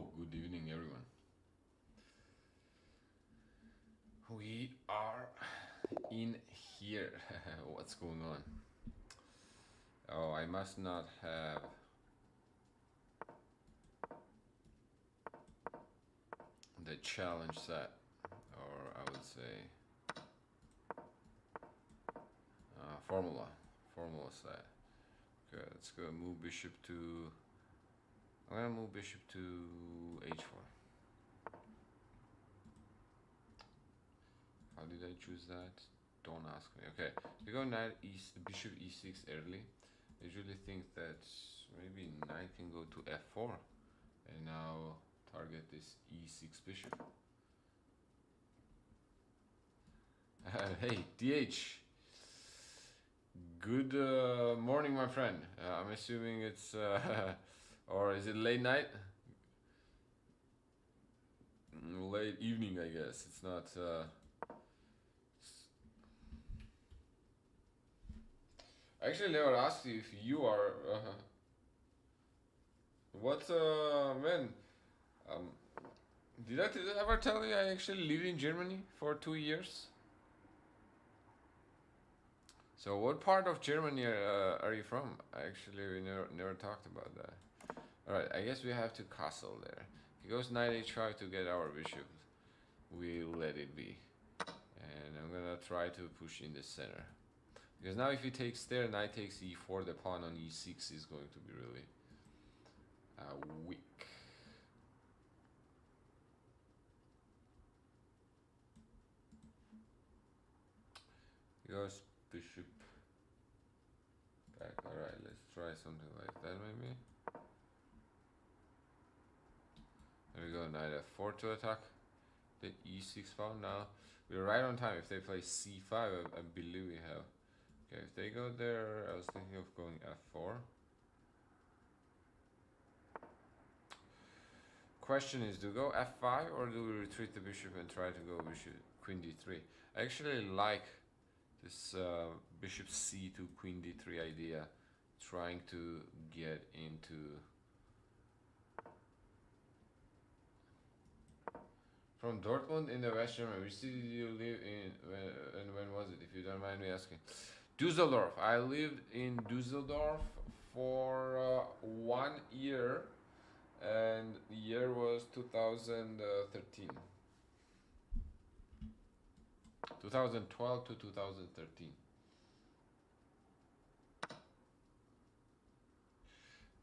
Hello, good evening, everyone. We are in here. What's going on? Oh, I must not have the challenge set, or I would say formula set. Okay, let's go move bishop to. I'm gonna move bishop to h4. How did I choose that? Don't ask me. Okay, we go knight bishop e6 early. I usually think that maybe knight can go to f4, and now target this e6 bishop. Hey, DH. Good morning, my friend. I'm assuming it's or is it late night? Late evening, I guess. It's not. I actually never asked you if you are. What man? Um, did I ever tell you I actually lived in Germany for 2 years? So what part of Germany are you from? Actually, we never talked about that. All right, I guess we have to castle there. He goes knight h5 to get our bishop. We'll let it be. And I'm gonna try to push in the center. Because now if he takes there, knight takes e4, the pawn on e6 is going to be really weak. He goes bishop back. Alright, let's try something like that maybe. There we go, knight f4 to attack the e6 pawn. Now we're right on time. If they play c5, I believe we have. Okay, if they go there, I was thinking of going f4. Question is, do we go f5 or do we retreat the bishop and try to go bishop queen d3? I actually like this bishop c to queen d3 idea, trying to get into. From Dortmund in the West Germany. Which city did you live in and when was it, if you don't mind me asking? Dusseldorf. I lived in Dusseldorf for 1 year, and the year was 2013. 2012 to 2013.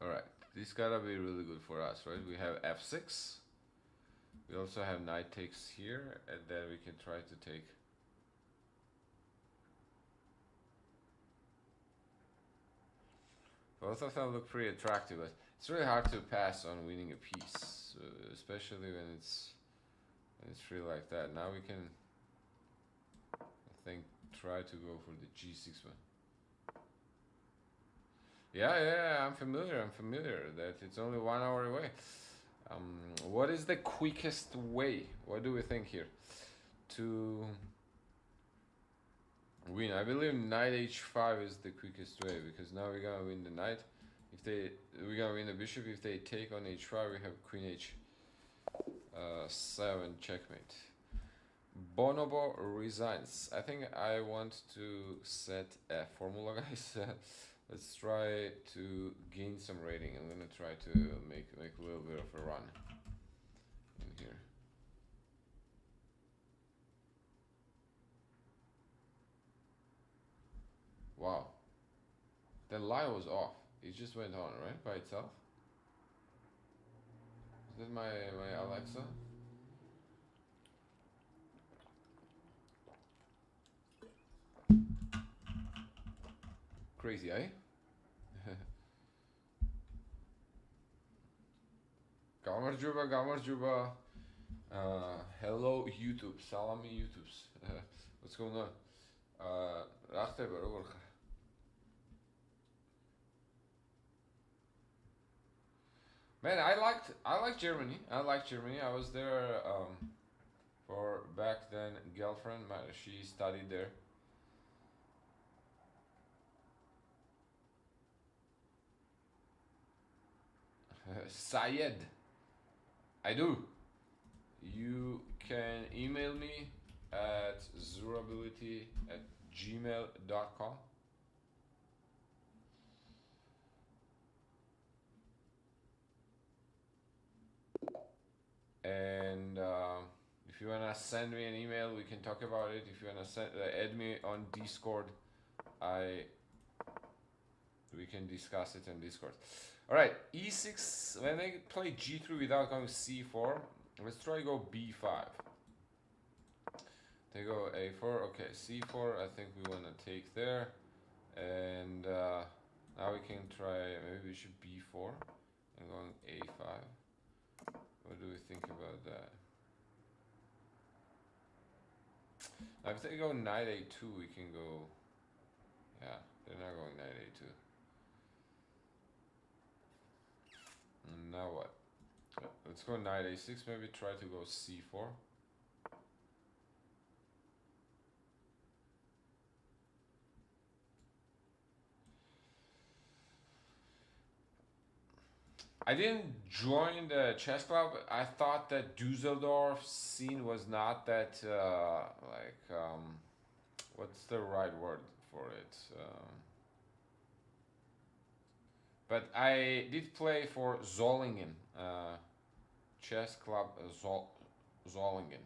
Alright, this gotta be really good for us, right? We have f6. We also have knight takes here, and then we can try to take. Both of them look pretty attractive, but it's really hard to pass on winning a piece, especially when it's really like that. Now we can, I think, try to go for the g6 one. Yeah, I'm familiar that it's only 1 hour away. What is the quickest way? What do we think here to win? I believe knight h5 is the quickest way, because now we're gonna win the knight. We're gonna win the bishop. If they take on h5, we have queen h7 checkmate. Bonobo resigns. I think I want to set a formula, guys. Let's try to gain some rating. I'm gonna try to make a little bit of a run in here. Wow, the light was off. It just went on, right, by itself. Is that my Alexa? Crazy, eh? Gamarjuba. Hello YouTube, salami YouTubes. What's going on? Man, I like Germany. I like Germany. I was there for back then girlfriend. She studied there. Sayed. I do. You can email me at zurability@gmail.com. And if you wanna send me an email, we can talk about it. If you wanna add me on Discord, we can discuss it on Discord. All right, e6. When they play g3 without going c4, let's try go b5. They go a4. Okay, c4. I think we wanna take there, and now we can try. Maybe we should b4 and going a5. What do we think about that? Now if they go knight a2, we can go. Yeah, they're not going knight a2. And now what? Let's go knight a6. Maybe try to go c4. I didn't join the chess club. I thought that Dusseldorf scene was not that what's the right word for it? But I did play for Zollingen, chess club Zollingen.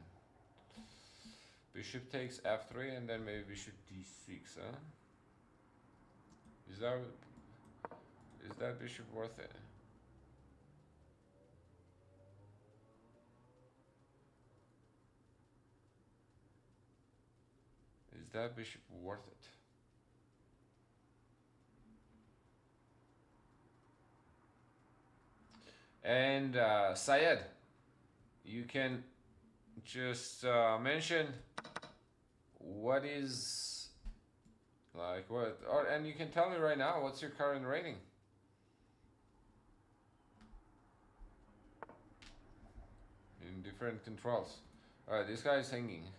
Bishop takes f3 and then maybe bishop d6, huh? Is that bishop worth it? Is that bishop worth it? And Syed, you can just mention what is and you can tell me right now what's your current rating. In different controls. Alright, this guy is hanging.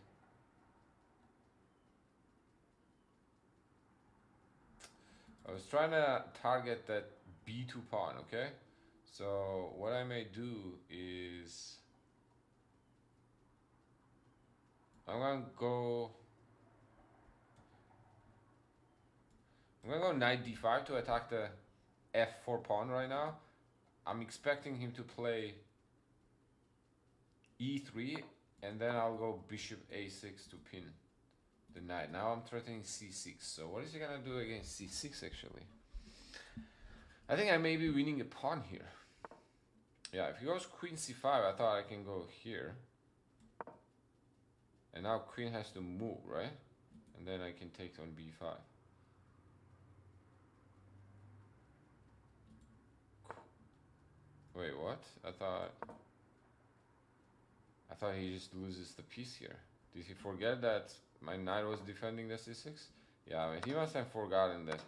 I was trying to target that b2 pawn, okay? So what I may do is I'm gonna go knight d5 to attack the f4 pawn right now. I'm expecting him to play e3 and then I'll go bishop a6 to pin the knight. Now I'm threatening c6. So what is he gonna do against c6 actually? I think I may be winning a pawn here. Yeah, if he goes queen c5, I thought I can go here. And now queen has to move, right? And then I can take on b5. Wait, what? I thought he just loses the piece here. Did he forget that my knight was defending the c6? Yeah, I mean, he must have forgotten that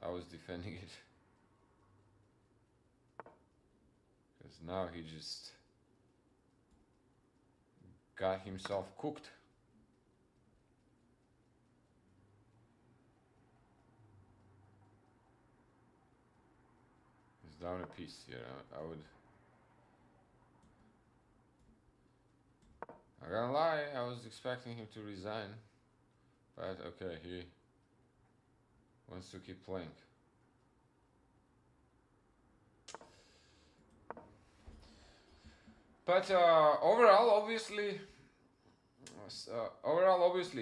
I was defending it. Because now he just got himself cooked. He's down a piece here. I'm gonna lie, I was expecting him to resign. But okay, he wants to keep playing. But overall, obviously,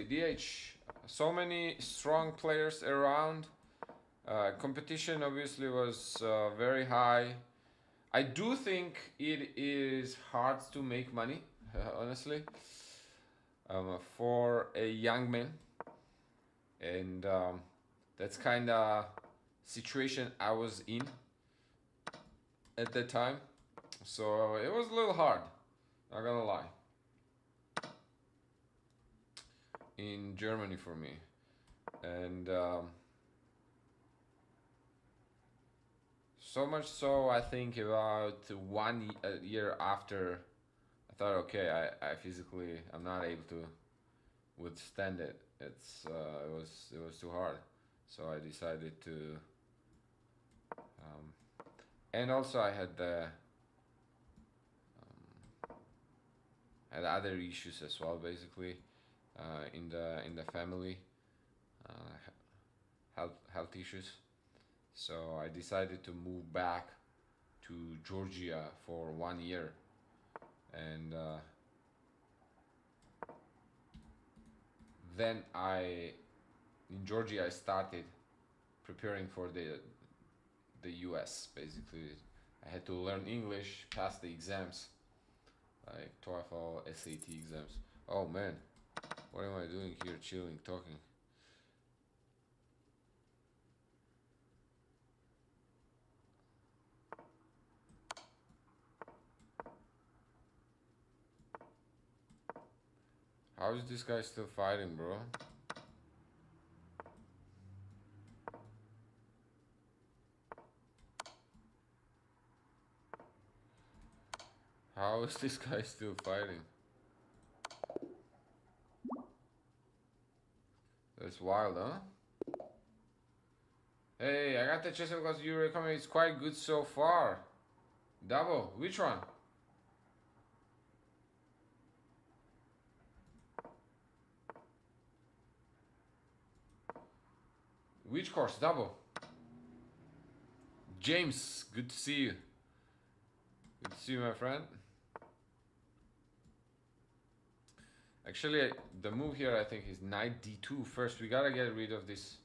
DH, so many strong players around. Competition obviously was very high. I do think it is hard to make money, honestly, for a young man, and that's kind of situation I was in at that time. So it was a little hard, not gonna lie, in Germany for me. And so much so, I think about 1 year after, I thought, okay, I'm not able to withstand it. It was too hard. So I decided to, and also I had the had other issues as well, basically, in the family, uh, health issues. So I decided to move back to Georgia for 1 year, and then in Georgia I started preparing for the U.S. Basically, I had to learn English, pass the exams, like TOEFL, SAT exams. Oh man, what am I doing here? Chilling, talking. How is this guy still fighting, bro? How is this guy still fighting? That's wild, huh? Hey, I got the chest because you recommend it's quite good so far. Double, which one? Which course? Double. James, good to see you. Good to see you, my friend. Actually, the move here I think is knight d2 first. We gotta get rid of this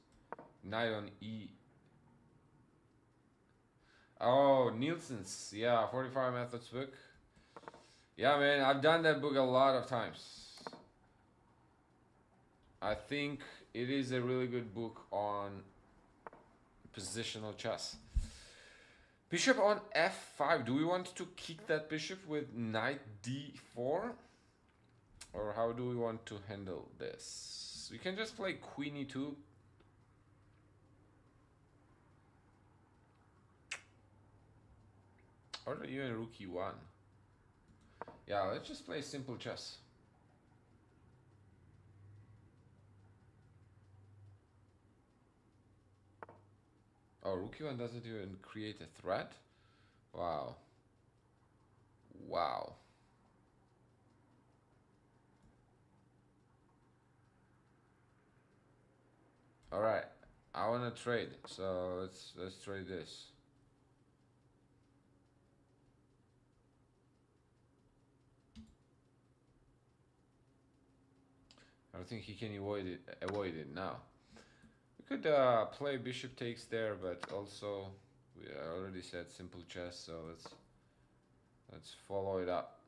knight on e. Oh, Nielsen's, yeah, 45 methods book. Yeah, man, I've done that book a lot of times. I think it is a really good book on positional chess. Bishop on f5. Do we want to kick that bishop with knight d4? Or how do we want to handle this? We can just play queen e2. Or even rook e1. Yeah, let's just play simple chess. Oh, rook e1 doesn't even create a threat? Wow. Wow. Alright. I wanna trade. So let's trade this. I don't think he can avoid it now. We could play bishop takes there, but also we already said simple chess, so let's follow it up.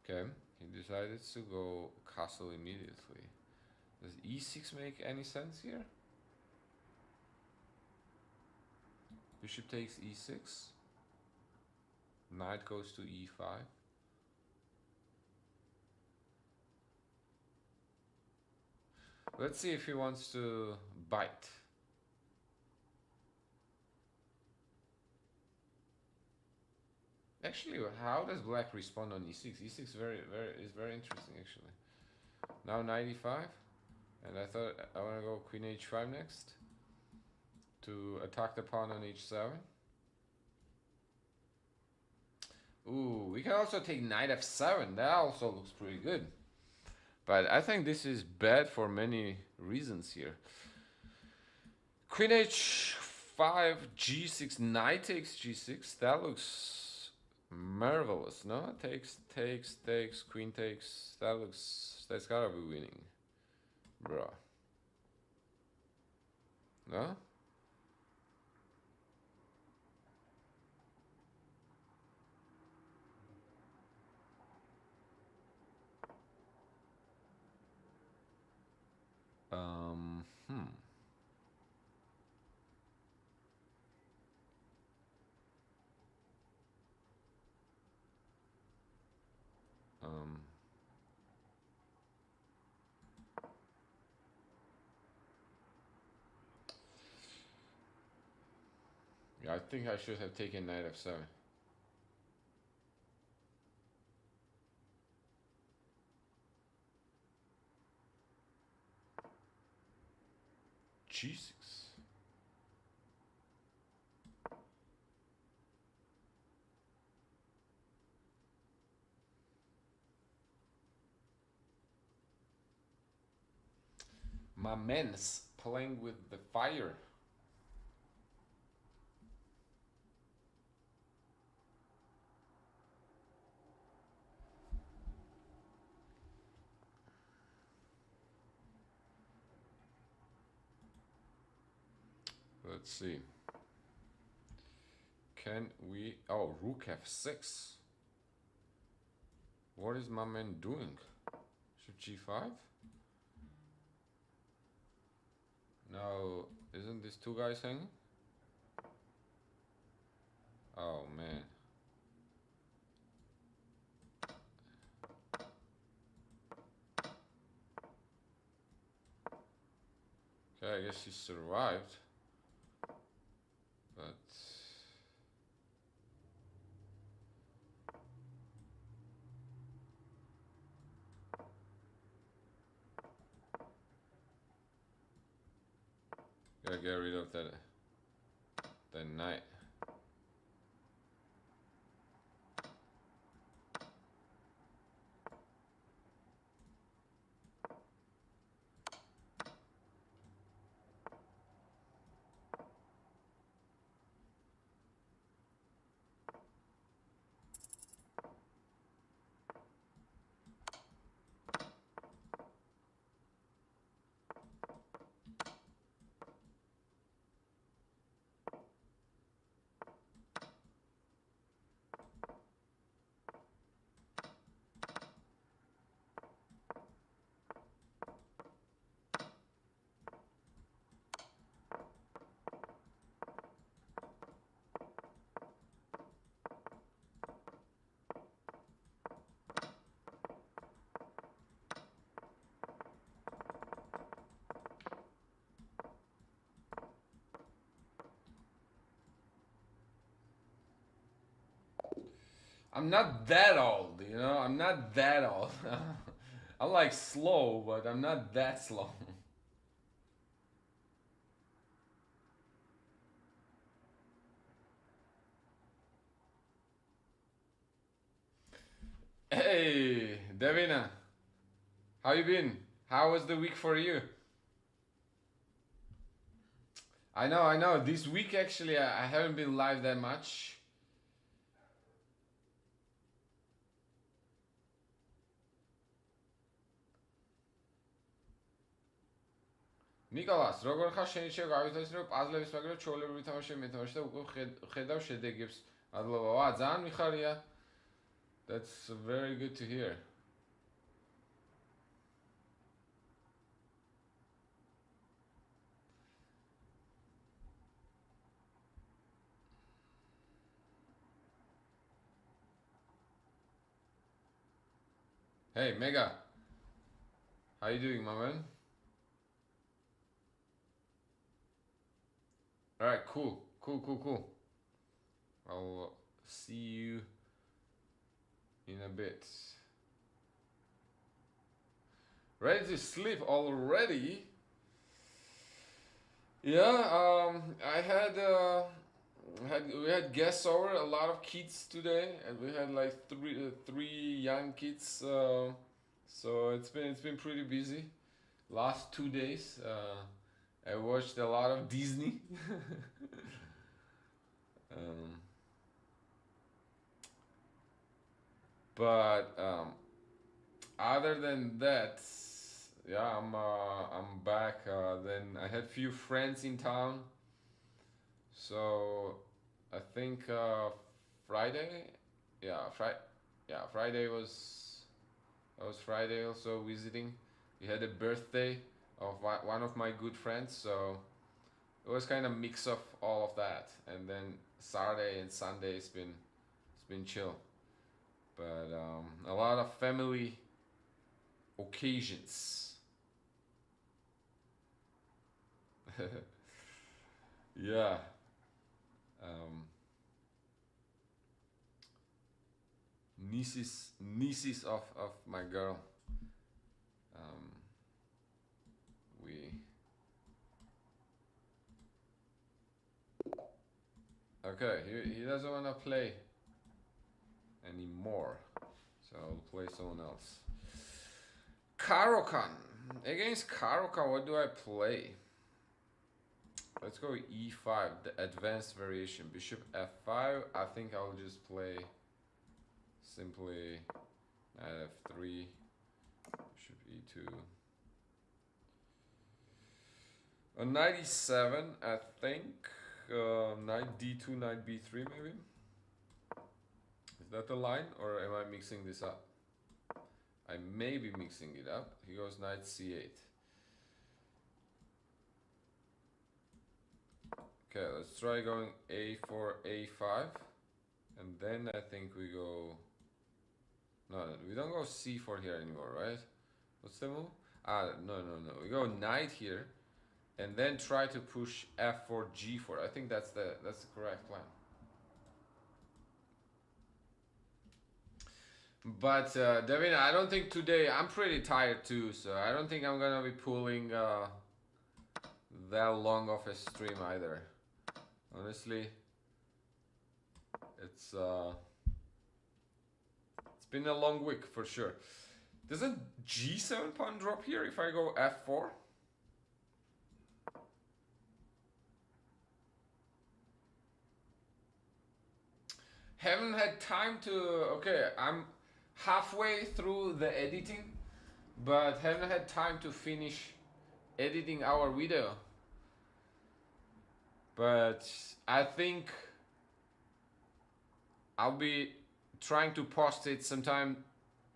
Okay, he decided to go castle immediately. Does e6 make any sense here? Bishop takes e6. Knight goes to e5. Let's see if he wants to bite. Actually, how does black respond on e6? E6 is very interesting actually. Now knight e5, and I thought I want to go queen h5 next to attack the pawn on h7. Ooh, we can also take knight f7. That also looks pretty good. But I think this is bad for many reasons here. Queen h5, g6, knight takes g6. That looks marvelous, no? Takes, queen takes. That's gotta be winning, bro. No? Hmm. Yeah, I think I should have taken knight f7. g6. My men's playing with the fire. Let's see. Can we... Oh, rook f6. What is my man doing? Should g5? No, isn't this two guys hanging? Oh, man. Okay, I guess he survived. But... gotta get rid of that knight. I'm not that old, you know? I'm not that old. I'm like slow, but I'm not that slow. Hey, Davina. How you been? How was the week for you? I know. This week actually I haven't been live that much. ნიკოლას, როგორ ხარ შენიჩე გავითვალისწინე რომ პაზლების მაგრამ ჩოლები ვითამაშე მეთამაშე და უკვე ხედავ შედეგებს მადლობა. ვა, ძალიან მიხარია. That's very good to hear. Hey, Mega. How you doing, my man? Alright, cool. I'll see you in a bit. Ready to sleep already? Yeah, we had guests over, a lot of kids today, and we had like three young kids. So it's been pretty busy. Last 2 days, I watched a lot of Disney. But other than that, yeah, I'm back. Then I had few friends in town, so I think Friday, Friday was Friday also visiting. We had a birthday of one of my good friends, so it was kind of mix of all of that. And then Saturday and Sunday it's been chill, but a lot of family occasions. Yeah. Nieces of my girl. We okay. He doesn't wanna play anymore, so I'll play someone else. Karokan. Against Karuka, what do I play? Let's go e5, the advanced variation. Bishop f5. I think I'll just play simply knight f3, bishop e2. On knight e7, I think. Knight d2, knight b3 maybe. Is that the line, or am I mixing this up? I may be mixing it up. He goes knight c8. Okay, let's try going a4, a5. And then I think we go... No, we don't go c4 here anymore, right? What's the move? No. We go knight here. And then try to push f4, g4. I think that's the correct plan. But Devin, I don't think today, I'm pretty tired too, so I don't think I'm gonna be pulling that long of a stream either. Honestly, it's been a long week for sure. Does a g7 pawn drop here if I go f4? Haven't had time to... Okay, I'm halfway through the editing, but haven't had time to finish editing our video. But I think I'll be trying to post it sometime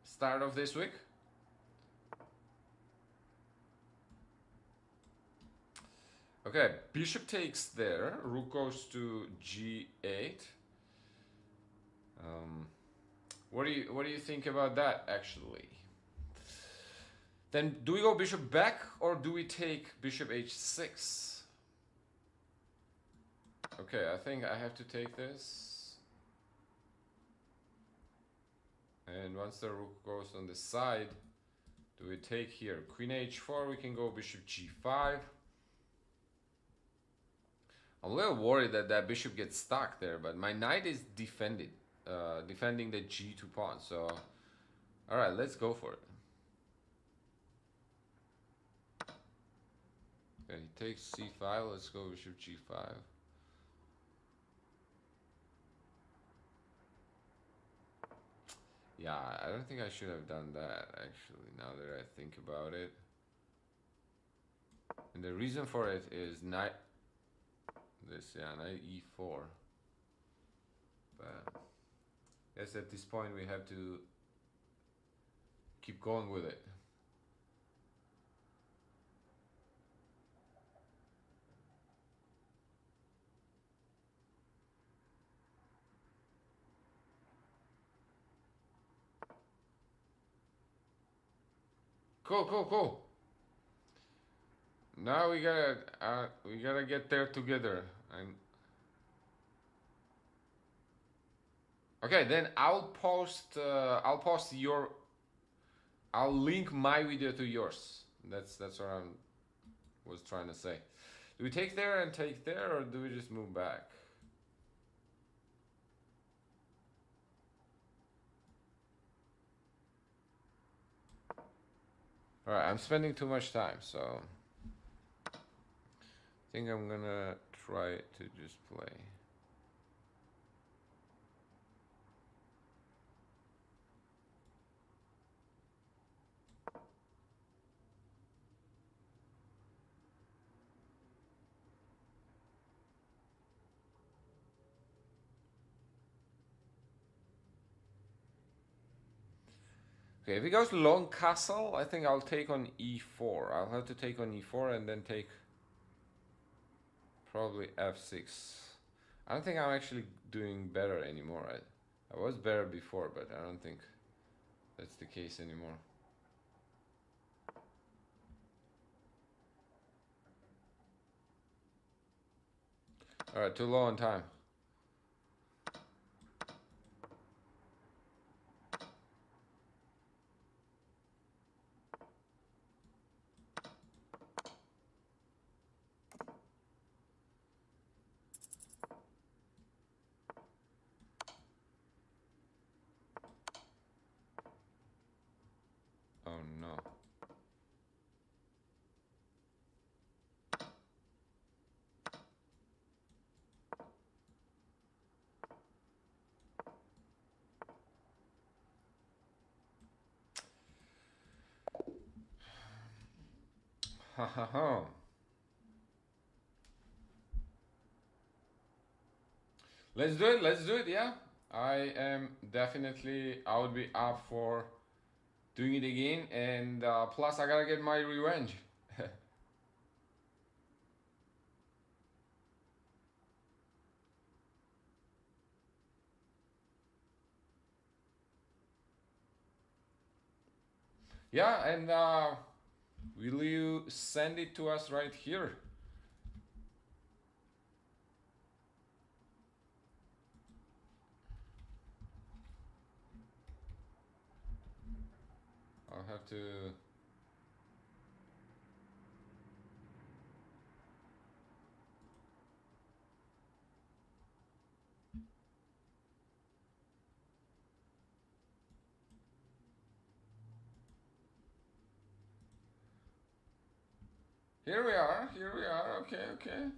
start of this week. Okay, bishop takes there, rook goes to g8. What do you think about that actually? Then do we go bishop back or do we take bishop h6? Okay, I think I have to take this. And once the rook goes on the side, do we take here? Queen h4, we can go bishop g5. I'm a little worried that that bishop gets stuck there, but my knight is defending the g2 pawn. So, all right, let's go for it. Okay, he takes c5. Let's go bishop g5. Yeah, I don't think I should have done that actually. Now that I think about it, and the reason for it is knight e4. But I guess at this point we have to keep going with it. Cool. Now we gotta get there together. Okay, then I'll link my video to yours. That's what I was trying to say. Do we take there and take there, or do we just move back? All right, I'm spending too much time, so I think I'm gonna try to just play. Okay, if he goes long castle, I think I'll take on e4. I'll have to take on e4 and then take probably f6. I don't think I'm actually doing better anymore. I was better before, but I don't think that's the case anymore. All right, too low on time. Oh no. Let's do it, yeah. I am definitely, I would be up for doing it again, and plus I gotta get my revenge. Yeah, and will you send it to us right here? I'll have to. Here we are. Here we are. Okay, okay.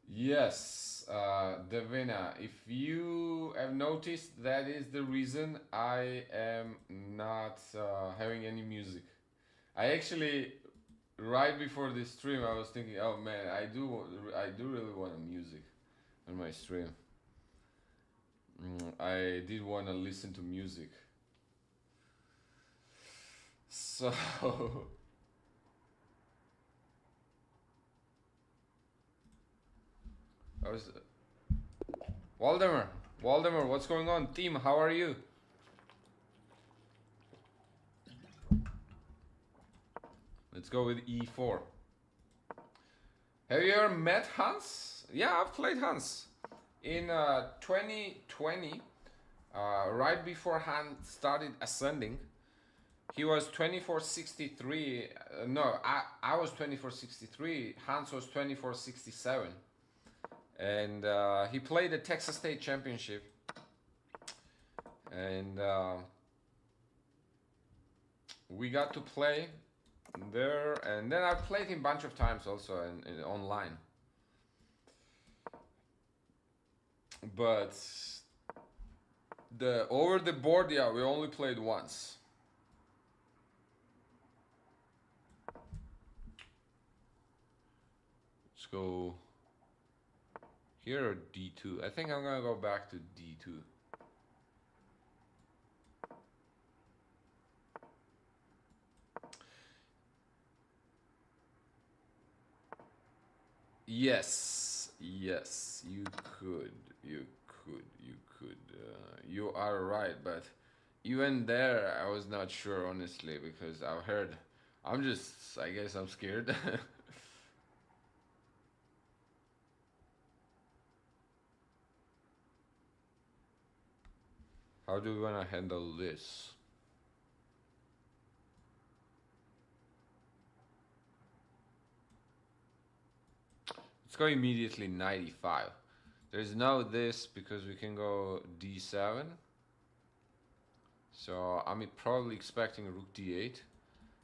Yes, Davina, if you have noticed, that is the reason I am not having any music. I actually, right before this stream, I was thinking, oh man, I do really want a music on my stream. I did want to listen to music. So, I was, Waldemar, what's going on? Team, how are you? Let's go with E4. Have you ever met Hans? Yeah, I've played Hans. In 2020, right before Hans started ascending, he was 2463. No, I was 2463. Hans was 2467. And he played the Texas State Championship. And we got to play there. And then I've played him a bunch of times also in online. But the over the board, yeah, we only played once. Let's go here or D2. I think I'm gonna go back to D2. Yes, yes, you could, you could, you could. You are right, but even there, I was not sure, honestly, because I've heard. I'm just, I guess I'm scared. How do we want to handle this? Let's go immediately 95. There's no this because we can go D7. So I'm probably expecting rook D8.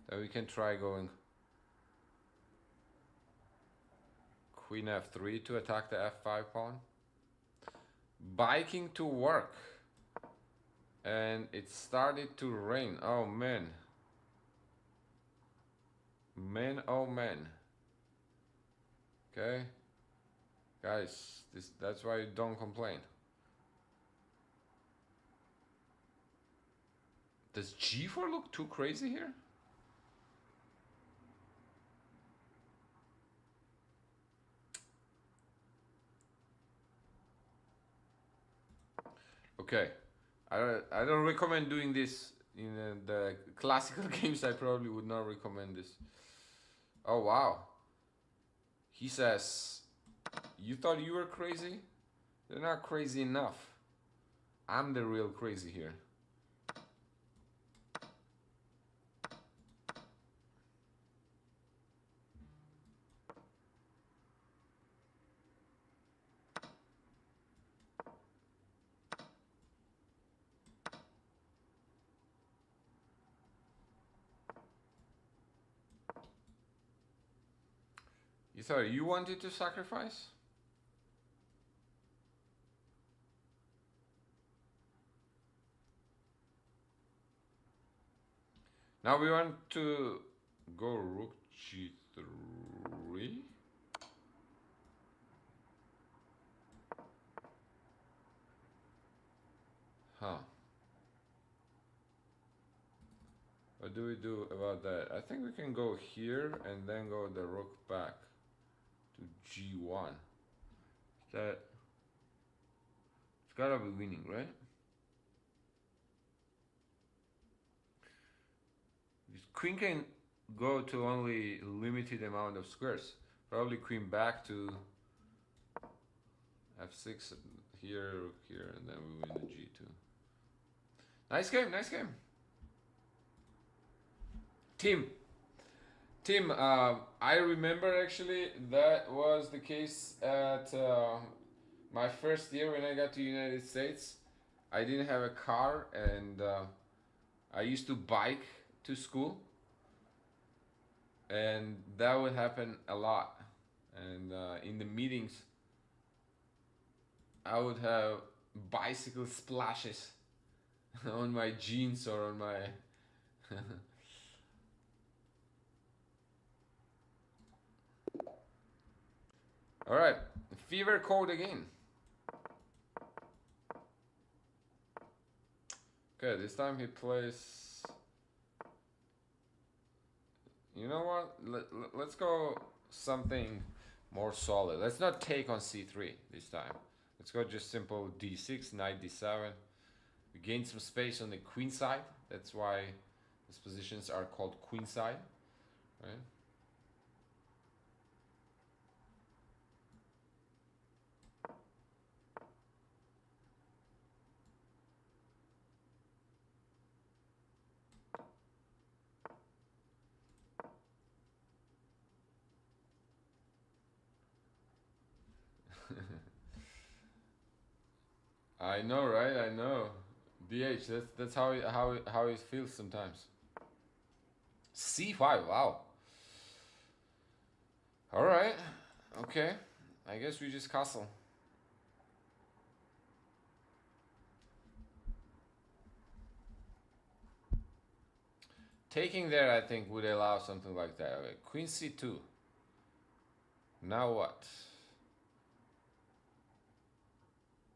Then we can try going Queen F3 to attack the F5 pawn. Biking to work. And it started to rain. Oh man. Man, oh man. Okay. Guys, that's why you don't complain. Does G4 look too crazy here? Okay. I don't recommend doing this in the classical games. I probably would not recommend this. Oh wow. He says, you thought you were crazy? You're not crazy enough. I'm the real crazy here. Sorry, you wanted to sacrifice? Now we want to go rook g3. Huh. What do we do about that? I think we can go here and then go the rook back to g1. That it's gotta be winning, right? Queen can go to only limited amount of squares. Probably queen back to f6 here, here, and then we win the g2. Nice game, nice game. Team, I remember actually that was the case at my first year when I got to United States. I didn't have a car and I used to bike to school, and that would happen a lot. And in the meetings, I would have bicycle splashes on my jeans or on my all right, fever code again. Okay, this time he plays. You know what? Let's go something more solid. Let's not take on c3 this time. Let's go just simple d6, knight d7. We gain some space on the queen side. That's why these positions are called queen side, right? I know, right? I know. BH, that's how it feels sometimes. C5, wow. All right, okay. I guess we just castle. Taking there, I think, would allow something like that. Okay, queen c2. Now what?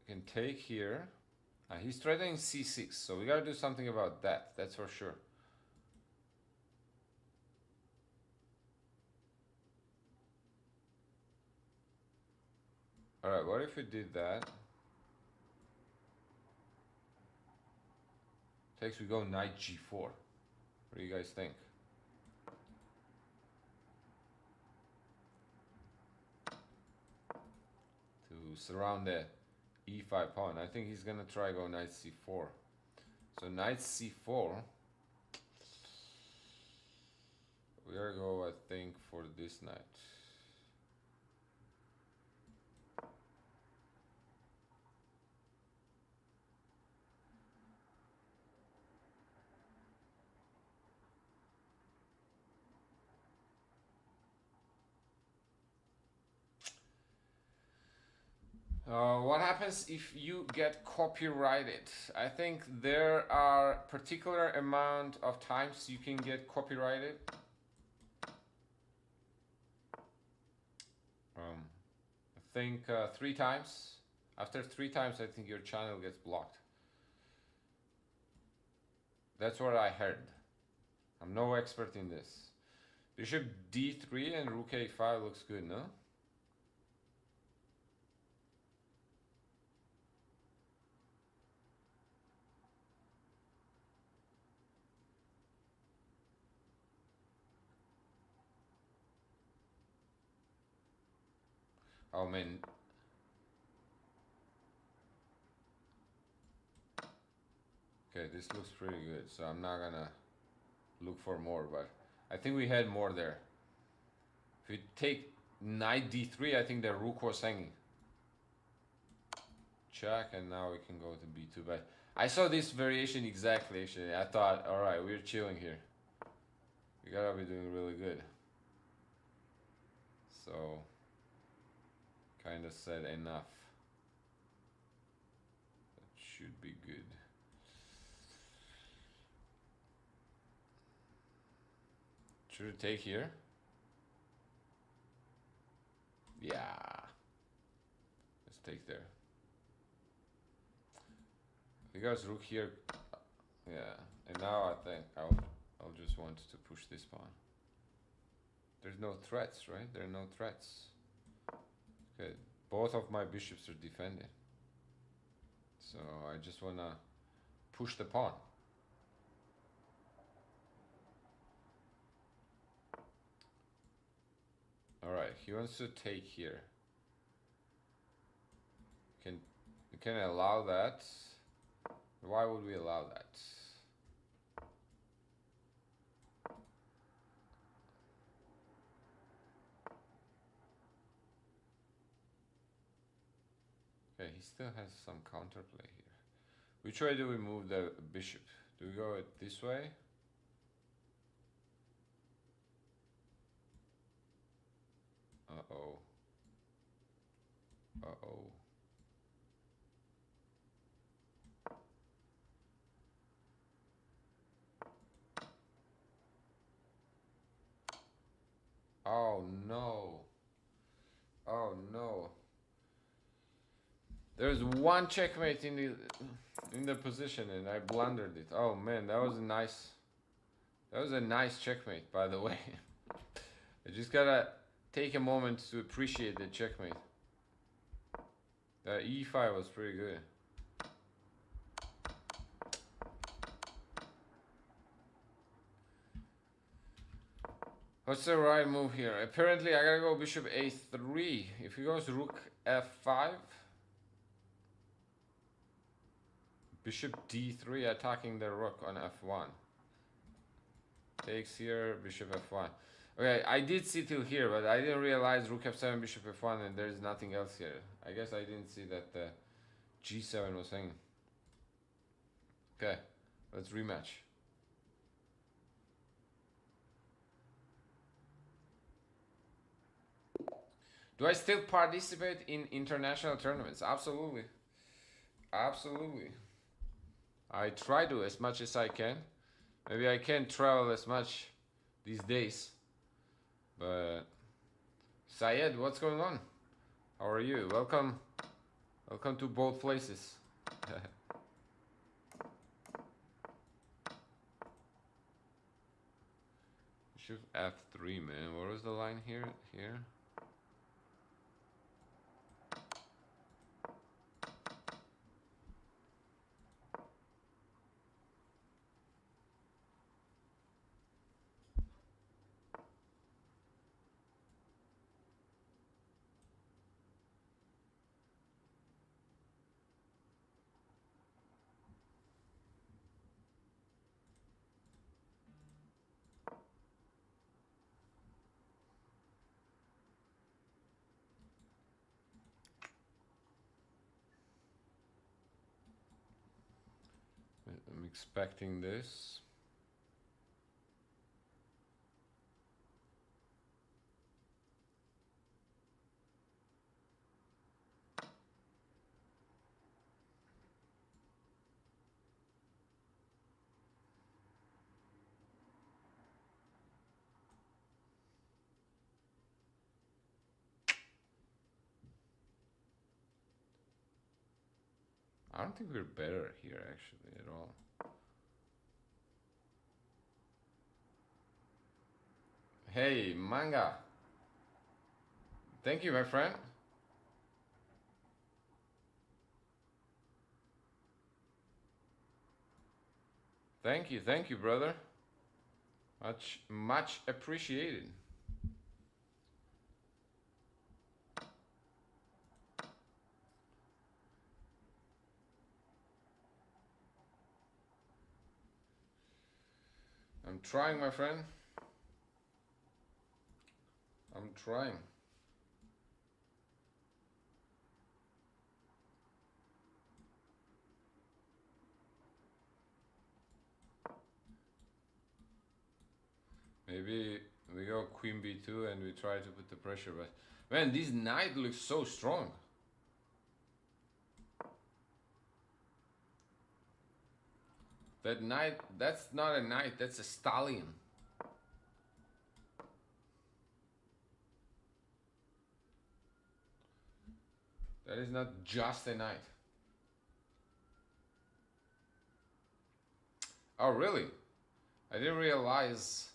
We can take here. He's threatening c6, so we gotta do something about that. That's for sure. All right, what if we did that? Takes, we go knight g4. What do you guys think? To surround the e5 pawn. I think he's gonna try go knight c4. So knight c4. We are go, I think, for this knight. What happens if you get copyrighted? I think there are particular amount of times you can get copyrighted. I think 3 times. After 3 times, I think your channel gets blocked. That's what I heard. I'm no expert in this. Bishop d3 and rook a5 looks good, no? Oh man. Okay, this looks pretty good, so I'm not gonna look for more, but I think we had more there. If we take knight d3, I think the rook was hanging. Check, and now we can go to b2, but I saw this variation exactly, actually. I thought, all right, we're chilling here. We gotta be doing really good. So kind of said enough. That should be good. Should it take here? Yeah. Let's take there. Because rook here. Yeah. And now I think I'll just want to push this pawn. There's no threats, right? There are no threats. Okay. Both of my bishops are defended. So I just wanna push the pawn. Alright, he wants to take here. You can allow that. Why would we allow that? Okay, he still has some counterplay here. Which way do we move the bishop? Do we go it this way? Uh-oh. Uh-oh. Oh no. Oh no. There's one checkmate in the position and I blundered it. Oh man, that was a nice checkmate, by the way. I just gotta take a moment to appreciate the checkmate. The e5 was pretty good. What's the right move here? Apparently I gotta go bishop a3. If he goes rook f5, bishop d3 attacking the rook on f1. Takes here, bishop f1. Okay, I did see till here, but I didn't realize rook f7, bishop f1, and there's nothing else here. I guess I didn't see that the g7 was hanging. Okay, let's rematch. Do I still participate in international tournaments? Absolutely. Absolutely. I try to as much as I can. Maybe I can't travel as much these days. But Syed, what's going on? How are you? Welcome. Welcome to both places. Bishop f3, man. What was the line here? Here. I'm expecting this. I don't think we're better here actually at all. Hey, Manga. Thank you, my friend. Thank you, brother. Much appreciated. I'm trying, my friend. I'm trying. Maybe we go queen b2 and we try to put the pressure, but man, this knight looks so strong. That knight, that's not a knight, that's a stallion. That is not just a knight. Oh, really? I didn't realize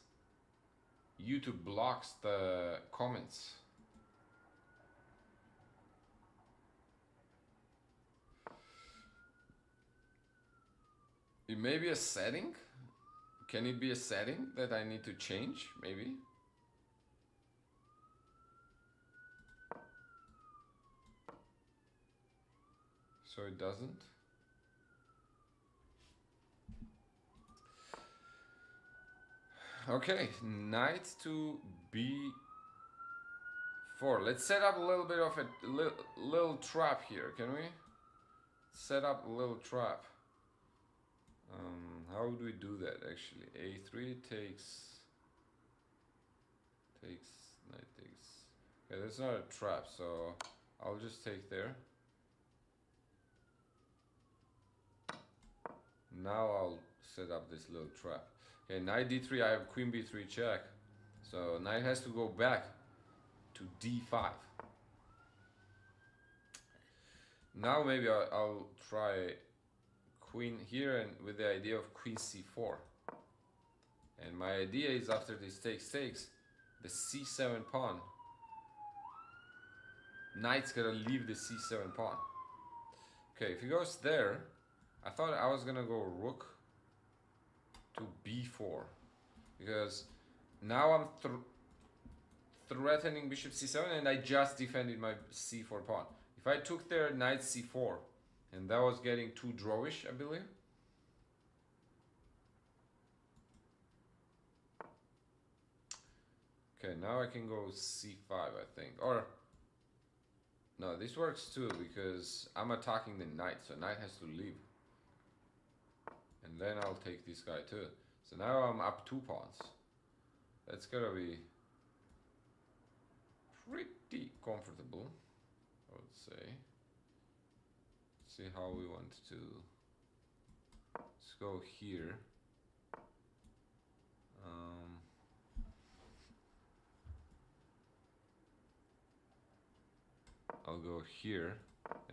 YouTube blocks the comments. It may be a setting. Can it be a setting that I need to change? Maybe. So it doesn't. Okay, knight to b4. Let's set up a little bit of a little trap here. Can we set up a little trap? How do we do that actually? A3 takes knight takes. Okay, that's not a trap, so I'll just take there. Now I'll set up this little trap. Okay, knight d3, I have queen b3 check. So knight has to go back to d5. Now maybe I'll try queen here and with the idea of queen c4. And my idea is after this takes, the c7 pawn. Knight's gonna leave the c7 pawn. Okay, if he goes there, I thought I was gonna go rook to b4 because now I'm threatening bishop c7 and I just defended my c4 pawn. If I took there knight c4 and that was getting too drawish, I believe. Okay, now I can go c5, I think. Or no, this works too because I'm attacking the knight, so knight has to leave. And then I'll take this guy too. So now I'm up 2 pawns. That's gonna be pretty comfortable, I would say. See how we want to. Let's go here. I'll go here,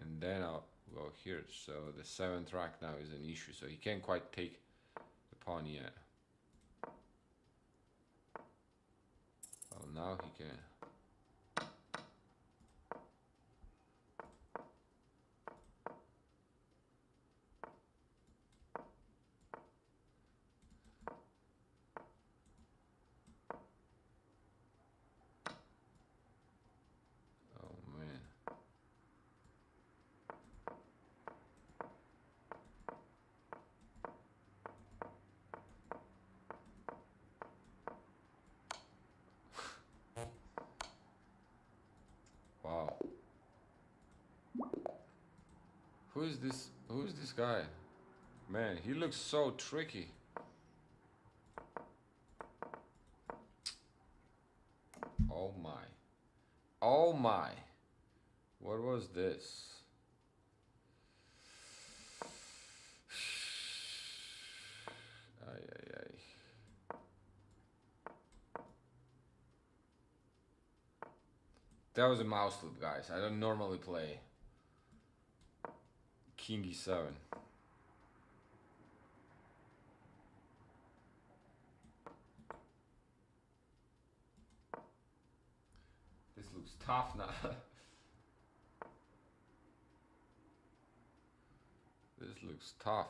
and then I'll go here. So the 7th rack now is an issue. So he can't quite take the pawn yet. Well, now he can. Wow. Who is this? Who is this guy? Man, he looks so tricky. Oh my. Oh my. What was this? Ay, ay, ay. That was a mouse loop, guys. I don't normally play King E7. This looks tough now. This looks tough.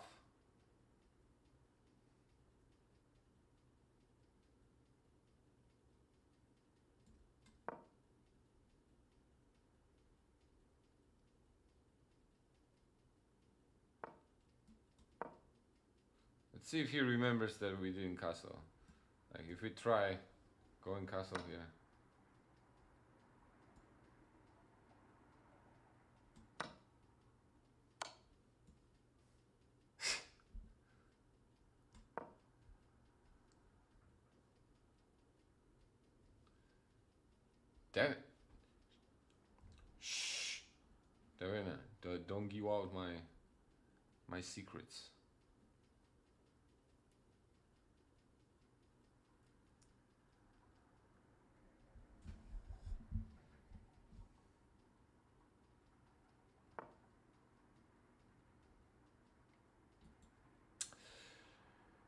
Let's see if he remembers that we didn't castle. Like if we try going castle here. Damn it. Shh. Don't give out my secrets.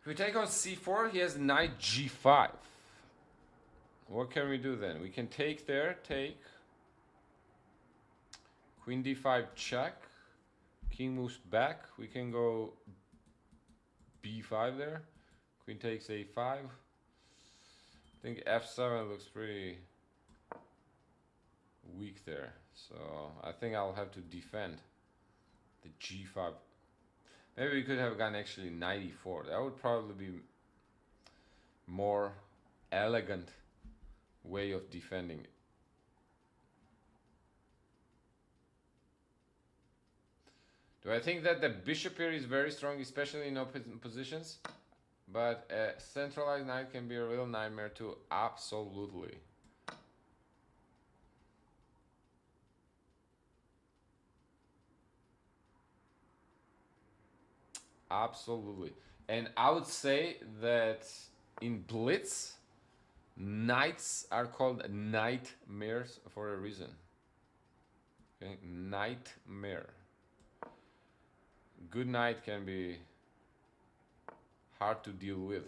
If we take on c4, he has knight g5. What can we do then? We can take there, take. Queen d5 check. King moves back. We can go b5 there. Queen takes a5. I think f7 looks pretty weak there. So I think I'll have to defend the g5. Maybe we could have gone actually knight e4. That would probably be more elegant way of defending it. Do I think that the bishop here is very strong, especially in open positions? But a centralized knight can be a real nightmare too. Absolutely. Absolutely. And I would say that in Blitz, knights are called nightmares for a reason. Okay, nightmare. Good knight can be hard to deal with.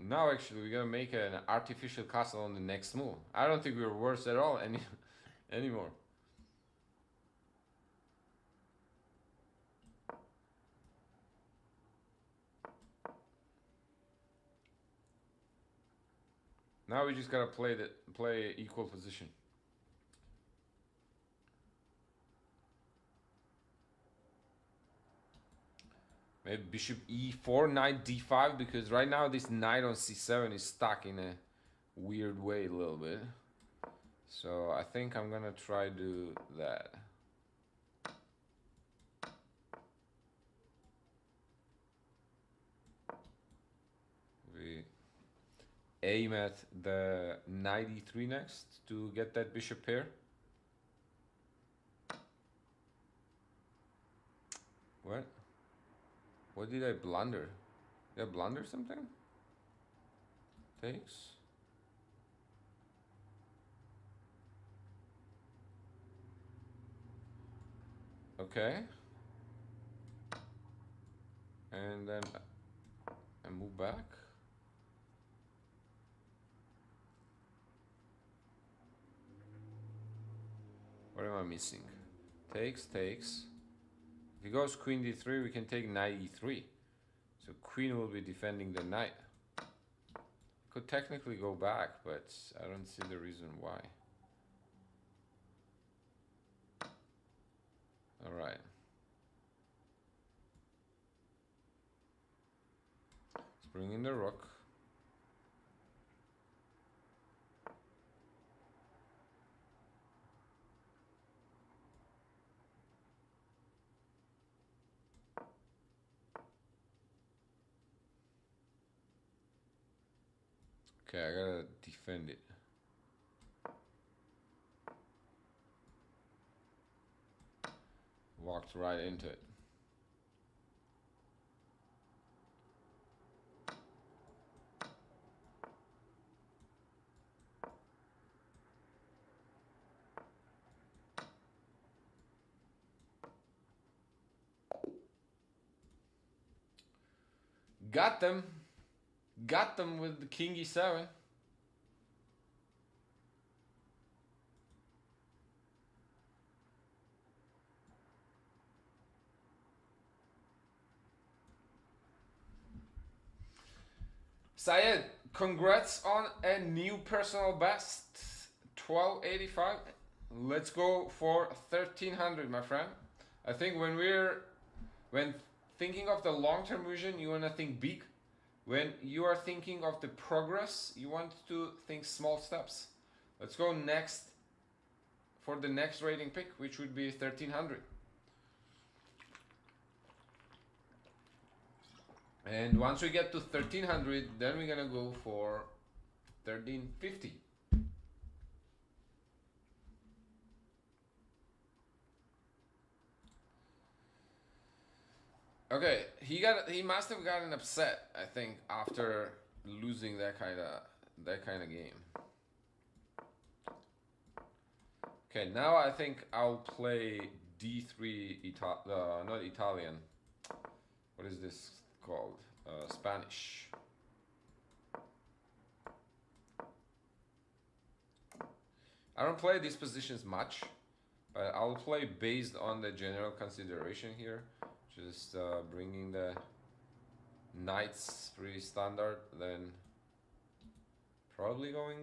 Now actually we're gonna make an artificial castle on the next move. I don't think we're worse at all anymore. Now we just gotta play equal position. Maybe bishop e4, knight d5, because right now this knight on c7 is stuck in a weird way a little bit. So I think I'm gonna try to do that. We aim at the knight e3 next to get that bishop pair. What? What did I blunder? Did I blunder something? Takes. Okay. And then I move back. What am I missing? Takes. If he goes queen d3, we can take knight e3. So queen will be defending the knight. Could technically go back, but I don't see the reason why. All right. Let's bring in the rook. Okay, I gotta defend it. Walked right into it. Got them. Got them with the king e7. Syed, congrats on a new personal best. 1285. Let's go for 1300, my friend. I think when thinking of the long-term vision, you want to think big. When you are thinking of the progress, you want to think small steps. Let's go next for the next rating pick, which would be 1300. And once we get to 1300, then we're gonna go for 1350. Okay, he must have gotten upset, I think, after losing that kind of game. Okay, now I think I'll play D3 not Italian. What is this called? Spanish. I don't play these positions much, but I'll play based on the general consideration here. Just bringing the knights pretty standard, then probably going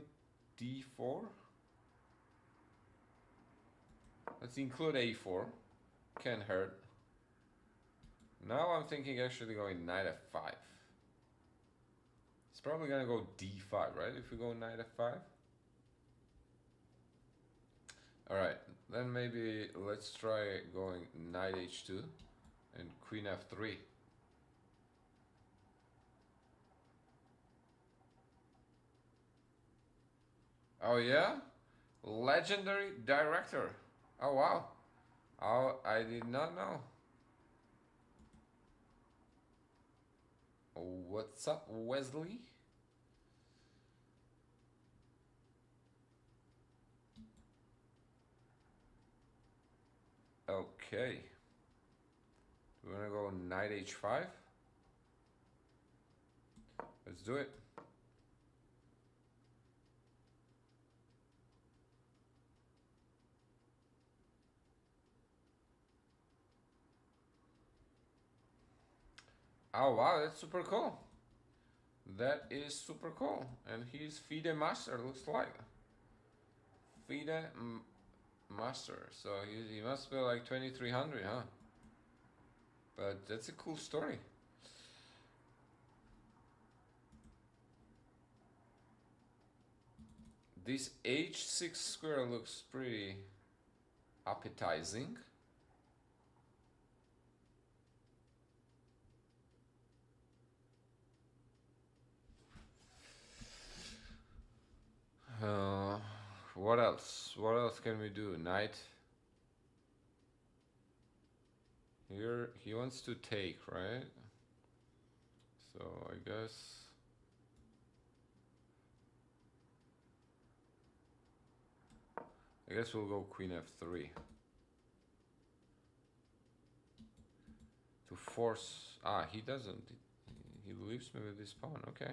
D4. Let's include A4. Can't hurt. Now I'm thinking actually going knight F5. It's probably gonna go D5, right? If we go knight F5. Alright, then maybe let's try going knight H2 and queen F3. Oh yeah? Legendary director. Oh wow. Oh, I did not know. What's up, Wesley? Okay. We're gonna go knight H5. Let's do it. Oh wow, that's super cool. That is super cool. And he's FIDE master, looks like. FIDE master. So he must be like 2300, huh? But that's a cool story. This H6 square looks pretty appetizing. What else? What else can we do? Knight. Here he wants to take, right? So I guess we'll go queen F3 to force. Ah, he doesn't. He leaves me with this pawn. Okay.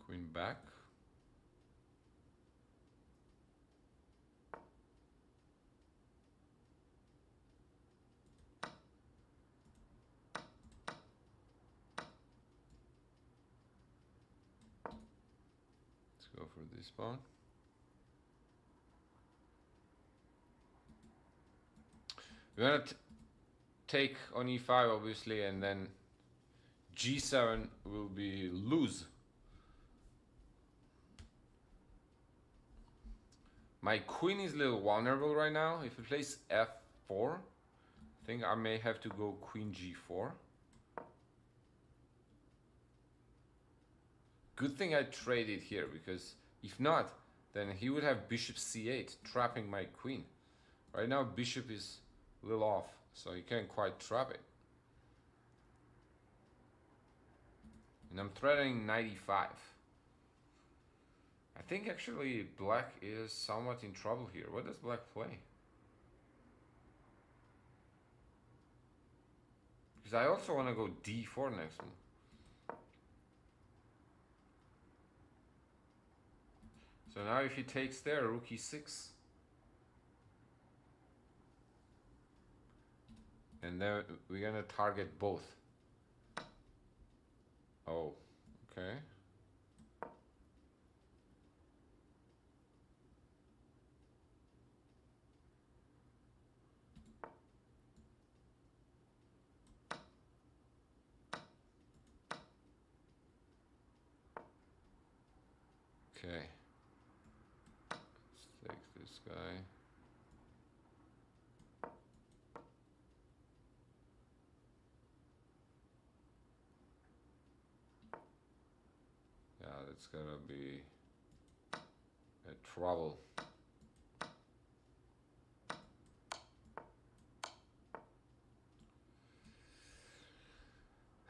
Queen back. Let's go for this pawn. We're gonna take on E5 obviously, and then G7 will be lose. My queen is a little vulnerable right now. If he plays F4, I think I may have to go queen G4. Good thing I traded here, because if not, then he would have bishop C8, trapping my queen. Right now bishop is a little off, so he can't quite trap it. And I'm threatening 95. I think actually black is somewhat in trouble here. What does black play? Because I also want to go D4 next move. So now if he takes there, rook E6. And then we're gonna target both. Oh, okay. Okay. Let's take this guy. Yeah, that's gonna be a trouble.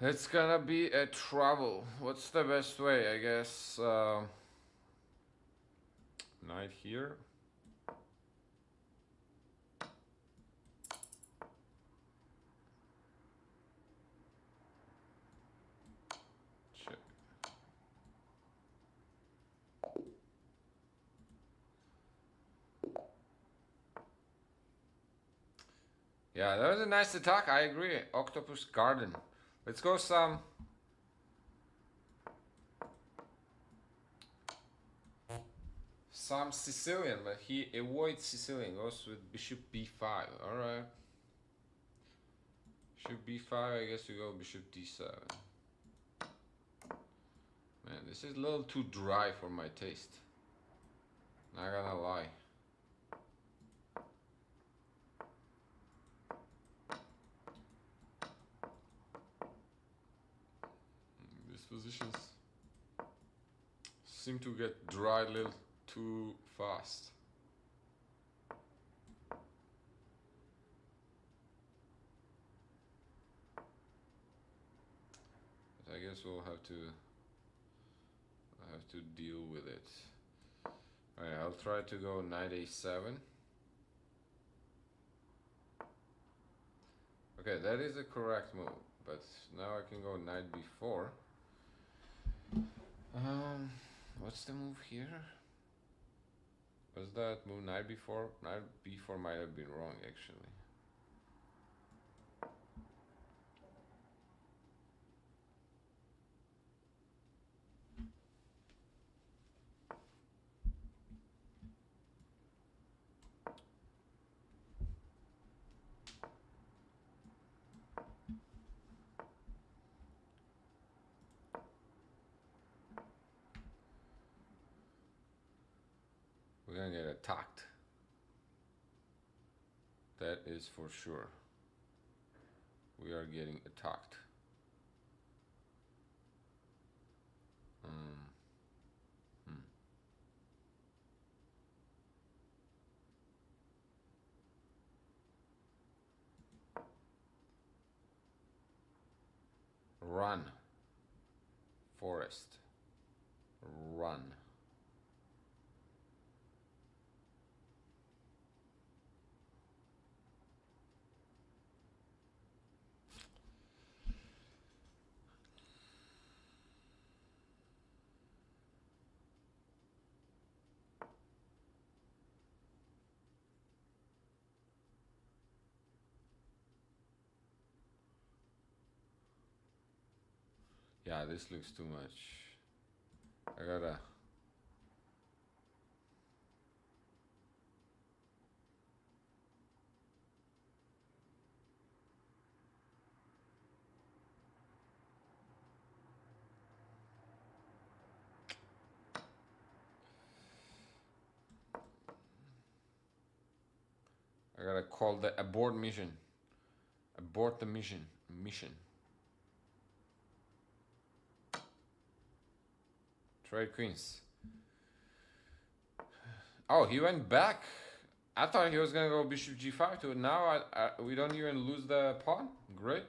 It's gonna be a trouble. What's the best way? I guess knight here. Check. Yeah, that was a nice attack. I agree. Octopus Garden. Let's go some Sicilian, but he avoids Sicilian. Goes with bishop b5. All right. Bishop b5. I guess we go bishop d7. Man, this is a little too dry for my taste. Not gonna lie. These positions seem to get dry a little too fast. But I guess we'll have to deal with it. Alright, I'll try to go knight a7. Okay, that is a correct move, but now I can go knight b4. What's the move here? Was that move knight b4? Knight b4 might have been wrong actually. We're gonna get attacked. That is for sure. We are getting attacked. Run. Forest. Run. Yeah, this looks too much. I gotta call the abort mission. Abort the mission. Trade queens. Oh, he went back. I thought he was gonna go bishop g5 to it. Now we don't even lose the pawn. Great.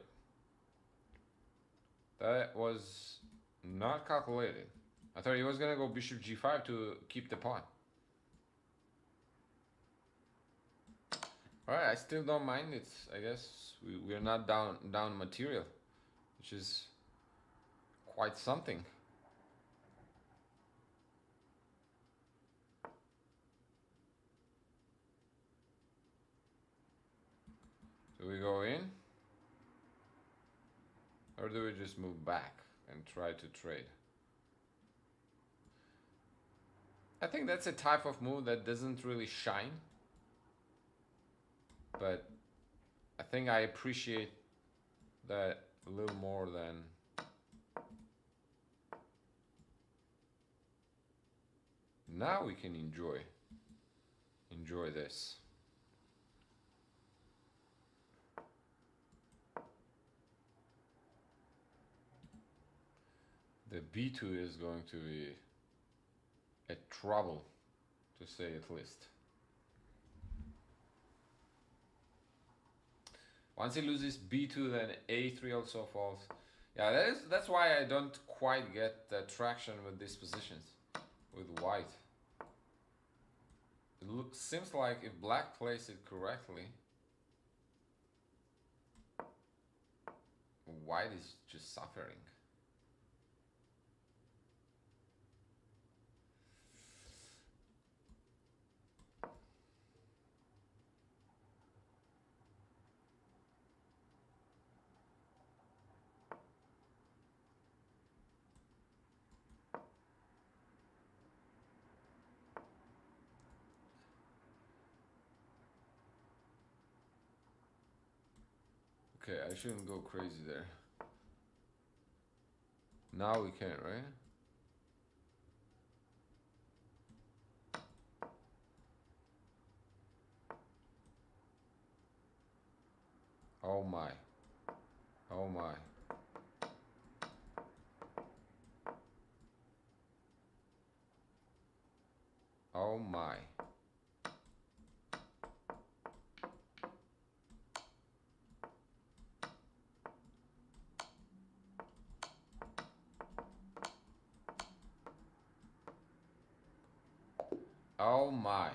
That was not calculated. I thought he was gonna go bishop g5 to keep the pawn. Alright, I still don't mind it. I guess we're not down material, which is quite something. Do we go in? Or do we just move back? and try to trade. I think that's a type of move that doesn't really shine, but I think I appreciate that a little more than now. We can enjoy this. The B2 is going to be a trouble, to say at least. Once he loses B2, then A3 also falls. Yeah, that's why I don't quite get the traction with these positions, with white. It seems like if black plays it correctly, white is just suffering. Okay, I shouldn't go crazy there. Now we can, right? Oh my. Oh my. Oh my. Oh my.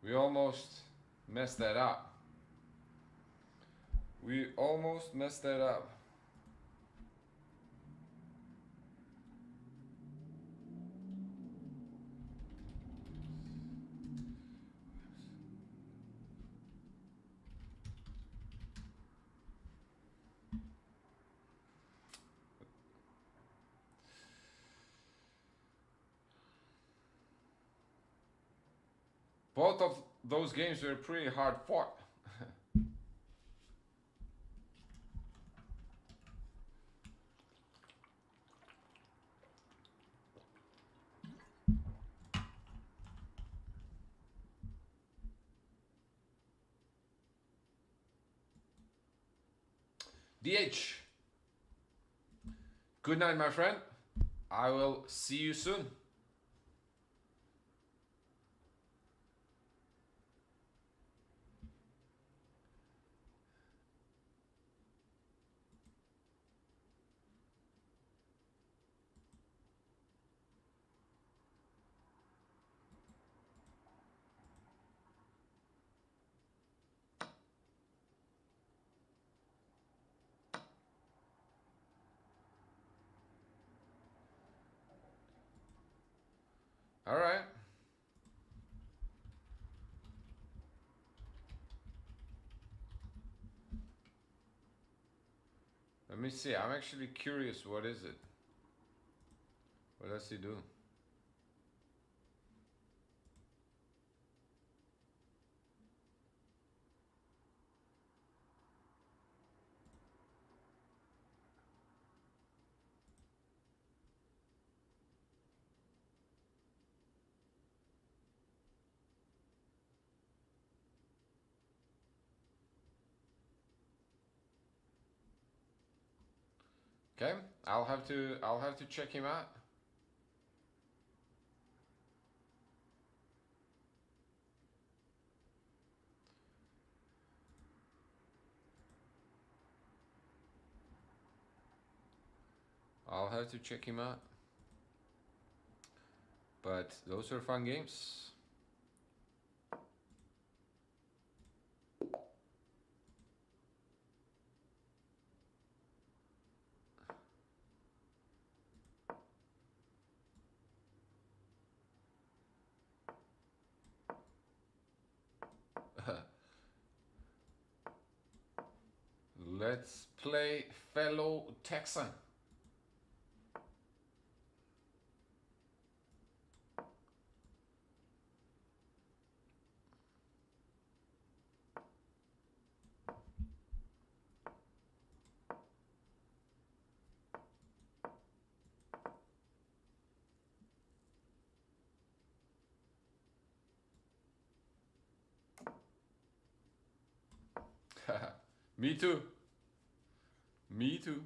We almost messed that up. We almost messed that up. Both of those games were pretty hard fought. DH. Good night, my friend. I will see you soon. All right. Let me see. I'm actually curious. What is it? What does he do? Okay, I'll have to check him out. I'll have to check him out. But those are fun games. Let's play fellow Texan. Me too. Me too.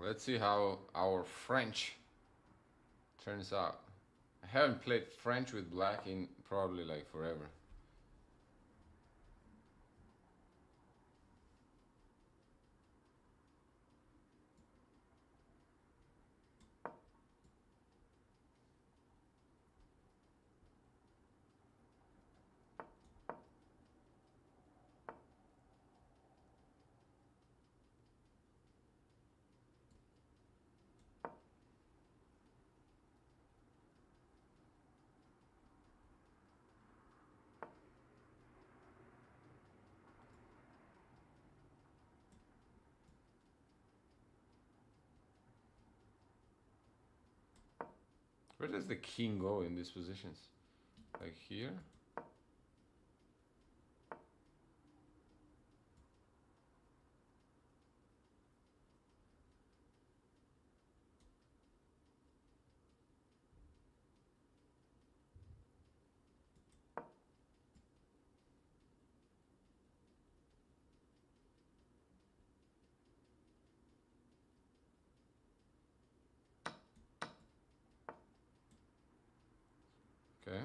Let's see how our French turns out. I haven't played French with black in probably like forever. Where does the king go in these positions? Like here? Okay.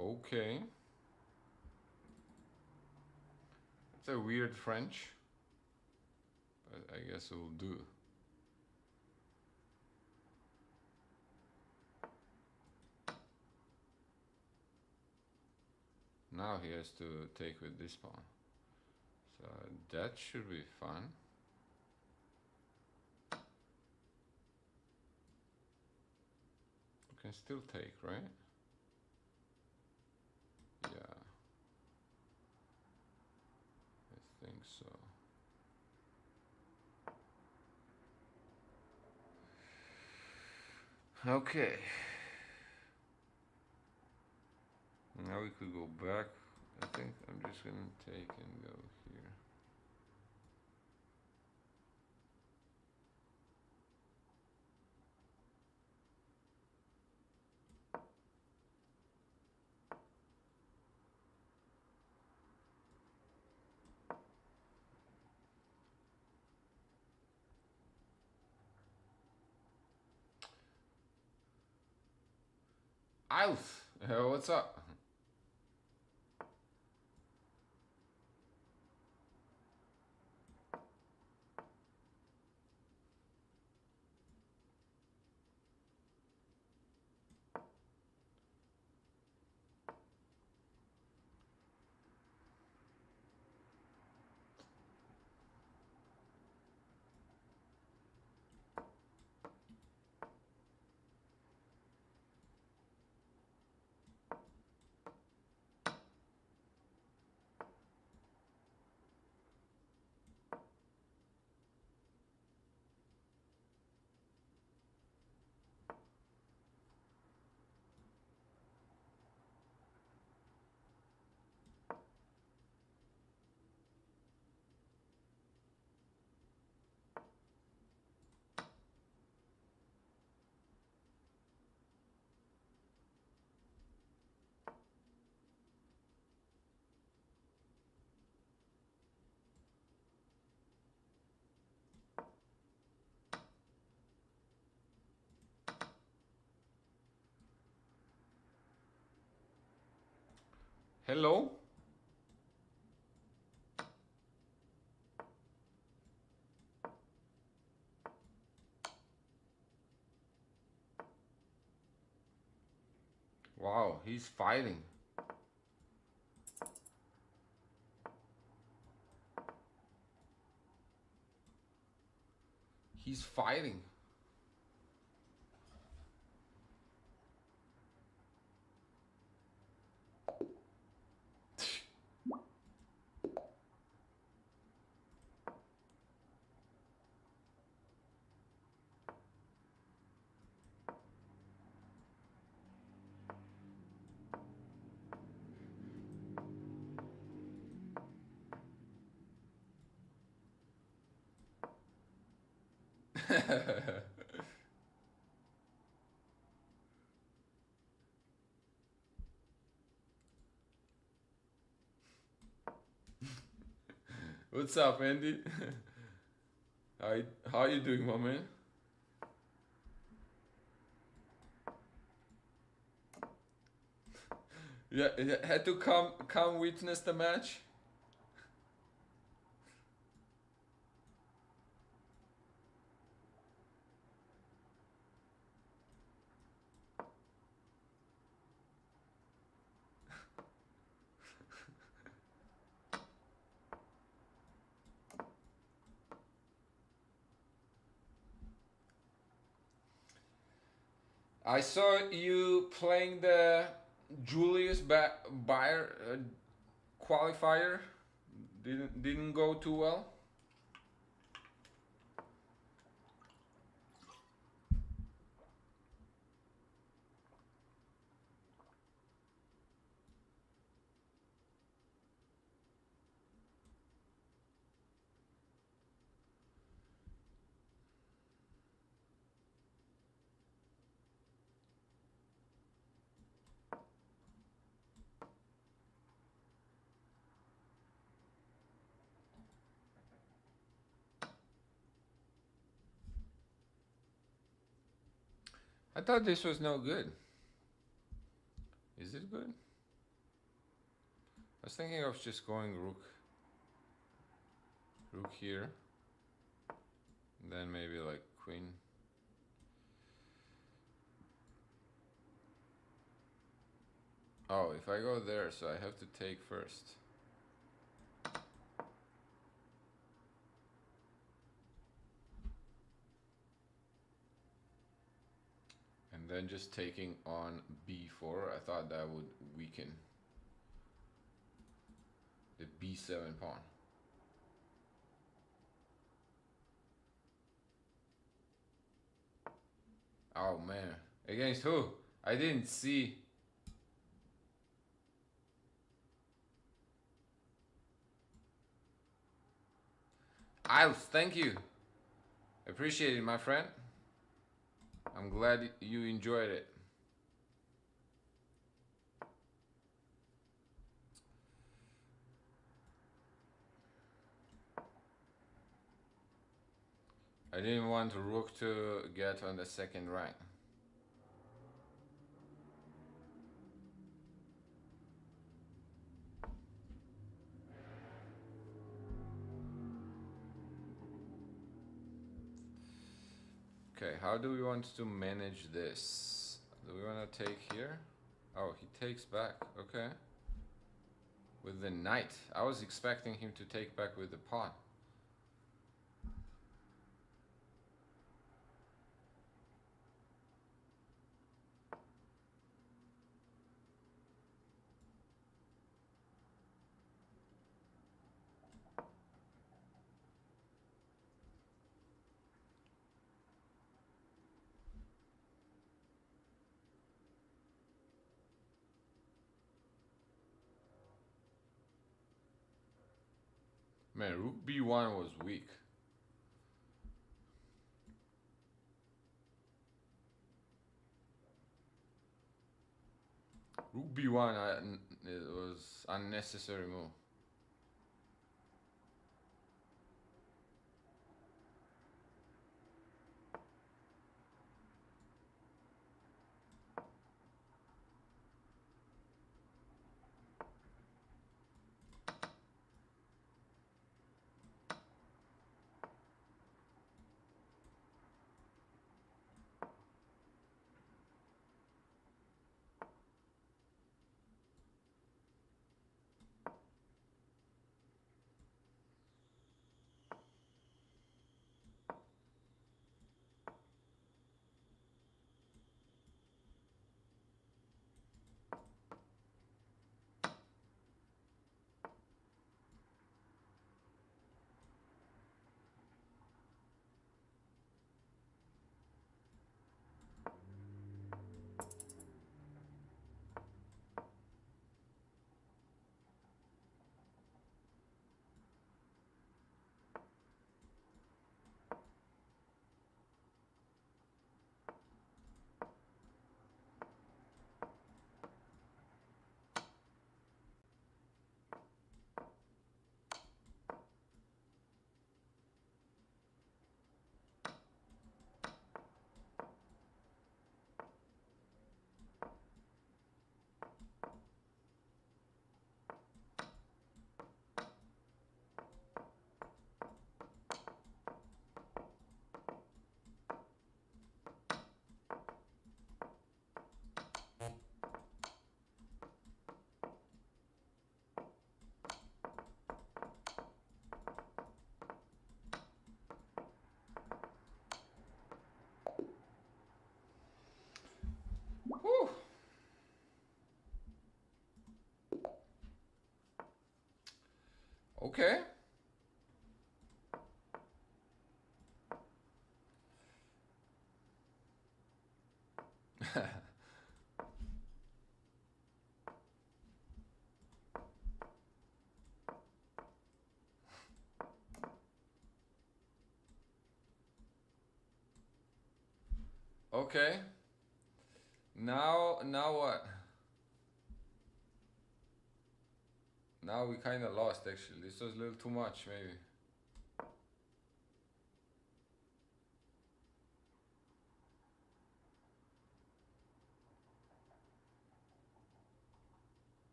Okay. It's a weird French, but I guess it will do. Now he has to take with this pawn. So that should be fun. You can still take, right? Yeah. I think so. Okay. Now we could go back. I think I'm just gonna take and go here. Out! What's up? Hello? Wow, he's fighting. He's fighting. What's up, Andy? How you doing, my man? Yeah, had to come witness the match. I saw you playing the Julius Bayer qualifier. Didn't go too well. I thought this was no good. Is it good? I was thinking of just going rook here, then maybe like queen. Oh, if I go there, so I have to take first. And then just taking on b4, I thought that would weaken the b7 pawn. Oh man, against who? I didn't see. Isles, thank you. Appreciate it, my friend. I'm glad you enjoyed it. I didn't want rook to get on the second rank. Okay, how do we want to manage this? Do we want to take here? Oh, he takes back. Okay. With the knight. I was expecting him to take back with the pawn. Man, rook b1 was weak. Rook b1, it was unnecessary move. Okay. Okay. Now what? Now we kind of lost actually. This was a little too much maybe.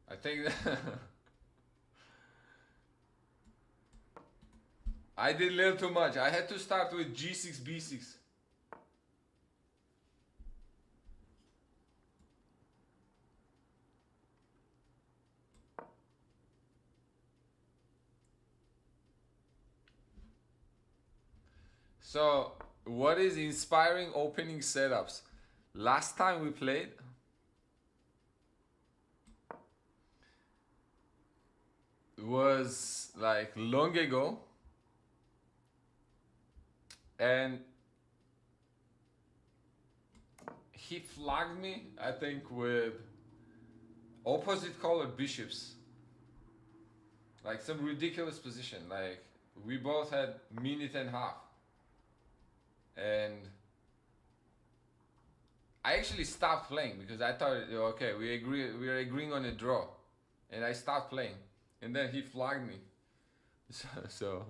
I think that I did a little too much. I had to start with G6, B6. So, what is inspiring opening setups? Last time we played was like long ago, and he flagged me, I think, with opposite colored bishops. Like some ridiculous position. Like we both had minute and a half. And I actually stopped playing because I thought, okay, we are agreeing on a draw. And I stopped playing. And then he flagged me. So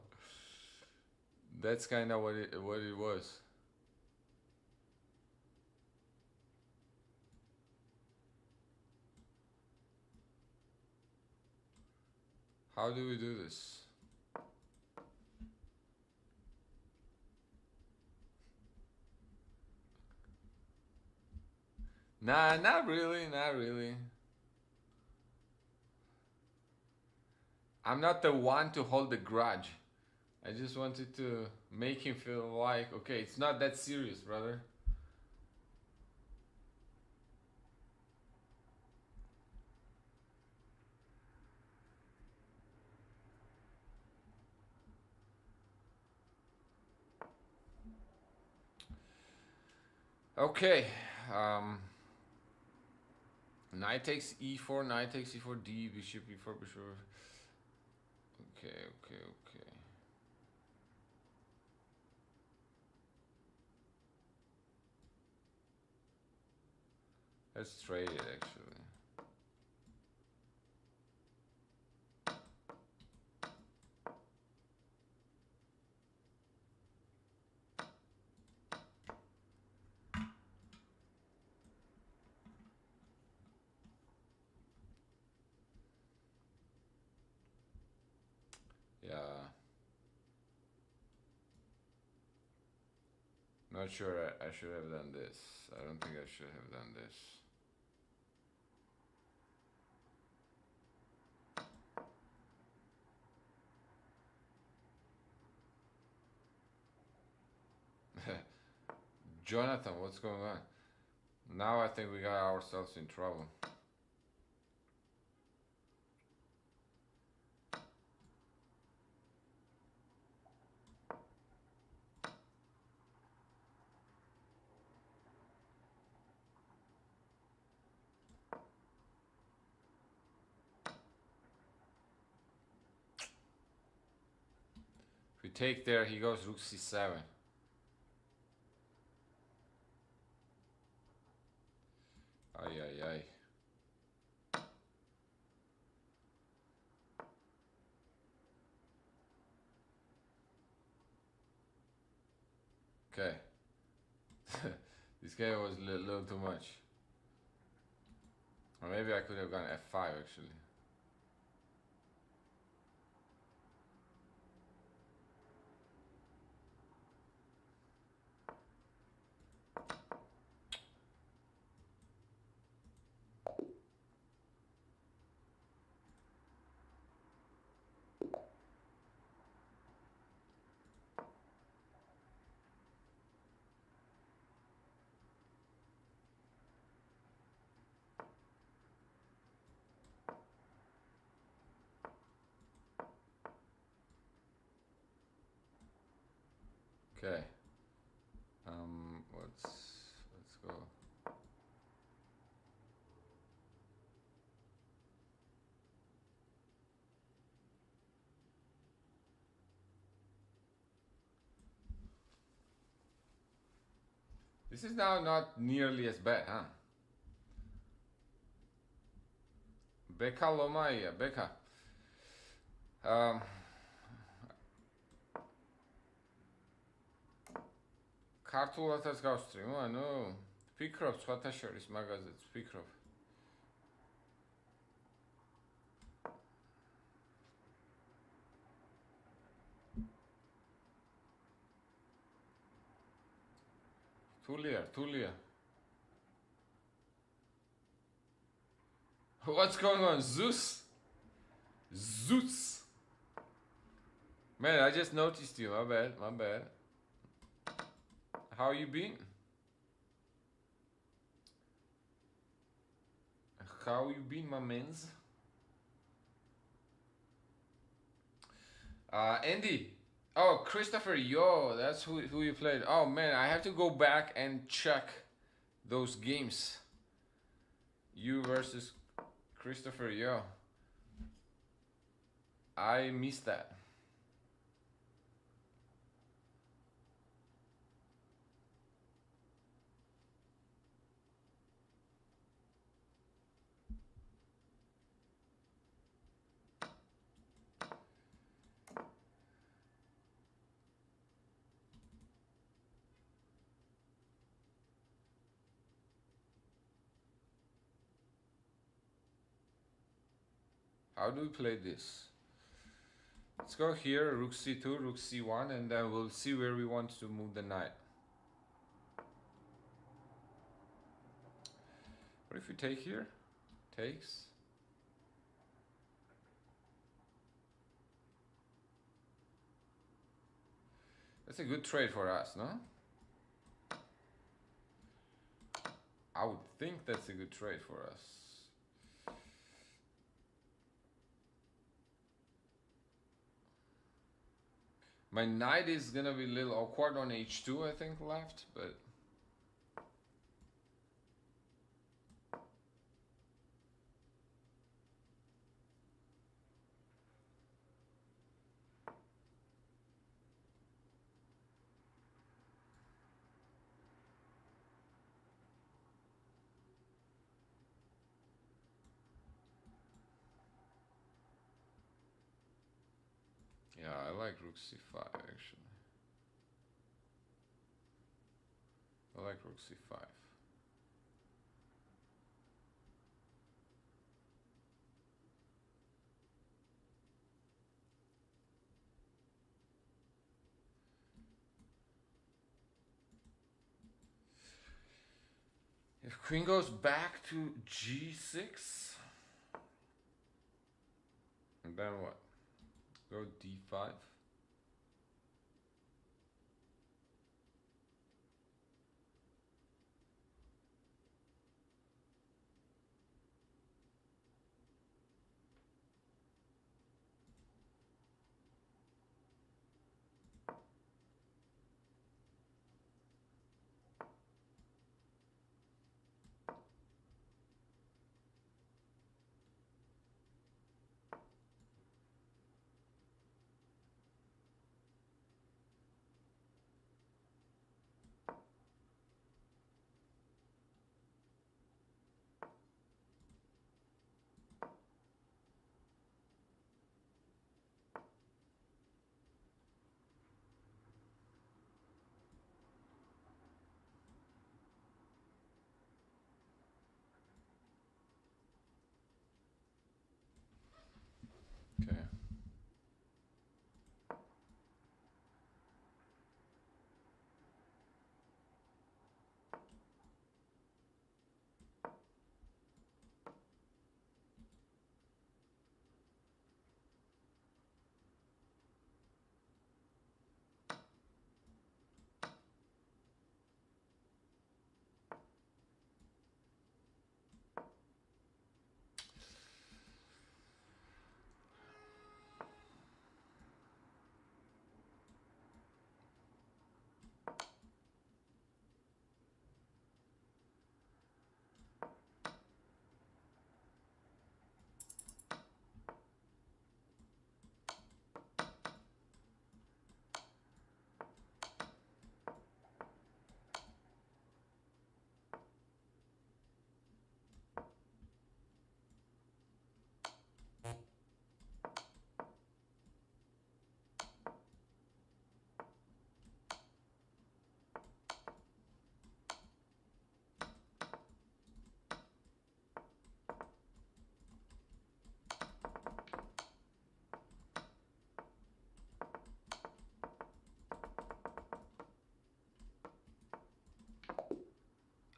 that's kind of what it was. How do we do this? Nah, not really, not really. I'm not the one to hold the grudge. I just wanted to make him feel like, okay, it's not that serious, brother. Okay. Knight takes e4, knight takes e4, d, bishop e4, bishop. Okay, okay, okay. Let's trade it actually. Yeah. Not sure I should have done this. I don't think I should have done this. Jonathan, what's going on? Now I think we got ourselves in trouble. If we take there, he goes rook c7. Ay, ay, ay. Okay. This game was a little too much. Or maybe I could have gone f5 actually. Okay. Let's go. This is now not nearly as bad, huh? Becca Lomaya, Becca. ქართულადაც გავსტრიმო, ანუ ვფიქრობ სხვათა შორის მაგაზეც ვფიქრობ. Tulia. What's going on, Zeus? Man, I just noticed you. My bad. How you been? How you been, my mans? Andy. Oh, Christopher, yo, that's who you played. Oh man, I have to go back and check those games. You versus Christopher, yo. I missed that. How do we play this? Let's go here, rook c2, rook c1, and then we'll see where we want to move the knight. What if we take here? Takes. That's a good trade for us, no? I would think that's a good trade for us. My knight is gonna be a little awkward on h2, I think, left, but yeah, I like rook c5 actually. I like rook c5. If queen goes back to g6, and then what? Go d5. Okay.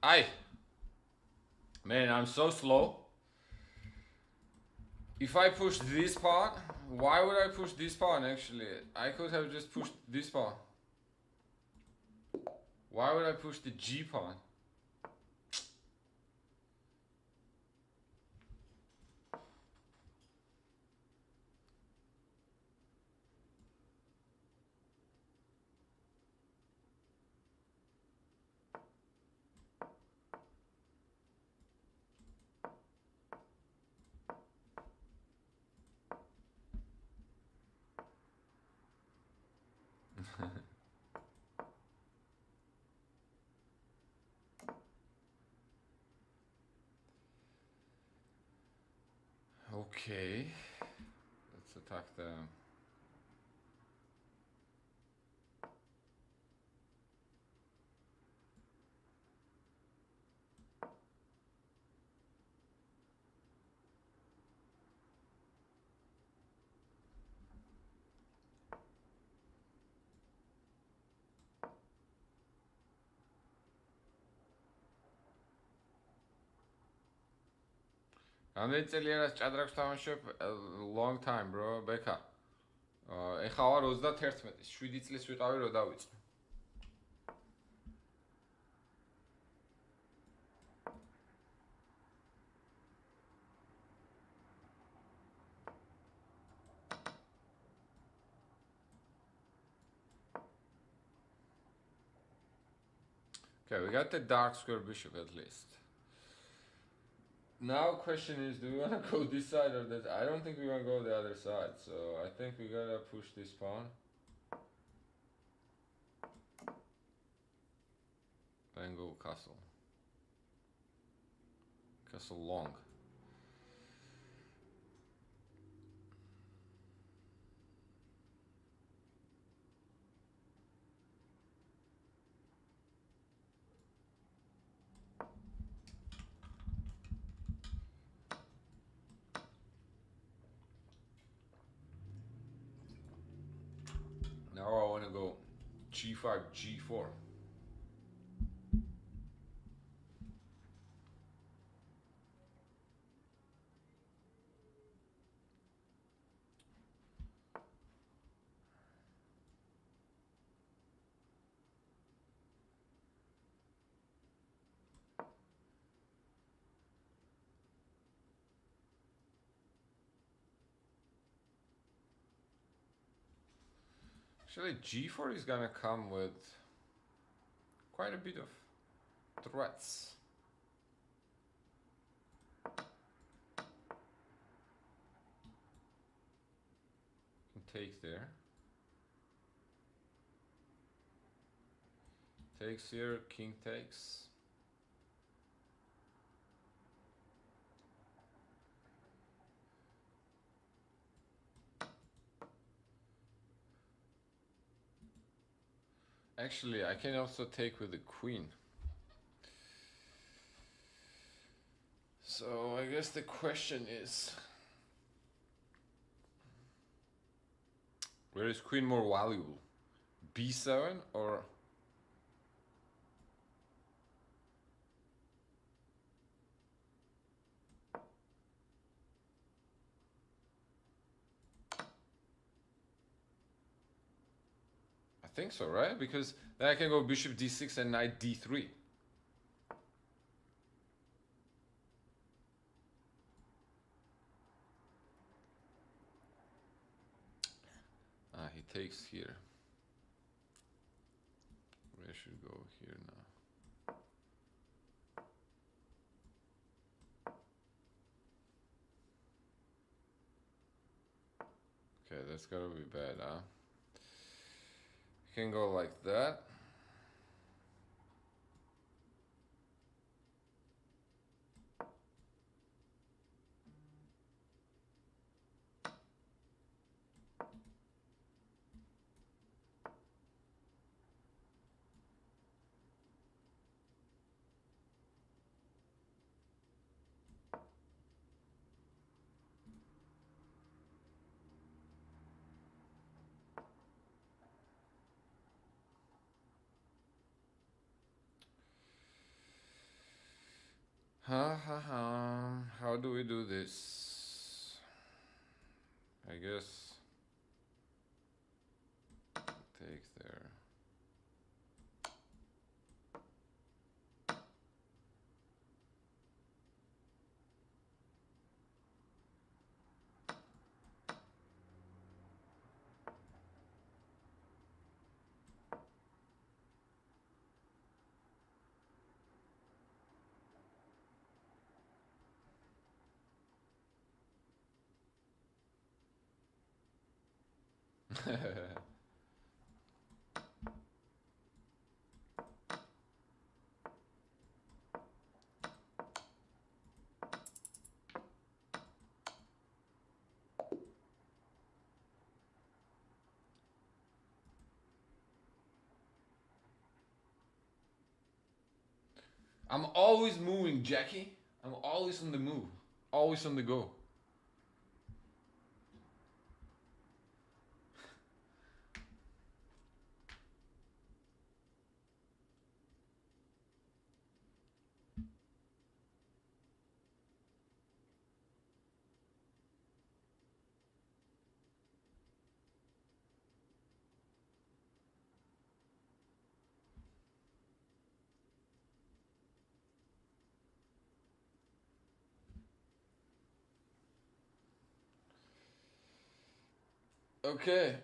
Hi. Man, I'm so slow. If I push this pawn, why would I push this pawn actually? I could have just pushed this pawn. Why would I push the G pawn? Okay. Let's attack the... რამდენი წელია რაც ჭადრაკს თამაშობ? A long time, bro. Beka. ეხლა ვარ 31. 7 წლის ვიყავი რო დავიწყე. Okay, we got the dark square bishop at least. Now question is, do we want to go this side or that? I don't think we want to go the other side, so I think we gotta push this pawn. Then go castle. Castle long. Now I want to go g5, g4. Actually, g4 is gonna come with quite a bit of threats. Take there. Takes here, king takes. Actually, I can also take with the queen. So I guess the question is, where is queen more valuable? b7 or... I think so, right? Because then I can go bishop d6 and knight d3. Ah, he takes here. Where should go here now? Okay, that's gotta be bad, huh? Can go like that. Ha ha ha. How do we do this? I guess take there. I'm always moving, Jackie. I'm always on the move. Always on the go. Okay.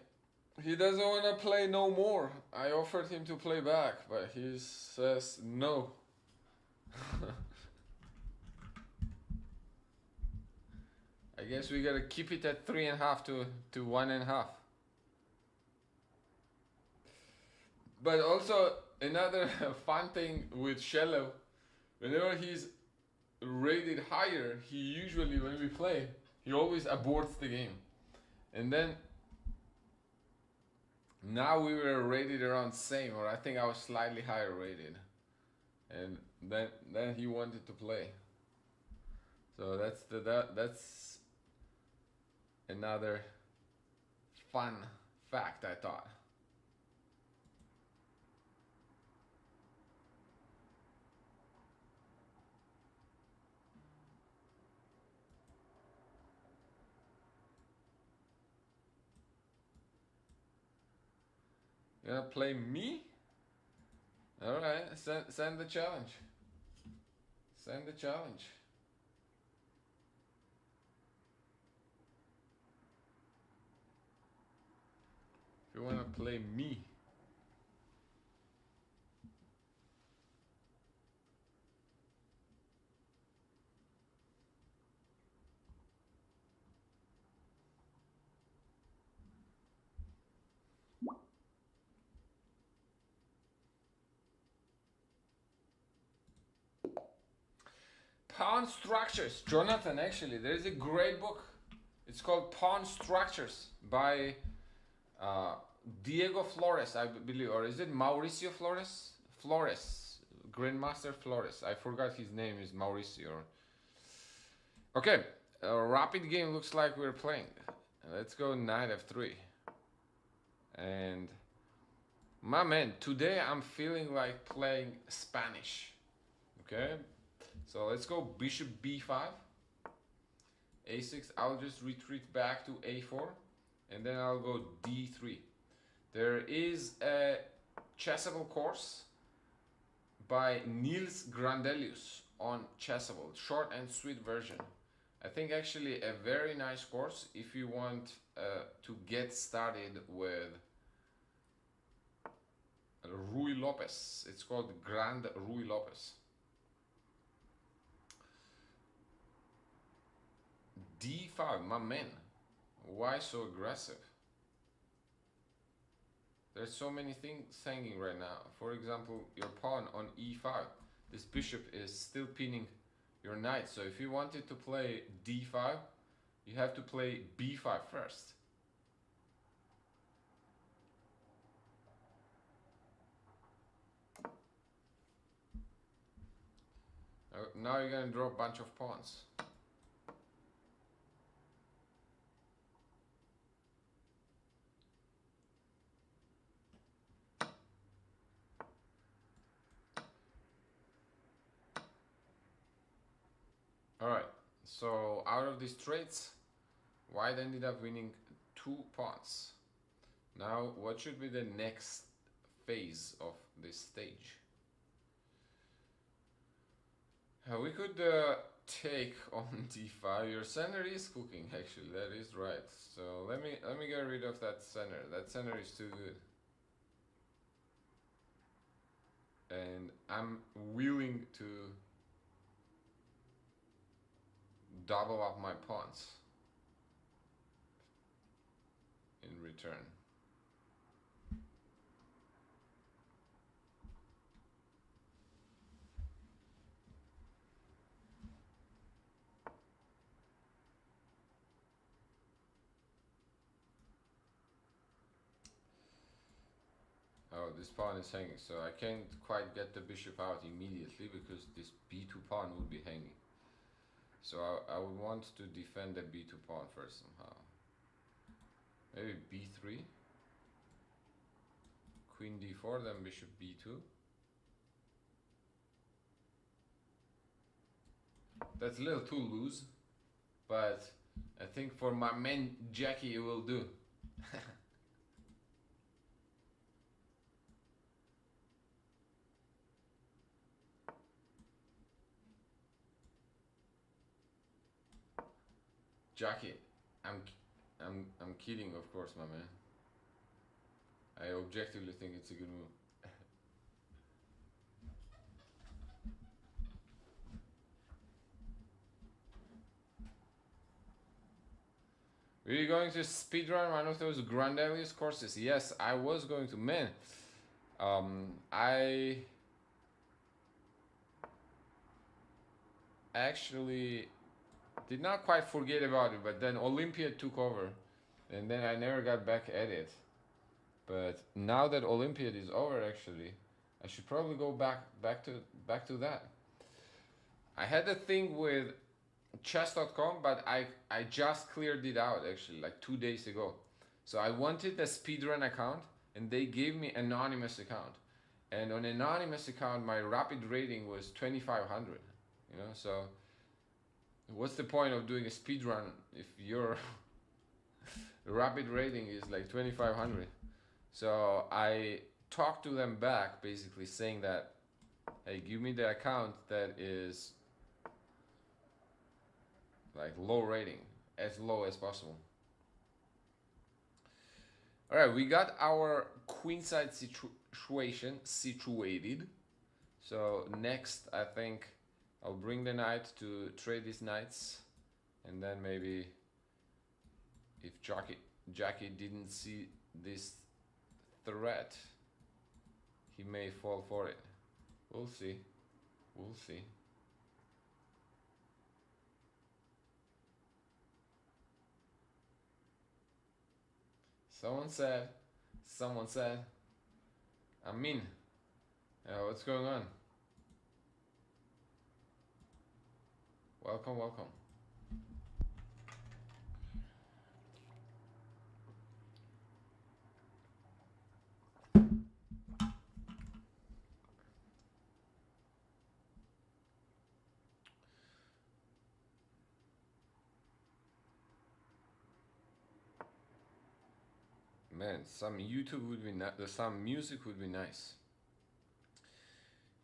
He doesn't want to play no more. I offered him to play back, but he says no. I guess we gotta keep it at 3.5 to 1.5. But also another fun thing with Shello, whenever he's rated higher, he usually when we play, he always aborts the game. And then now we were rated around same, or I think I was slightly higher rated. And then he wanted to play. So that's another fun fact I thought. You gonna play me? Alright, send the challenge. Send the challenge. If you wanna play me. Pawn Structures. Jonathan, actually, there's a great book. It's called Pawn Structures by Diego Flores, I believe, or is it Mauricio Flores? Flores, Grandmaster Flores. I forgot his name is Mauricio. Okay, a rapid game looks like we're playing. Let's go knight f3. And my man, today I'm feeling like playing Spanish. Okay, so let's go bishop b5. a6, I'll just retreat back to a4. And then I'll go d3. There is a Chessable course by Niels Grandelius on Chessable, short and sweet version. I think actually a very nice course if you want to get started with Rui Lopez. It's called Grand Rui Lopez. d5, my man. Why so aggressive? There's so many things hanging right now. For example, your pawn on e5. This bishop is still pinning your knight. So if you wanted to play d5, you have to play b5 first. Now you're gonna draw a bunch of pawns. Alright, so out of these trades, white ended up winning 2 pawns. Now, what should be the next phase of this stage? We could take on d5. Your center is cooking, actually. That is right. So let me get rid of that center. That center is too good. And I'm willing to double up my pawns in return. Oh, this pawn is hanging, so I can't quite get the bishop out immediately because this b2 pawn would be hanging. So I would want to defend the b2 pawn first somehow. Maybe b3, queen d4, then bishop b2. That's a little too loose, but I think for my man Jackie it will do. Jackie, I'm kidding, of course, my man. I objectively think it's a good move. Were you going to speedrun one of those Grandelius courses? Yes, I was going to. Man, I actually did not quite forget about it, but then Olympia took over, and then I never got back at it. But now that Olympiad is over, actually, I should probably go back to that. I had a thing with chess.com, but I just cleared it out actually like 2 days ago. So I wanted a speedrun account, and they gave me anonymous account. And on anonymous account, my rapid rating was 2500. You know, so what's the point of doing a speedrun if your rapid rating is like 2500? So I talked to them back, basically saying that, hey, give me the account that is like low rating, as low as possible. All right, we got our queenside situation situated. So next, I think I'll bring the knight to trade these knights, and then maybe if Jackie didn't see this threat, he may fall for it. We'll see. We'll see. Someone said, I'm in. What's going on? Welcome, welcome. Man, some YouTube would be nice. Some music would be nice.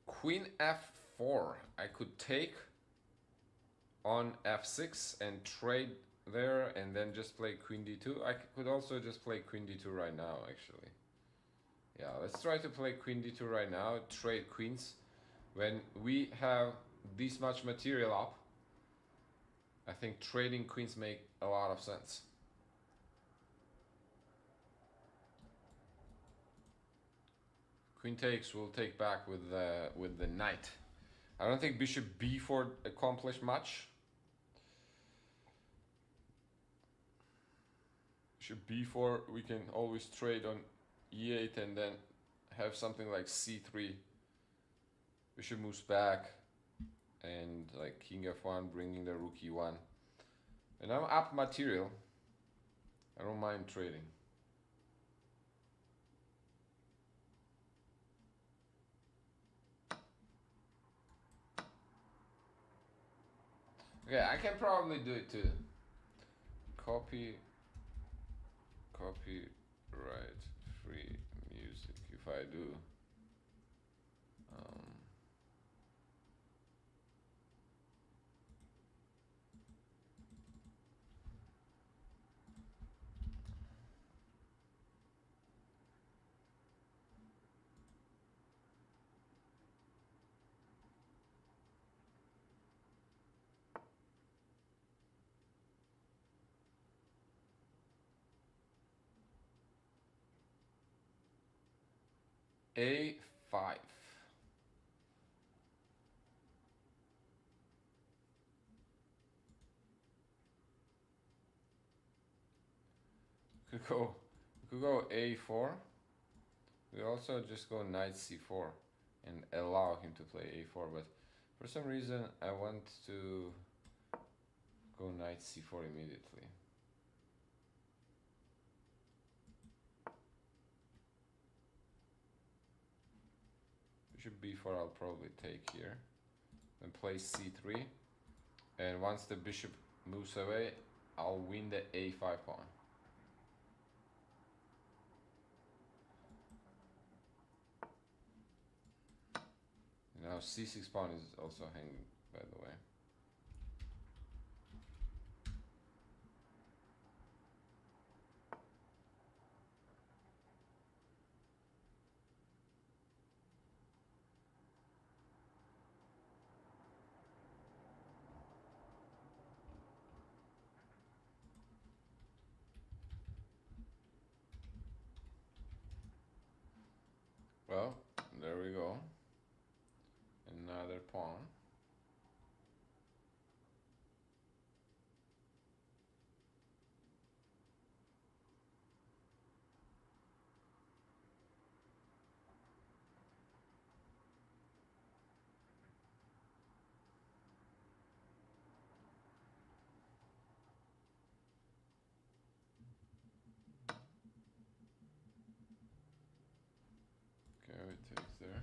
Queen f4. I could take on f6 and trade there, and then just play queen d2. I could also just play queen d2 right now, actually. Yeah, let's try to play queen d2 right now. Trade queens. When we have this much material up, I think trading queens make a lot of sense. Queen takes, we'll take back with the knight. I don't think bishop b4 accomplished much. Bishop b4, we can always trade on e8 and then have something like c3. Bishop moves back, and like king f1, bringing the rook e1. And I'm up material. I don't mind trading. Okay, I can probably do it too. Copyright free music. If I do, um, A5. Could go, could go A4. We also just go knight C4 and allow him to play A4. But for some reason, I want to go knight C4 immediately. Bishop B4 I'll probably take here. Then play C3. And once the bishop moves away, I'll win the A5 pawn. Now C6 pawn is also hanging, by the way. Well, there we go. Another pawn. Okay, it takes there.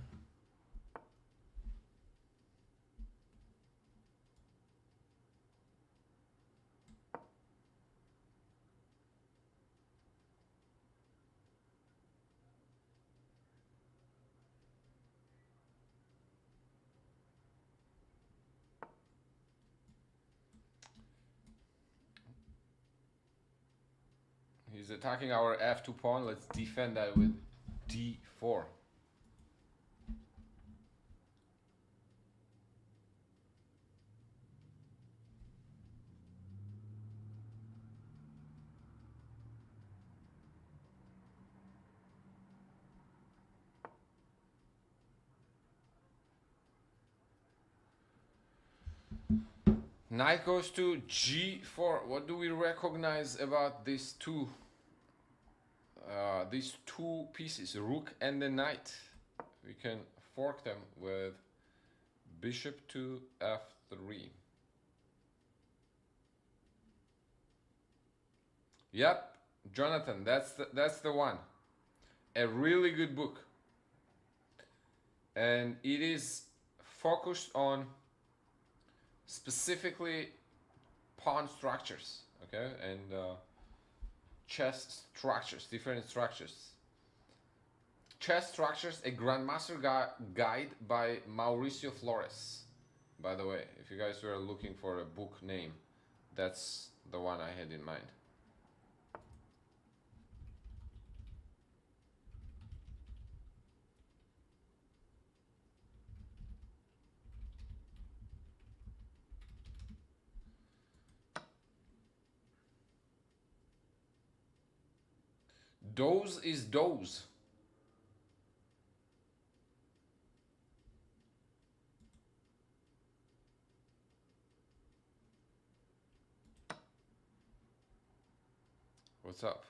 He's attacking our f2 pawn. Let's defend that with d4. Knight goes to g4. What do we recognize about these two pieces, rook and the knight? We can fork them with bishop to f3. Yep, Jonathan, that's the one. A really good book, and it is focused on specifically pawn structures, okay, and chess structures, different structures. Chess Structures, a Grandmaster Guide by Mauricio Flores. By the way, if you guys were looking for a book name, that's the one I had in mind. Dose is dose. What's up?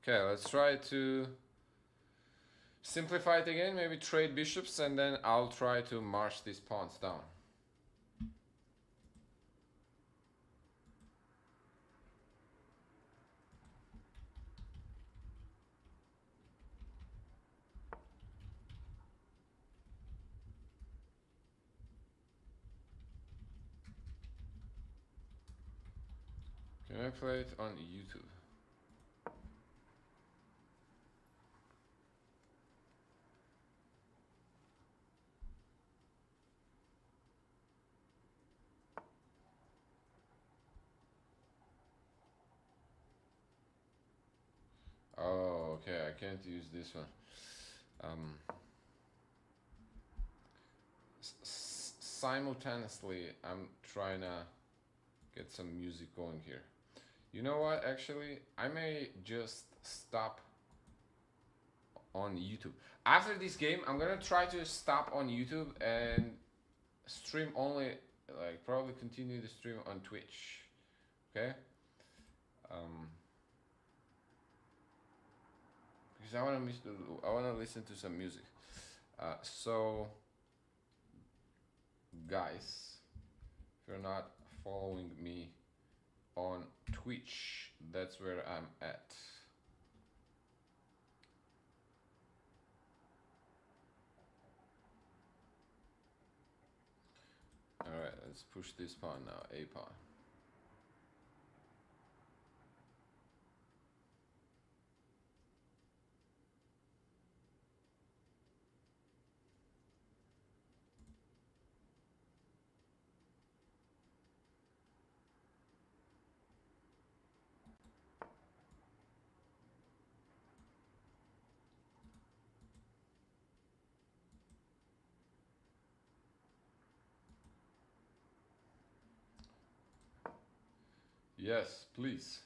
Okay, let's try to simplify it again. Maybe trade bishops, and then I'll try to march these pawns down. Can I play it on YouTube? Oh, okay, I can't use this one. Simultaneously, I'm trying to get some music going here. You know what? Actually, I may just stop on YouTube. After this game, I'm gonna try to stop on YouTube and stream only, like probably continue the stream on Twitch. Okay? Um, because I wanna listen to some music. So, guys, if you're not following me on Twitch, that's where I'm at. Alright, let's push this pawn now, a pawn. Yes, please.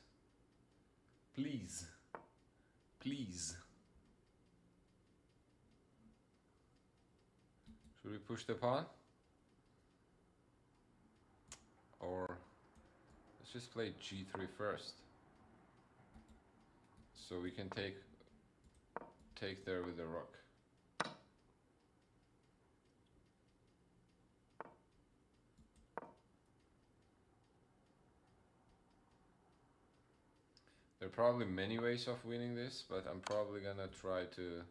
Please. Please. Should we push the pawn? Or let's just play g3 first. So we can take there with the rook. There are probably many ways of winning this, but I'm probably gonna try to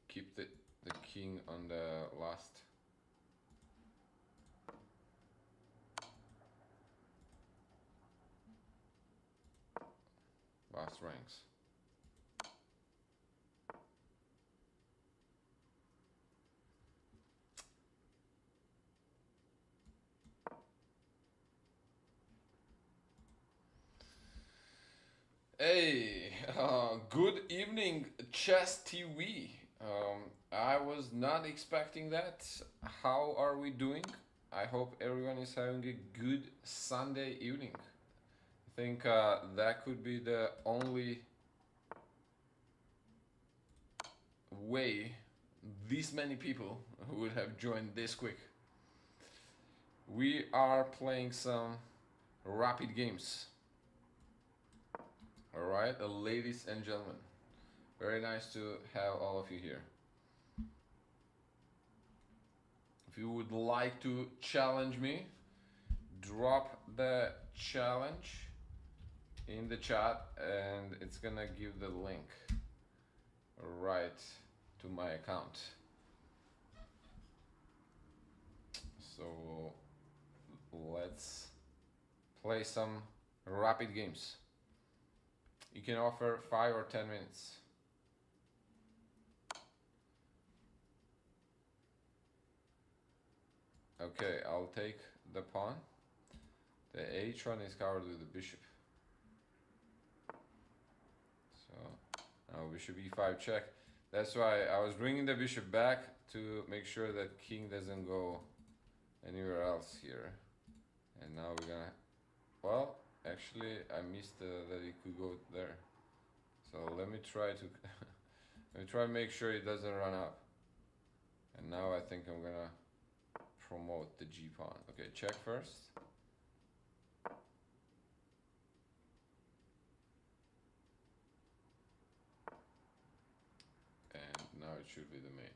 keep the king on the last ranks. Hey, good evening, Chess TV. I was not expecting that. How are we doing? I hope everyone is having a good Sunday evening. I think that could be the only way this many people would have joined this quick. We are playing some rapid games. Alright, ladies and gentlemen. Very nice to have all of you here. If you would like to challenge me, drop the challenge in the chat and it's gonna give the link right to my account. So let's play some rapid games. You can offer 5 or 10 minutes. Okay, I'll take the pawn. The h1 is covered with the bishop. So now bishop e5 check. That's why I was bringing the bishop back to make sure that king doesn't go anywhere else here. And now we're gonna, well, actually I missed that it could go there. So let me try to let me try and make sure it doesn't run up. And now I think I'm gonna promote the g pawn. Okay, check first. And now it should be the main.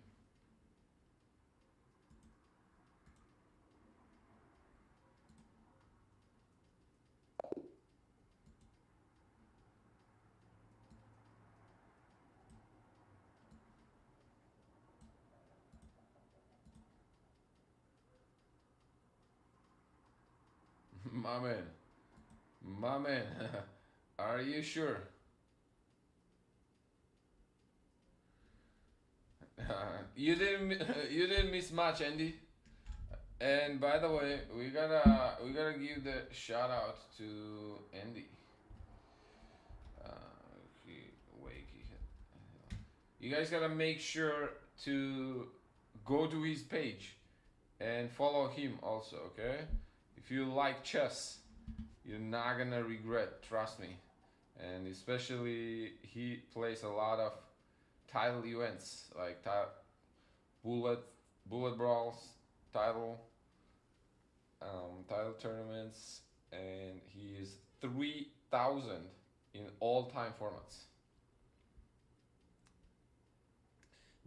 My man. My man. Are you sure? You didn't miss much, Andy. And by the way, we gotta give the shout out to Andy. Uh, he, you guys gotta make sure to go to his page and follow him also, okay? If you like chess, you're not gonna regret, trust me. And especially he plays a lot of title events like bullet bullet brawls, title title tournaments, and he is 3,000 in all time formats.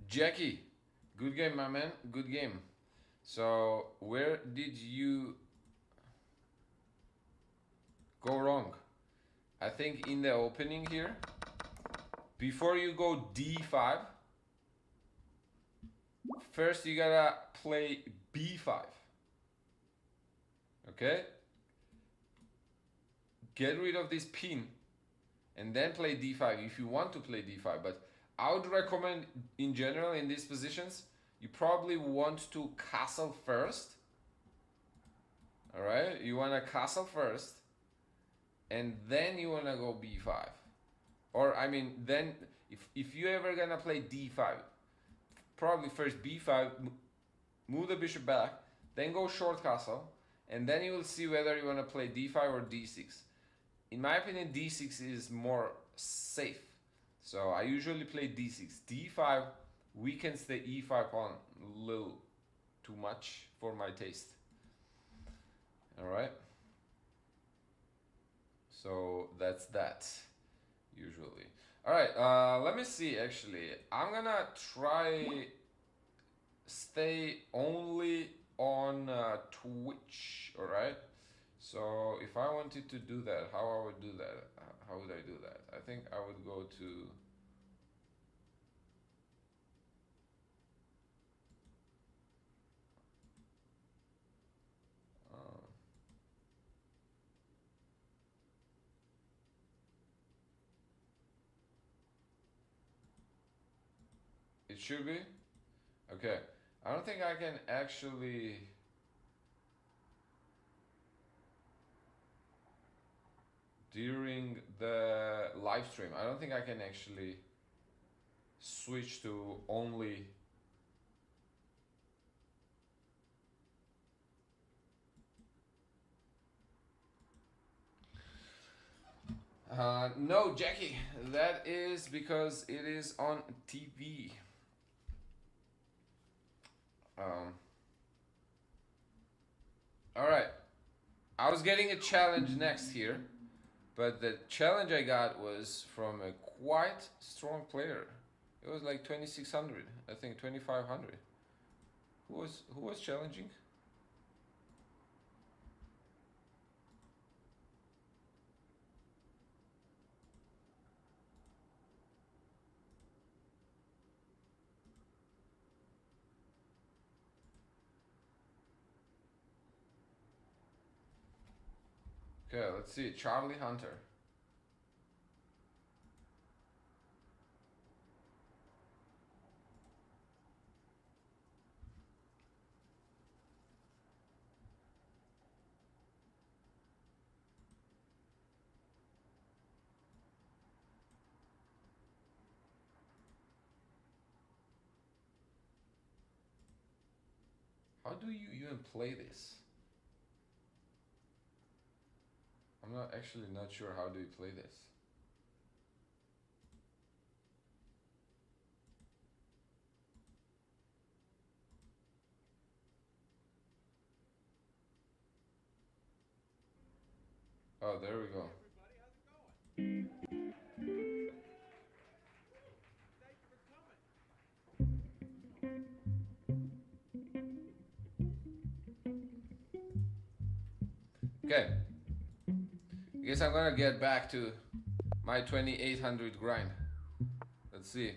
Jackie, good game, my man. Good game. So where did you go wrong? I think in the opening here, before you go d5, first you gotta play b5. Okay? Get rid of this pin and then play d5 if you want to play d5. But I would recommend in general in these positions, you probably want to castle first. Alright? You wanna castle first and then you wanna go b5. Or I mean, then if you ever gonna play d5, probably first b5, move the bishop back, then go short castle, and then you will see whether you wanna play d5 or d6. In my opinion, d6 is more safe. So I usually play d6. d5 weakens the e5 pawn a little too much for my taste. Alright? So that's that, usually. Alright, let me see actually. I'm gonna try stay only on Twitch, alright? So if I wanted to do that, how I would do that? How would I do that? I think I would go to it should be? Okay. I don't think I can actually during the live stream. I don't think I can actually switch to only no, Jackie, that is because it is on TV. Alright, I was getting a challenge next here, but the challenge I got was from a quite strong player. It was like 2,600, I think 2,500. Who was challenging? Okay, let's see. Charlie Hunter. How do you even play this? I'm not actually not sure how do you play this. Oh, there we go. Okay. I guess I'm gonna get back to my 2,800 grind. Let's see.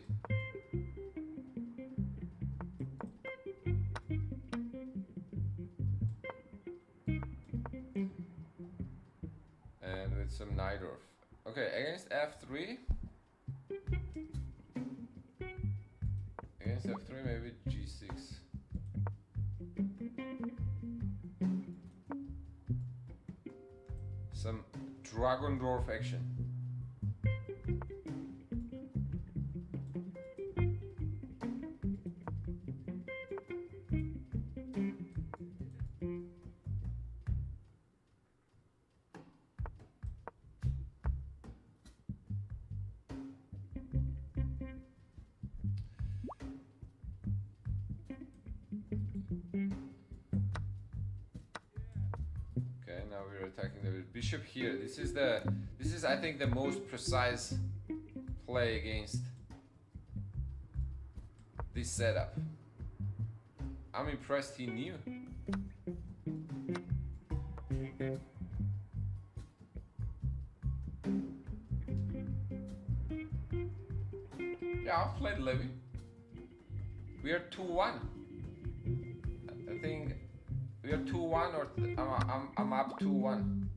some Najdorf. Okay, against f3. Against f3, maybe g6. Some Dragendorf action. Now we're attacking the bishop here. This is I think the most precise play against this setup. I'm impressed he knew. Yeah, I've played Levy. We are 2-1. I think we are 2-1 or I'm up 2-1.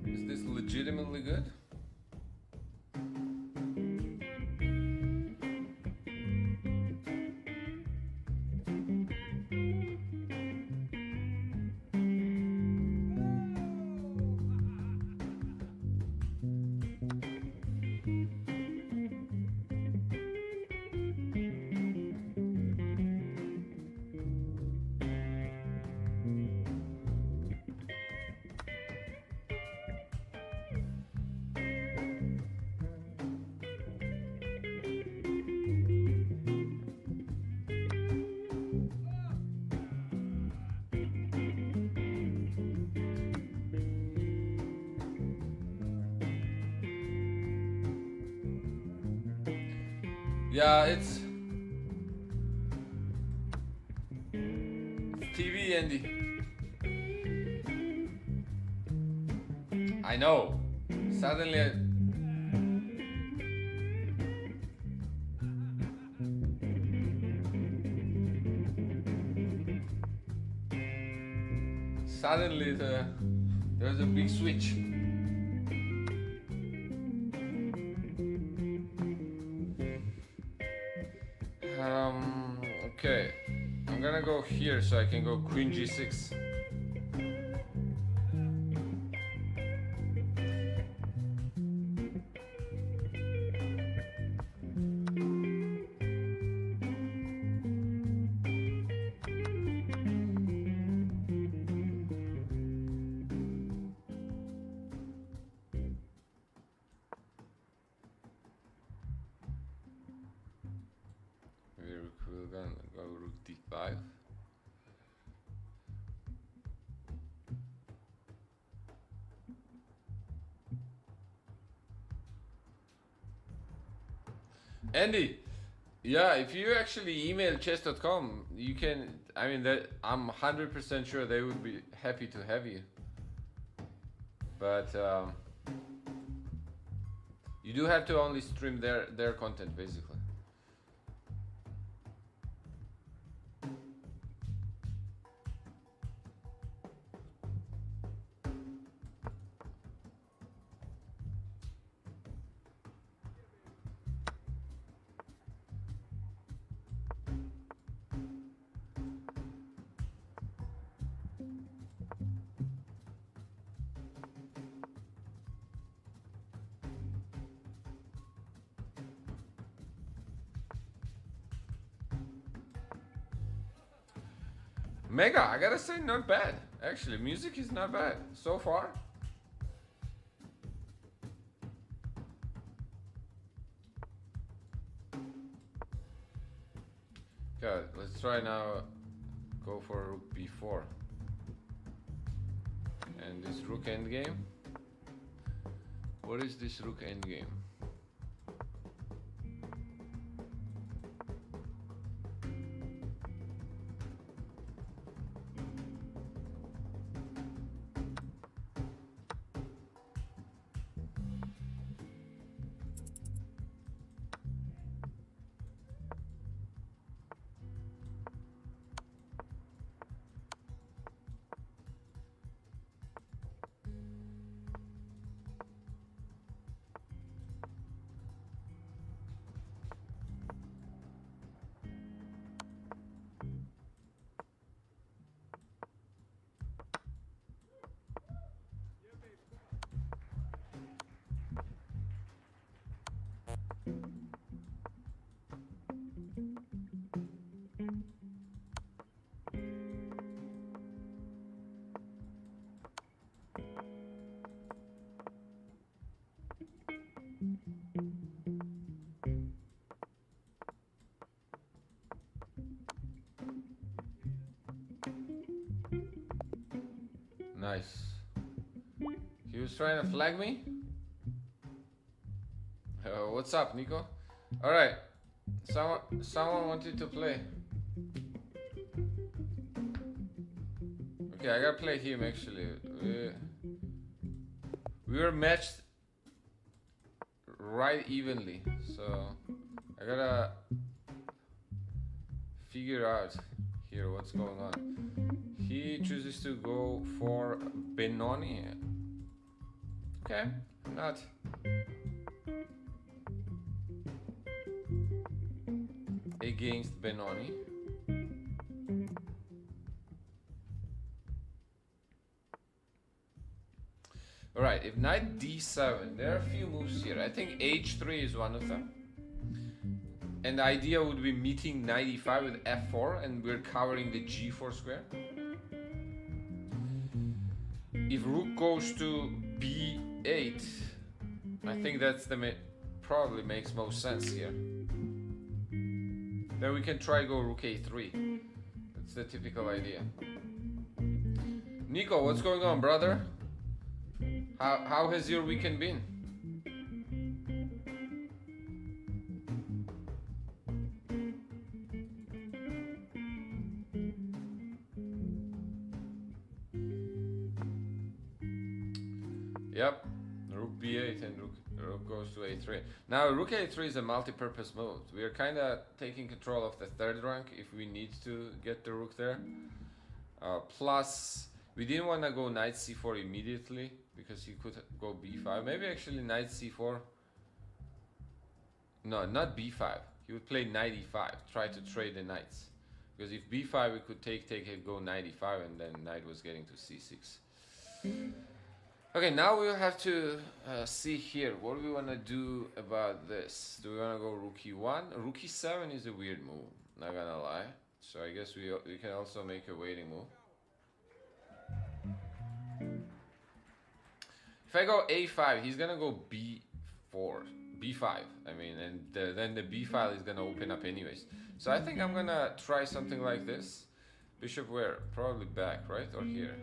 Is this legitimately good? Yeah, it's TV, Andy. I know. Suddenly, there's a big switch. Okay, I'm gonna go here so I can go queen g6. We're gonna go rook d5. Andy, yeah, if you actually email chess.com, you can, I mean, I'm 100% sure they would be happy to have you. But you do have to only stream their content, basically. Mega, I gotta say, not bad. Actually, music is not bad so far. Okay, let's try now. Go for rook b4. And this rook endgame. What is this rook endgame? Nice. He was trying to flag me? What's up, Nico? Alright. Someone wanted to play. Okay, I gotta play him actually. We were matched right evenly, so I gotta figure out here what's going on. He chooses to go for Benoni. Okay, not. Against Benoni. Alright, if knight d7, there are a few moves here. I think h3 is one of them. And the idea would be meeting knight e5 with f4 and we're covering the g4 square. If rook goes to b8, I think that's the probably makes most sense here. Then we can try go rook a3. That's the typical idea. Nico, what's going on, brother? How has your weekend been? Yep, rook b8 and rook goes to a3. Now rook a3 is a multi-purpose move. We are kind of taking control of the third rank if we need to get the rook there. Plus, we didn't want to go knight c4 immediately because he could go b5. Maybe actually knight c4. No, not b5. He would play knight e5, try to trade the knights. Because if b5 we could take it, go knight e5, and then knight was getting to c6. Okay, now we'll have to see here. What do we want to do about this? Do we want to go rook e1? Rook e7 is a weird move, not gonna lie. So I guess we can also make a waiting move. If I go a5, he's gonna go b4, b5. I mean, and then the b file is gonna open up anyways. So I think I'm gonna try something like this. Bishop where? Probably back, right? Or here?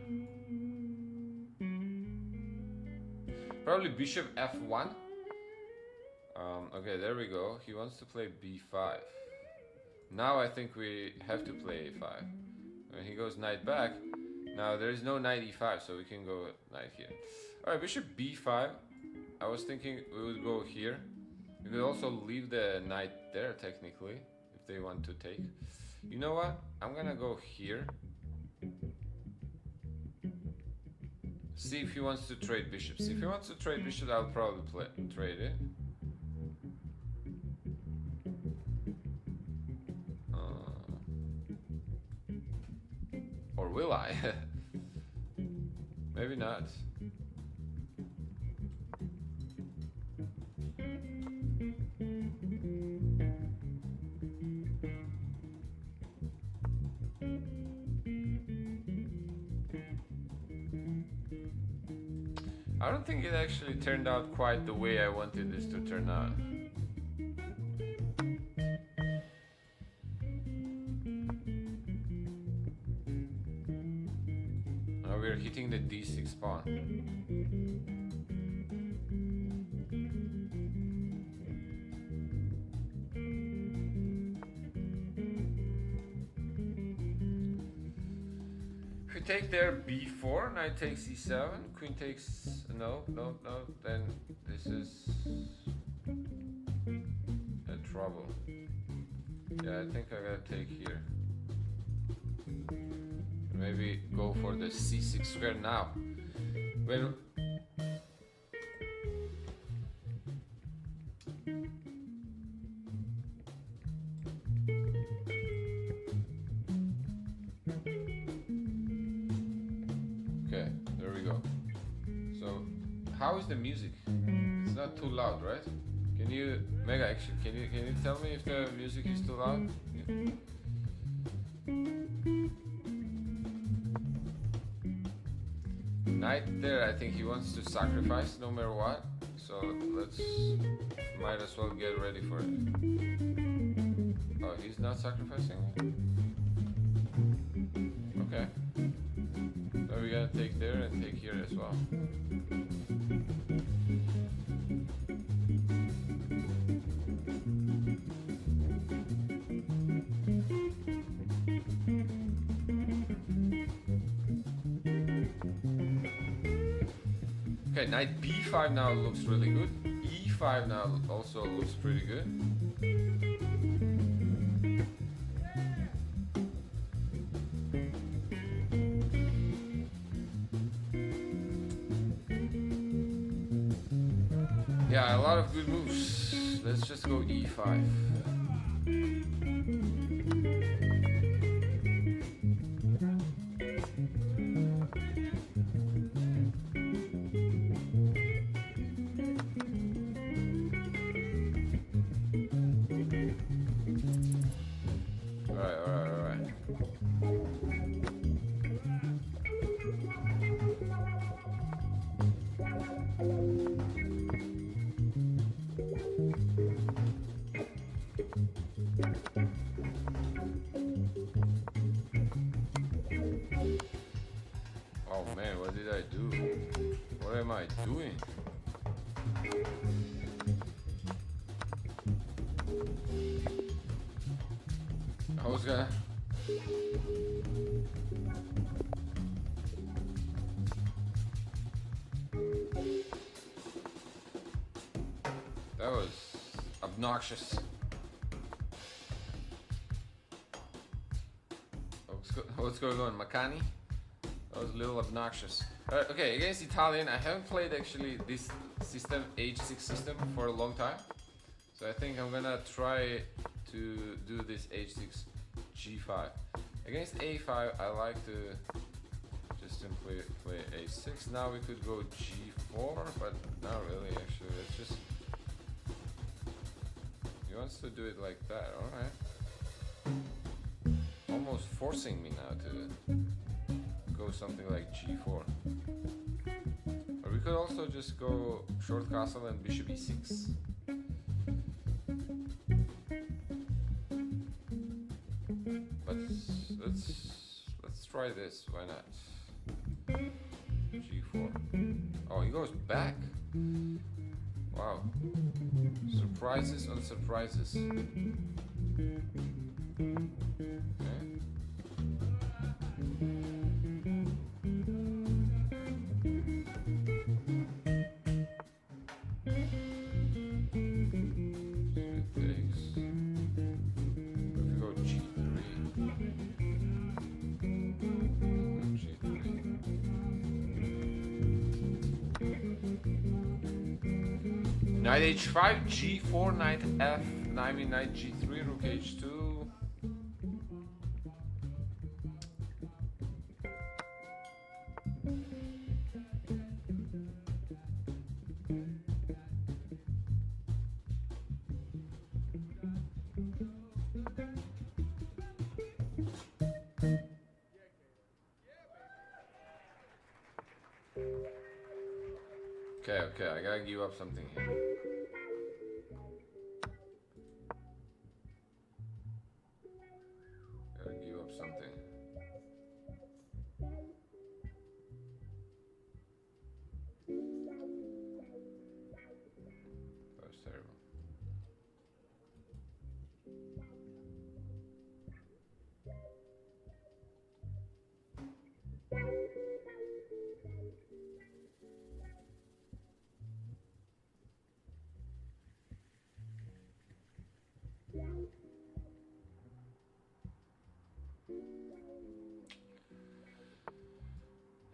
Probably bishop f1. Okay, there we go. He wants to play b5. Now I think we have to play a5. When he goes knight back, now there is no knight e5, so we can go knight here. Alright, bishop b5. I was thinking we would go here. We could also leave the knight there, technically, if they want to take. You know what? I'm gonna go here. See if he wants to trade bishops. If he wants to trade bishops, I'll probably trade it. Or will I? Maybe not. I don't think it actually turned out quite the way I wanted this to turn out. Now we're hitting the d6 pawn. If we take there b4, knight takes e7, queen takes... No, then this is a trouble. Yeah, I think I gotta take here. Maybe go for the c6 square now. When okay, there we go. So, how is the music? It's not too loud, right? Can you, Mega, actually, can you tell me if the music is too loud? Yeah. knight there, I think he wants to sacrifice no matter what. So let's might as well get ready for it. Oh, he's not sacrificing? Okay. So we gotta take there and take here as well. Okay, knight b5 now looks really good. e5 now also looks pretty good. Yeah, a lot of good moves. Let's just go e5. Alright. Oh man, what did I do? What am I doing? I was gonna... That was obnoxious. What's going on, Makani? That was a little obnoxious. Okay, against Italian, I haven't played actually this system, H6 system, for a long time. So I think I'm gonna try to do this H6 G5. Against A5, I like to just simply play A6. Now we could go G4, but not really actually. Let's just... He wants to do it like that, alright. Almost forcing me now to go something like G4. Or we could also just go short castle and bishop E6. But let's try this, why not? G4. Oh, he goes back. Wow. Surprises on surprises. Okay. Knight h5, g4, knight f, knight g3, rook h2. Okay, I gotta give up something here. Gotta give up something. That was terrible.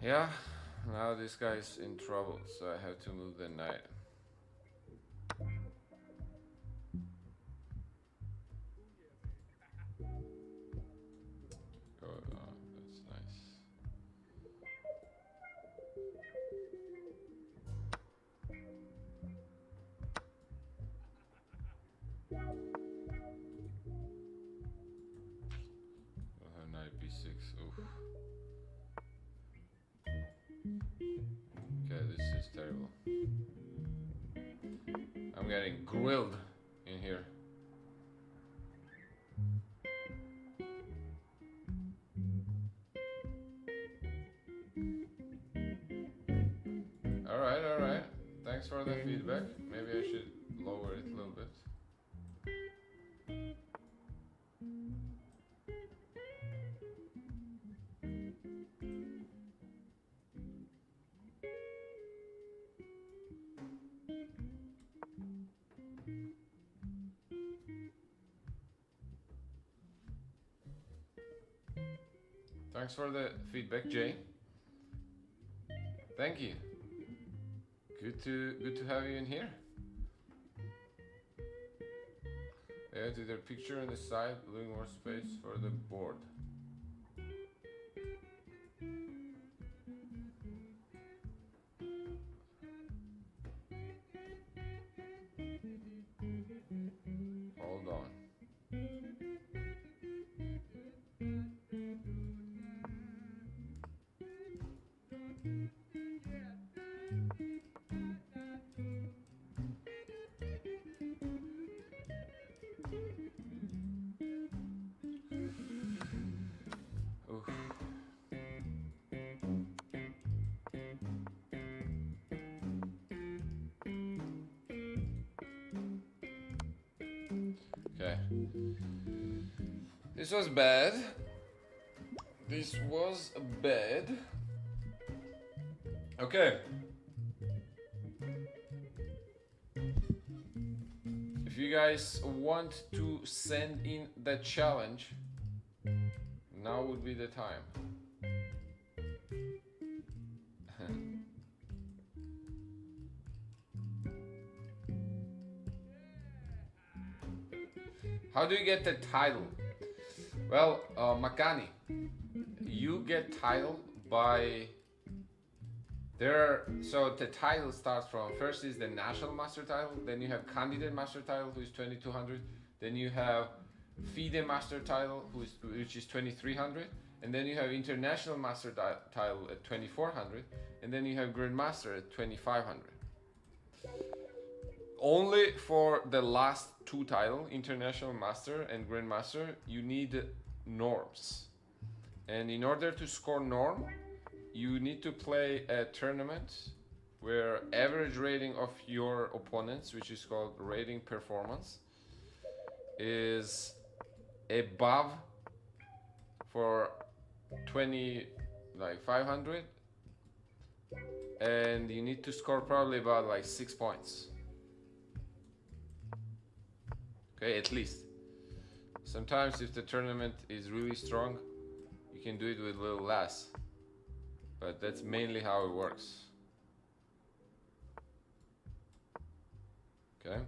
Yeah, now this guy's in trouble, so I have to move the knight. Oh, that's nice. We'll have knight b6. Oof. this is terrible. I'm getting grilled in here. Alright. Thanks for the feedback. Maybe I should lower it a little bit. Thanks for the feedback, Jay. Thank you. Good to have you in here. Add their picture on the side, leaving more space for the board. Hold on. Okay. This was bad. This was bad. Okay. If you guys want to send in the challenge, now would be the time. How do you get the title? Well, Makani, you get title by so the title starts from, first is the national master title, then you have candidate master title, who is 2200, then you have FIDE master title, which is 2300, and then you have international master title at 2400, and then you have grandmaster at 2500. Only for the last two titles, International Master and Grandmaster, you need norms. And in order to score norm, you need to play a tournament where average rating of your opponents, which is called rating performance, is above for 500, and you need to score probably about 6 points. Okay, at least. Sometimes if the tournament is really strong, you can do it with a little less. But that's mainly how it works. Okay?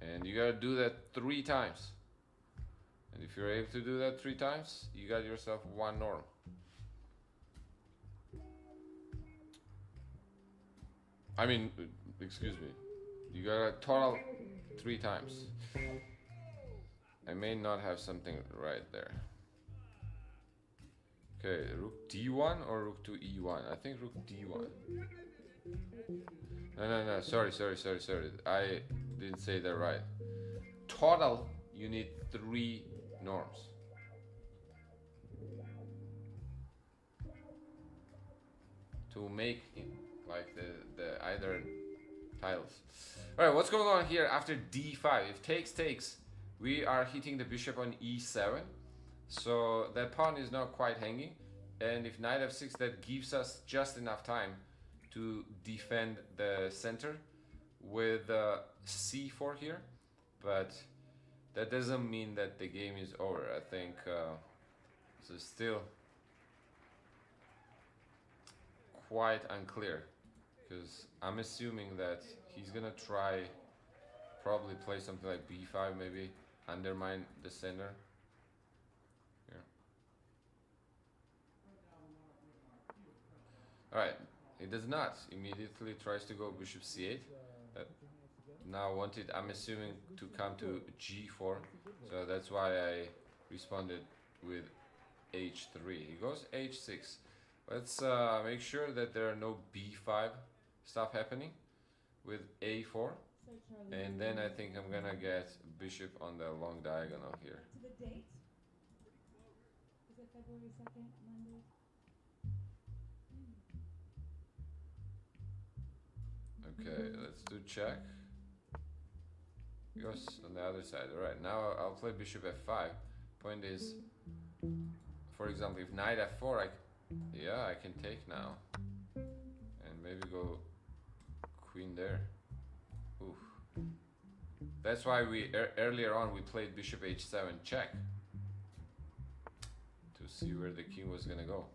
And you gotta do that 3 times. And if you're able to do that 3 times, you got yourself 1 norm. I mean, excuse me. You got a total 3 times. I may not have something right there. Okay, rook d1 or rook to e1? I think rook d1. No, sorry. I didn't say that right. Total, you need 3 norms. To make it like the either tiles. Alright, what's going on here after d5? If takes, we are hitting the bishop on e7. So that pawn is not quite hanging. And if knight f6, that gives us just enough time to defend the center with c4 here. But that doesn't mean that the game is over. I think so still quite unclear, because I'm assuming that he's gonna try probably play something like b5, maybe undermine the center here. Alright, he does not. Immediately tries to go bishop c8. Now wanted, I'm assuming, to come to g4, so that's why I responded with h3. He goes h6. Let's make sure that there are no b5 stuff happening with a4, and then I think I'm gonna get bishop on the long diagonal here. To the date? Is it February 2nd, Monday? Okay, let's do check. Goes on the other side. Alright, now I'll play bishop f5. Point is, for example, if knight f4, I can take now. And maybe go queen there. Oof. That's why we earlier on we played bishop h7 check. To see where the king was gonna go.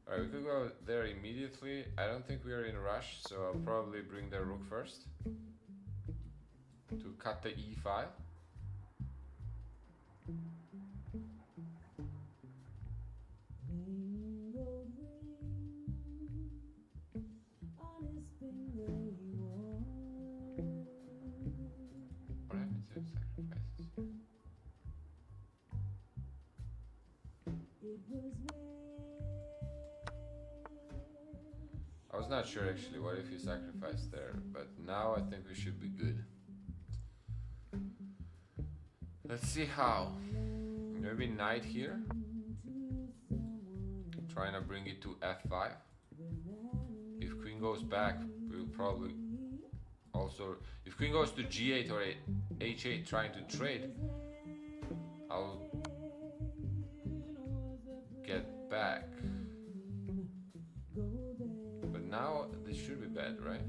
Alright, we could go there immediately. I don't think we are in a rush, so I'll probably bring the rook first. To cut the e file. What happened to sacrifices? I was not sure actually what if he sacrificed there, but now I think we should be good. Let's see how. Maybe knight here. Trying to bring it to f5. If queen goes back, we'll probably also... If queen goes to g8 or h8 trying to trade, I'll get back. But now this should be bad, right?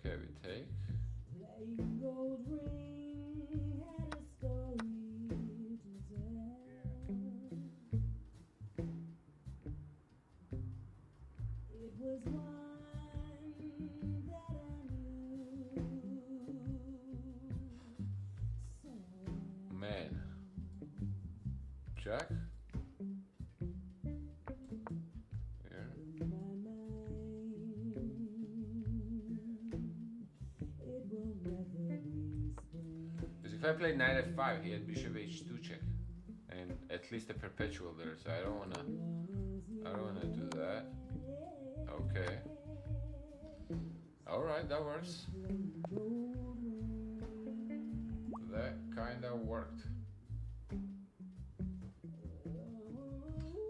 Okay, we take. Man. Jack. Here. Because if I play knight f5, he had bishop h2 check, and at least a perpetual there. So I don't wanna do that. Okay. All right, that works. That kinda worked.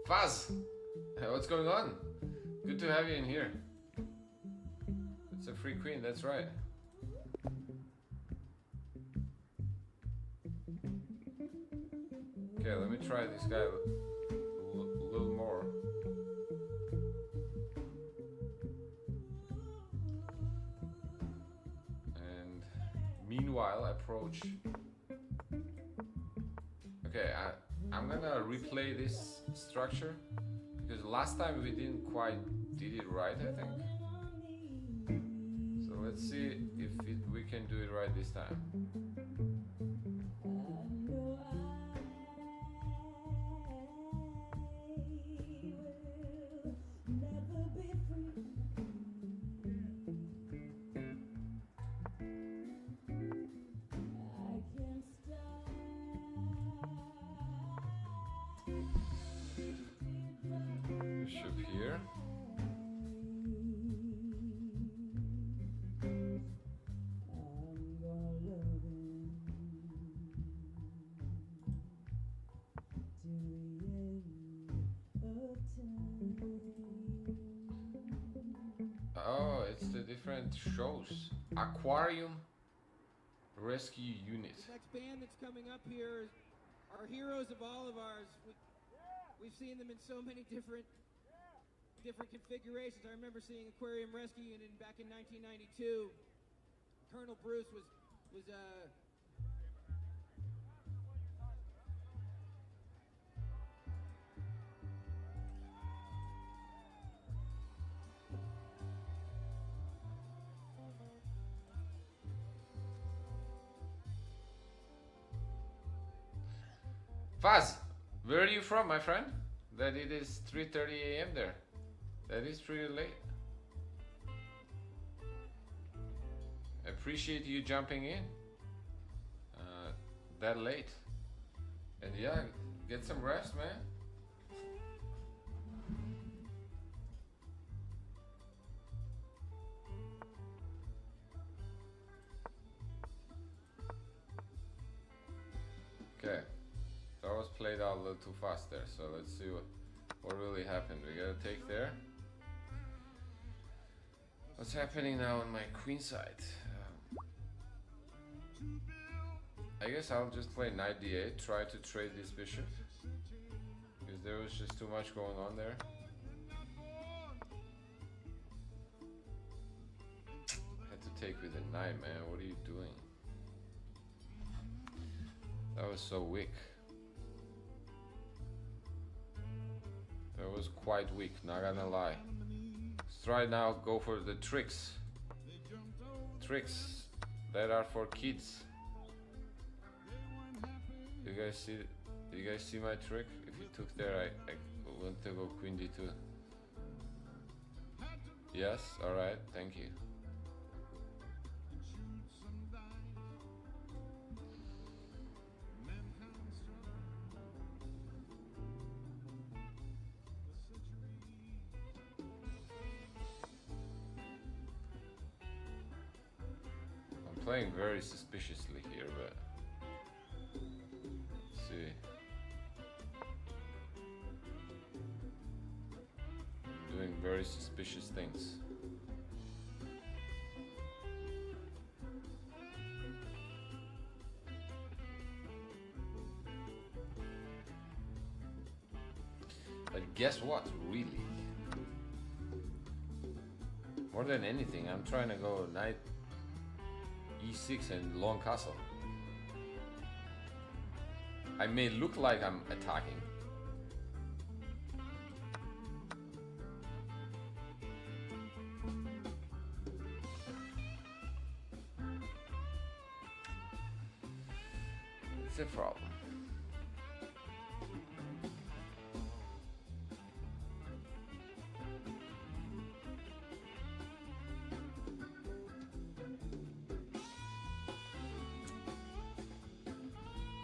Faz! What's going on? Good to have you in here. It's a free queen, that's right. Okay, let me try this guy a little more. And meanwhile, approach. Okay, I'm gonna replay this structure because last time we didn't quite did it right, I think. So let's see if we can do it right this time. Bishop here. Oh, it's the different shows. Aquarium Rescue Unit. The next band that's coming up here are heroes of all of ours. We've seen them in so many different configurations. I remember seeing Aquarium Rescue Unit back in 1992. Colonel Bruce was Faz, where are you from, my friend? That it is 3:30 a.m. there. That is pretty late. Appreciate you jumping in that late. And yeah, get some rest, man. played out a little too fast there. So let's see what really happened. We got a take there. What's happening now on my queen side? I guess I'll just play knight d8, try to trade this bishop. Because there was just too much going on there. Had to take with a knight, man. What are you doing? That was so weak. That was quite weak, not gonna lie. Let's try now, go for the tricks. Tricks that are for kids. You guys see my trick? If you took there, I want to go queen d2. Yes, alright, thank you. I'm playing very suspiciously here, but let's see. I'm doing very suspicious things. But guess what, really? More than anything, I'm trying to go knight e6 and long castle. I may look like I'm attacking. It's a problem.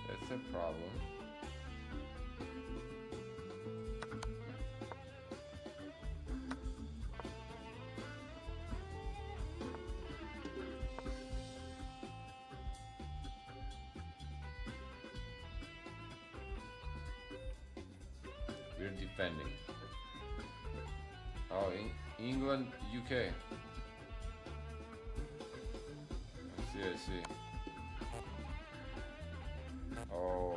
That's a problem. We're defending. Oh, England, UK. I see. Oh.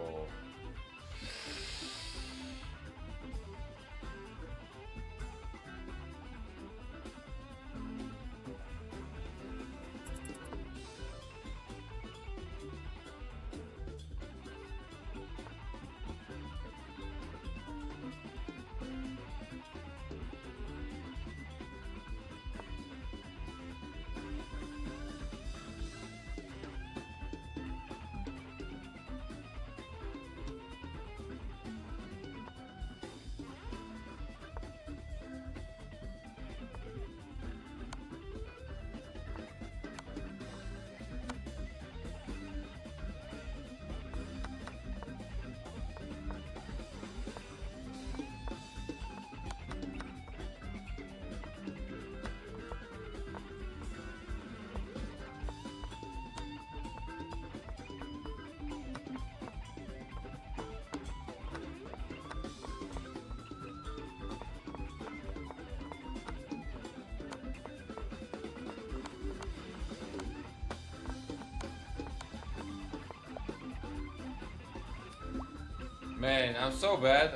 Man, I'm so bad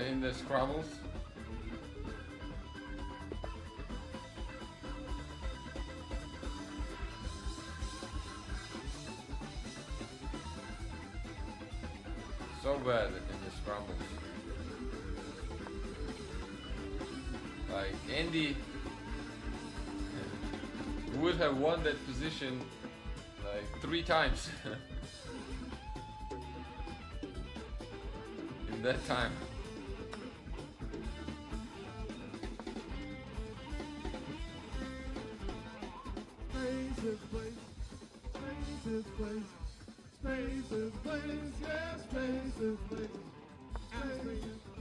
in the scrambles. So bad in the scrambles. Like Andy would have won that position like 3 times. That time. Space is place, space is place, space is place, yeah, space is place,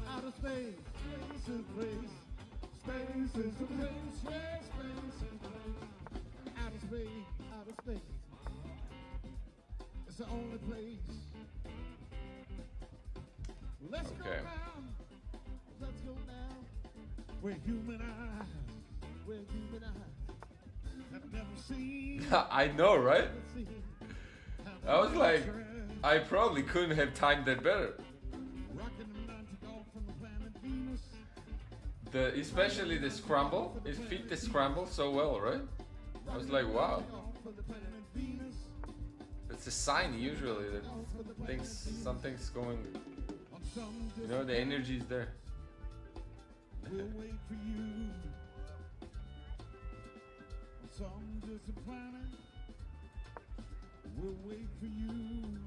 out of space, space is place, space is place, yeah, space is place, out of space, it's the only place. Let's go Okay. down. Let's go down. Where human eyes, where human eyes have never seen. I know, right? Seen. I was like, I probably couldn't have timed that better. Rocking the 90 dog from the planet Venus. Especially the scramble, it fit the scramble so well, right? I was like, wow. From the planet Venus. It's a sign usually that something's going, On some you know, the energy is there. we'll wait for you. On some distant planet, we'll wait for you.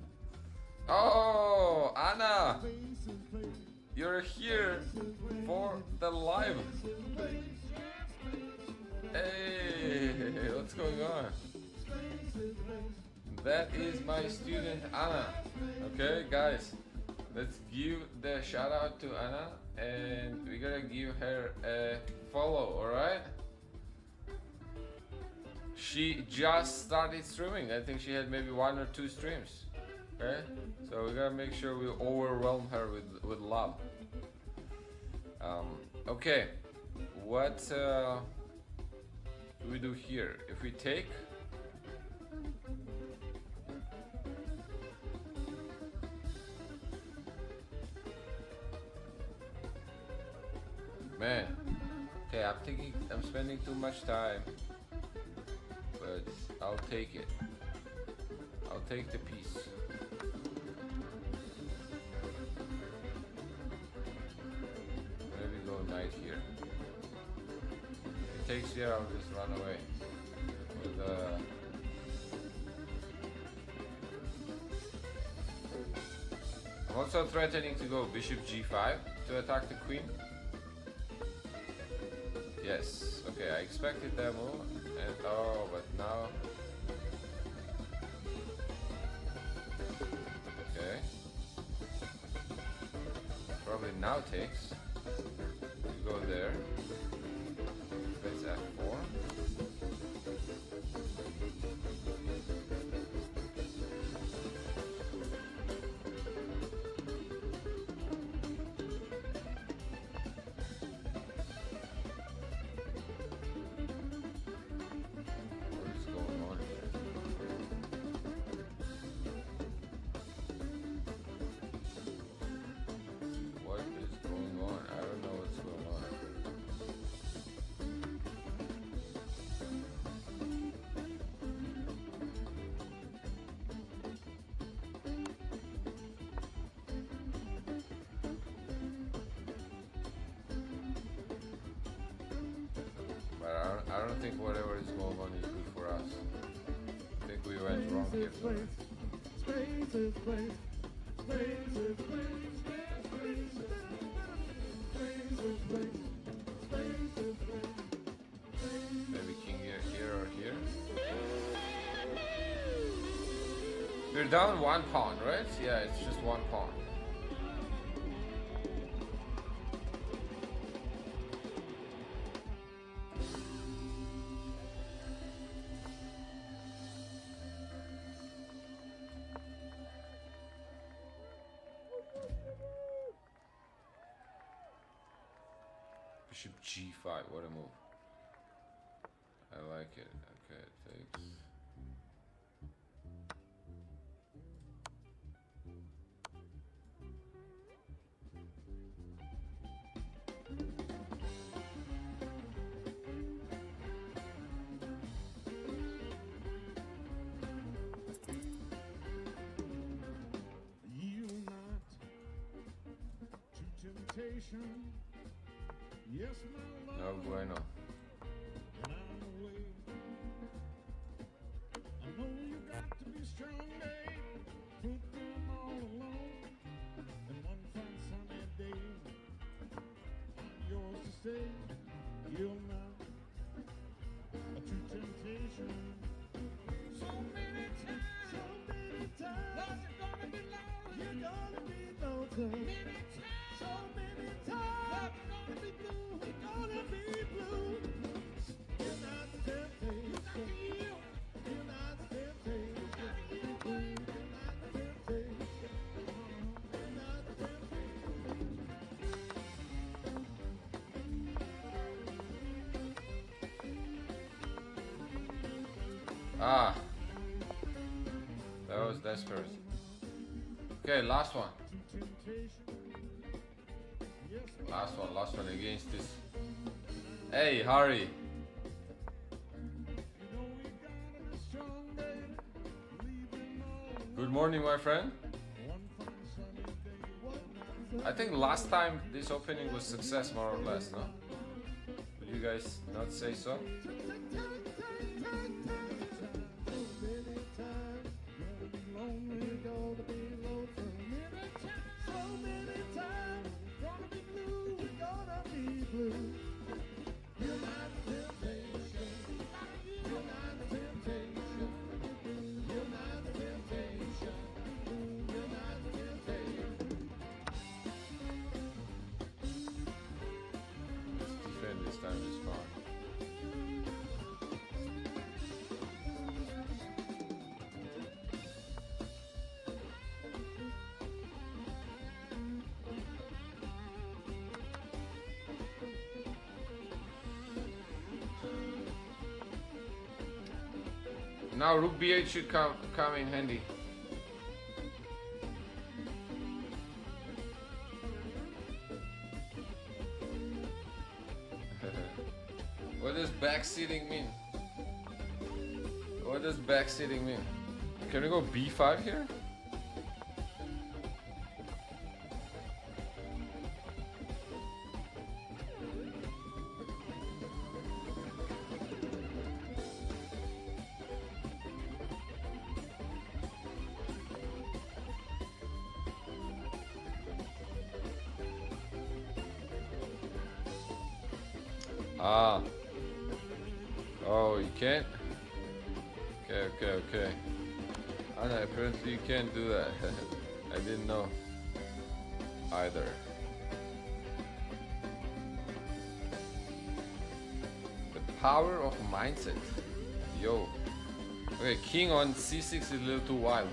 Oh, Anna, Faces, faces, you're here for the live. Hey, what's going on? That is my student Anna. Okay, guys, let's give the shout out to Anna, and we're gonna give her a follow. All right? She just started streaming. I think she had maybe 1 or 2 streams. Okay, so we gotta make sure we overwhelm her with love. Okay, what do we do here? If we take, man, okay, I'm spending too much time, but I'll take it. I'll take the piece. Maybe go knight here. If it takes here, I'll just run away. With I'm also threatening to go bishop g5 to attack the queen. Yes, okay, I expected that move, and oh, but now. Okay. Probably now takes. You go there. Let's f4. What is going on here? What is going on? I don't know what's going on. But I don't think whatever is going on is good for us. I think we went wrong here. Spaces, spaces, spaces, spaces, spaces, spaces, spaces, Maybe king here or here. We're down 1 pawn, right? Yeah, it's just 1 pawn. Bishop g5, what a move. I like it. Okay, it takes. Yield not to temptation. Yes, my No love. bueno. And I'm away. I know you got to be strong, babe. Put them all alone. And one fine sunny day, I'm yours to stay. Yield not to temptation. So many times, Lord, you're gonna be lonely. You're gonna be lonely. Many times, so many times, Lord, you're gonna be blue. You're gonna be blue. You're not the temptation. You're not the temptation. You're not the temptation. You're not the temptation. Ah, that was desperate. Okay, last one. Last one against this. Hey, hurry. Good morning, my friend. I think last time this opening was success, more or less, no? Would you guys not say so? Now rook b8 should come in handy. What does backseating mean? What does backseating mean? Can we go b5 here? Ah. Oh, you can't? Okay. Anna, apparently you can't do that. I didn't know either. The power of mindset. Yo. Okay, king on c6 is a little too wild.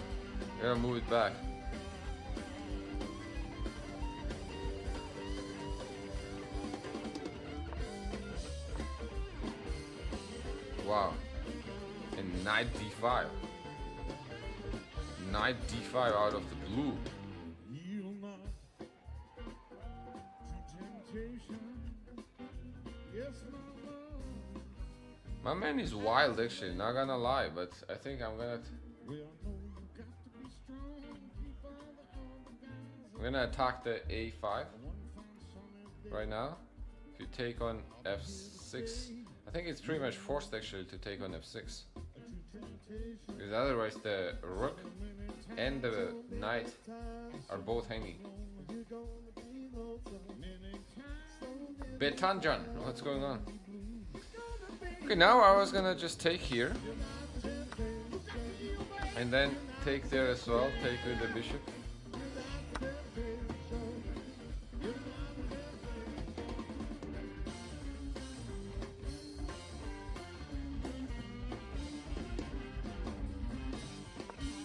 Gotta move it back. Wow. And knight d5. Knight d5 out of the blue. My man is wild actually, not gonna lie, but I think I'm gonna attack the a5 right now. If you take on f6, I think it's pretty much forced actually to take on f6, because otherwise the rook and the knight are both hanging. Betanjan, what's going on? Okay, now I was gonna just take here and then take there as well, take with the bishop.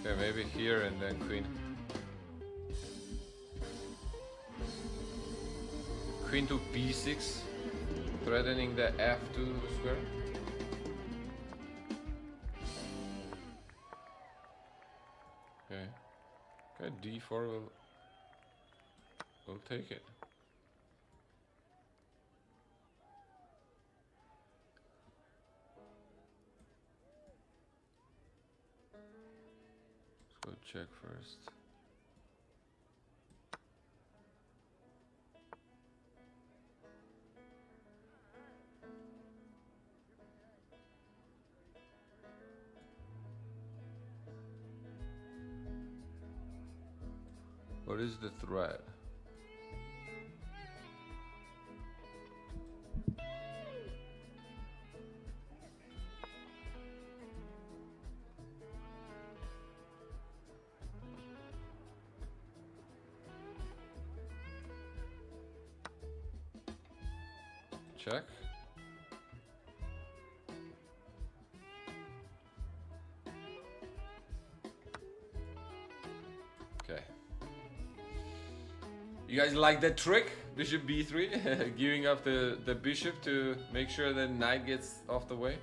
Okay, maybe here and then queen. Queen to b6, threatening the f2 square. Okay, d4 will take it. Let's go check first. What is the threat? Check. Okay. You guys like that trick? Bishop b3, giving up the bishop to make sure that knight gets off the way.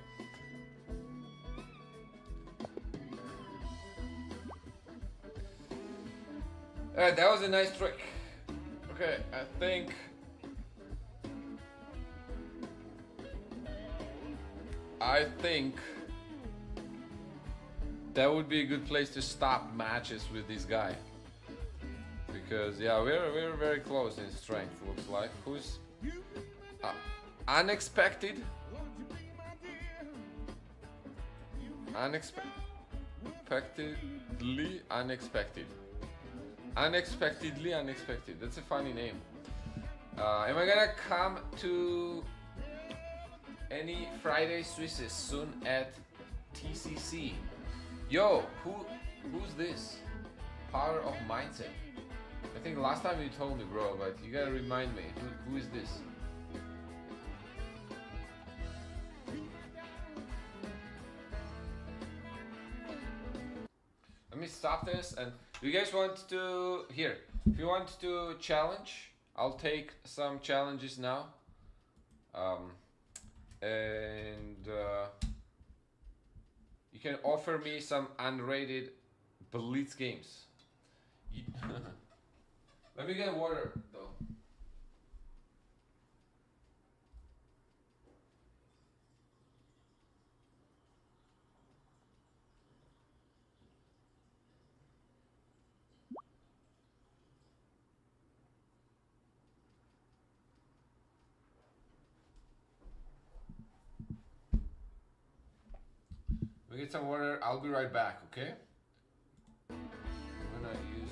Alright, that was a nice trick. Okay, I think that would be a good place to stop matches with this guy. Because yeah, we're very close in strength, looks like. Who's unexpected? Unexpectedly unexpected. Unexpectedly unexpected. That's a funny name. Am I gonna come to any Friday Swisses soon at TCC? Yo, who's this? Power of Mindset. I think last time you told me, bro, but you gotta remind me. Who is this? Let me stop this. And do you guys want to here? If you want to challenge, I'll take some challenges now. You can offer me some unrated Blitz games. Let me get water though. We get some water. I'll be right back, okay? I'm gonna use.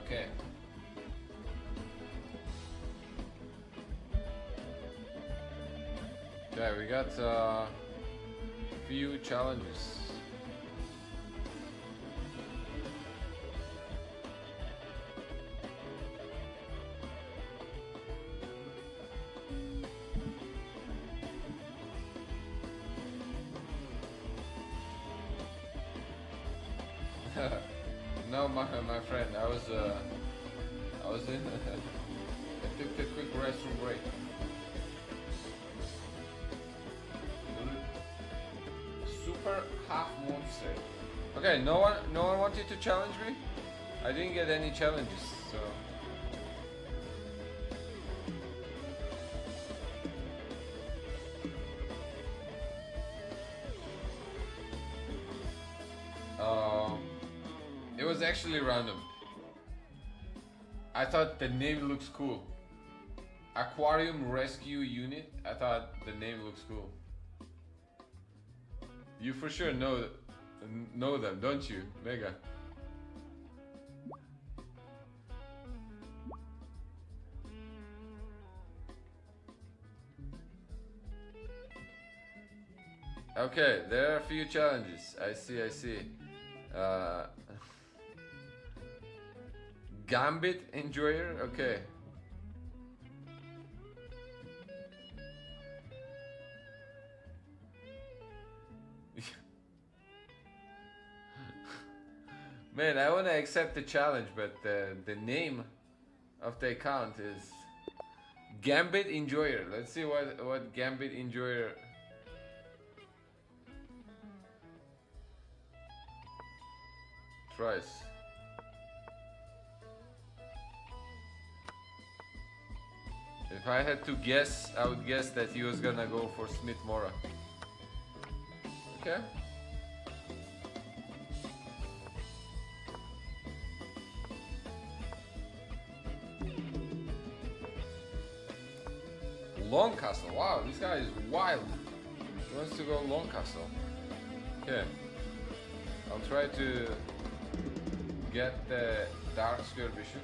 Okay. Okay, we got a few challenges. No, my friend, I was in. I took a quick restroom break. Super half monster. Okay, no one wanted to challenge me. I didn't get any challenges, so. It was actually random. I thought the name looks cool. Aquarium Rescue Unit. I thought the name looks cool. You for sure know them, don't you, Mega? Okay, there are a few challenges. I see. Gambit Enjoyer, okay. Man, I wanna accept the challenge, but the name of the account is Gambit Enjoyer. Let's see what Gambit Enjoyer. Tries. If I had to guess, I would guess that he was gonna go for Smith Mora. Okay. Long castle. Wow, this guy is wild. He wants to go long castle. Okay. I'll try to get the dark square bishop.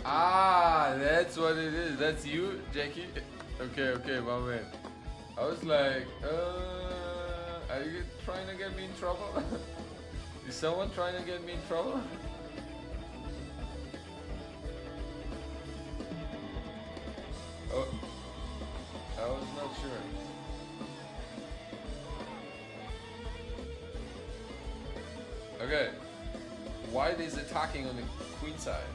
Ah, that's what it is. That's you, Jackie? Okay, okay, my man. I was like, are you trying to get me in trouble? Is someone trying to get me in trouble? Oh, I was not sure. Okay, white is attacking on the queen side.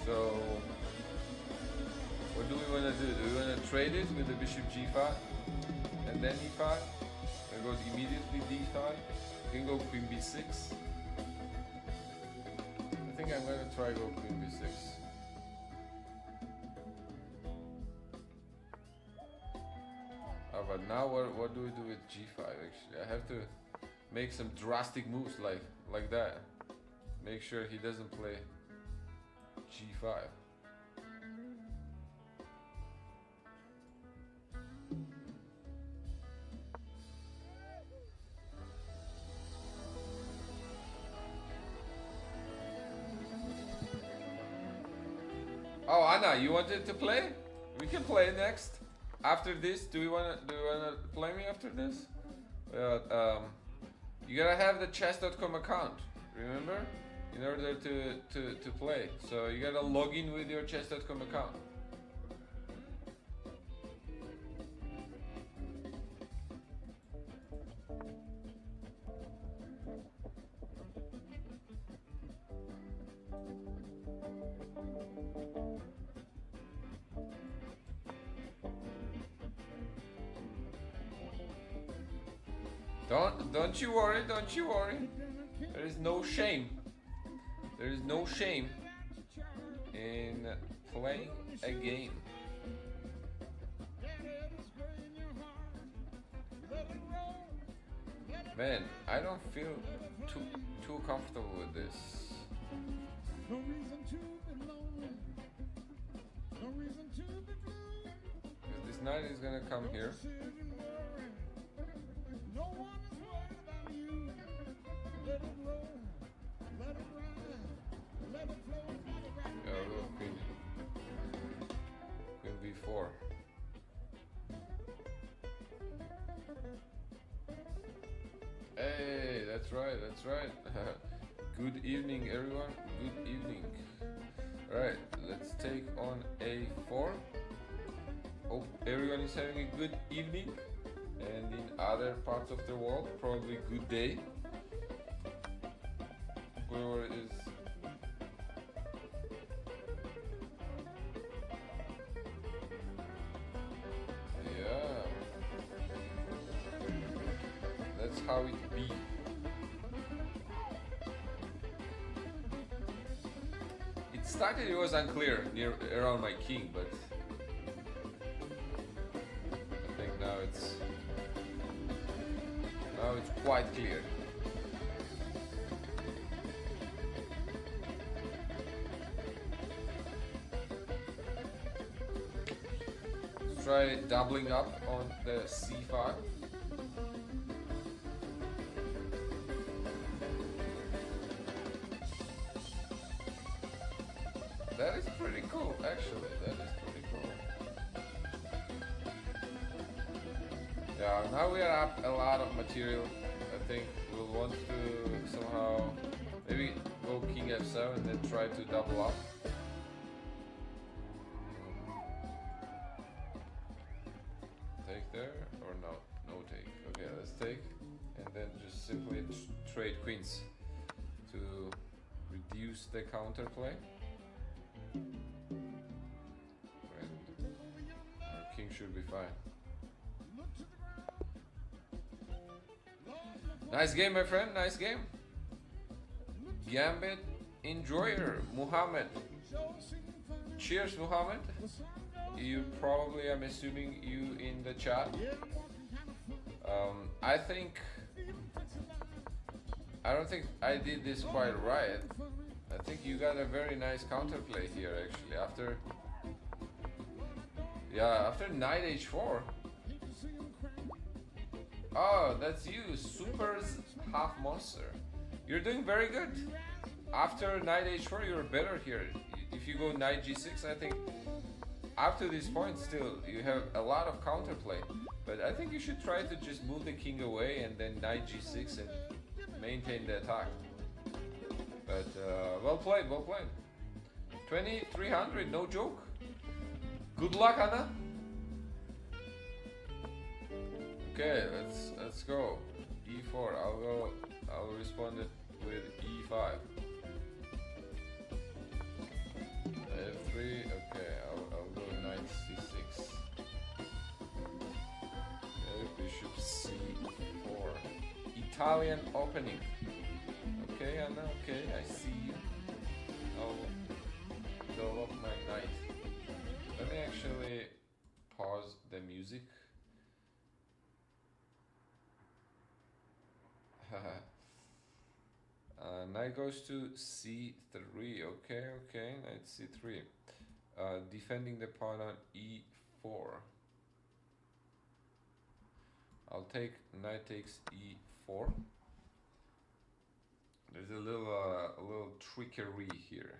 So, what do we want to do? Do we want to trade it with the bishop g5 and then e5? We go immediately d5. We can go queen b6. I think I'm going to try go queen b6. Oh, but now what do we do with g5 actually? I have to make some drastic moves like that. Make sure he doesn't play g5. Oh, Anna, you wanted to play? We can play next. After this, do you wanna play me after this? You gotta have the chess.com account, remember? In order to play. So you gotta log in with your chess.com account. Don't you worry, don't you worry. There is no shame. There is no shame in playing a game. Man, I don't feel too comfortable with this. No reason to be lonely. No reason to be blue. This knight is gonna come here. No one is worried about you. Let it roll. Let it ride. Let it flow. Let it ride. Yeah, we'll go queen b4. Hey, that's right, that's right. Good evening, everyone. Good evening. Alright, let's take on a4. Hope everyone is having a good evening. And in other parts of the world, probably good day. Whoever is. Yeah. That's how it be. It started, it was unclear around my king, but I think now it's quite clear. Let's try doubling up on the c5. That is pretty cool, actually. That is pretty cool. Yeah, now we are up a lot of material. I think we'll want to somehow maybe go king f7 and then try to double up. Take there or no? No take. Okay, let's take and then just simply trade queens to reduce the counterplay. Our king should be fine. Nice game, my friend. Nice game. Gambit enjoyer, Muhammad. Cheers, Muhammad. You probably, I'm assuming you in the chat. I don't think I did this quite right. I think you got a very nice counterplay here, actually. After knight h4. Oh, that's you, Super's half monster. You're doing very good. After knight h4, you're better here. If you go knight g6, I think up to this point still you have a lot of counterplay. But I think you should try to just move the king away and then knight g6 and maintain the attack. But well played, well played. 2300, no joke. Good luck, Anna. Okay, let's go. e4. I'll respond it with e5. f3. Okay, I'll go knight c6. Okay, bishop c4. Italian opening. Okay, Anna. Okay, I see you. I'll develop my knight. Let me actually pause the music. Knight goes to c3. Okay, knight c3. Defending the pawn on e4. I'll take knight takes e4. There's a little trickery here.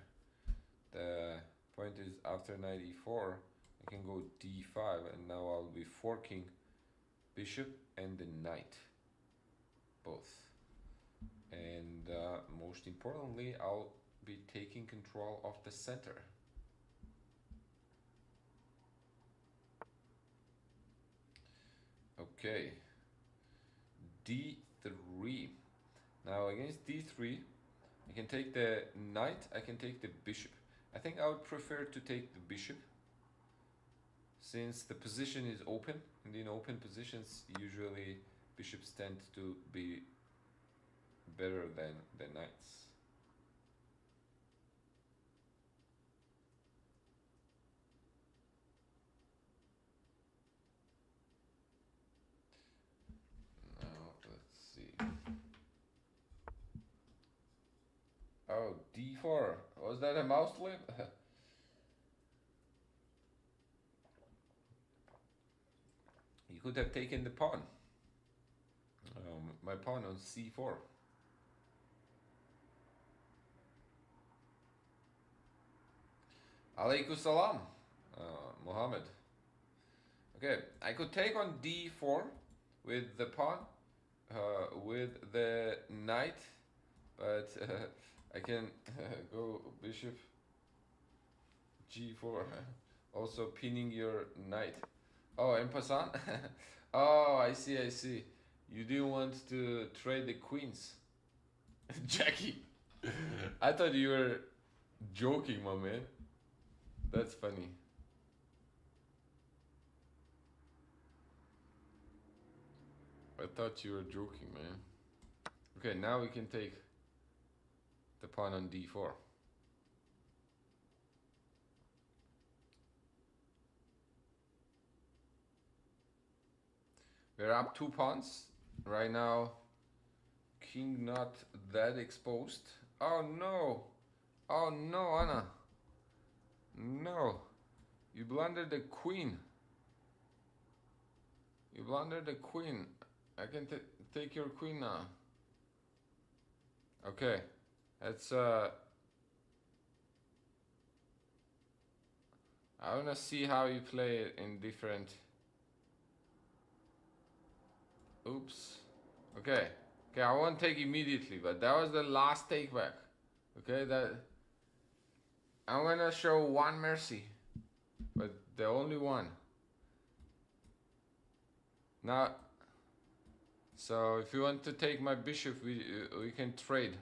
The point is after knight e4, I can go d5, and now I'll be forking bishop and the knight, both. And most importantly, I'll be taking control of the center. Okay, d3. Now against d3, I can take the knight, I can take the bishop. I think I would prefer to take the bishop, since the position is open, and in open positions usually bishops tend to be better than the knights. Now let's see. Oh, d4. Was that a mouse flip? You could have taken the pawn. My pawn on c4. Alaikum salam, Mohammed. Okay, I could take on d4 with the pawn, with the knight, but I can go bishop g4, also pinning your knight. Oh, en passant? Oh, I see. You didn't want to trade the queens. Jackie, I thought you were joking, my man. That's funny. I thought you were joking, man. Okay, now we can take the pawn on d4. We're up 2 pawns. Right now, king not that exposed. Oh no! Oh no, Anna! No! You blundered the queen. You blundered the queen. I can take your queen now. Okay, that's I wanna see how you play it in different. Oops. Okay. Okay, I won't take immediately, but that was the last take back. Okay, that I'm gonna show one mercy, but the only one. Now, so if you want to take my bishop, we can trade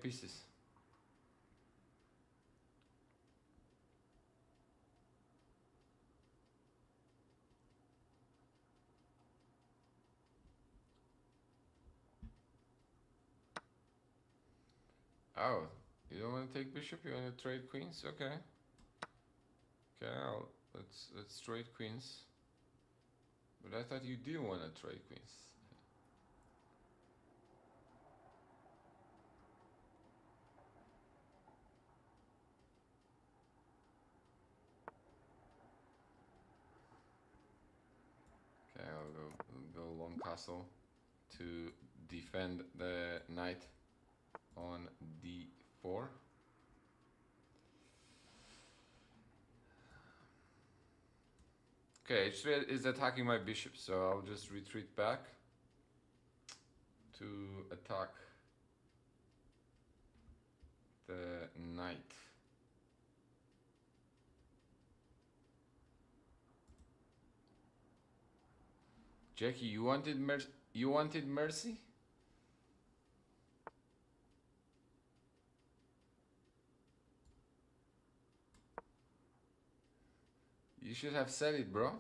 pieces. Oh, you don't want to take bishop? You want to trade queens? Okay. Okay, let's trade queens. But I thought you didn't want to trade queens. Okay, I'll go long castle to defend the knight on d4. Okay, h3 is attacking my bishop, so I'll just retreat back to attack the knight. Jackie, you wanted mercy? You should have said it, bro.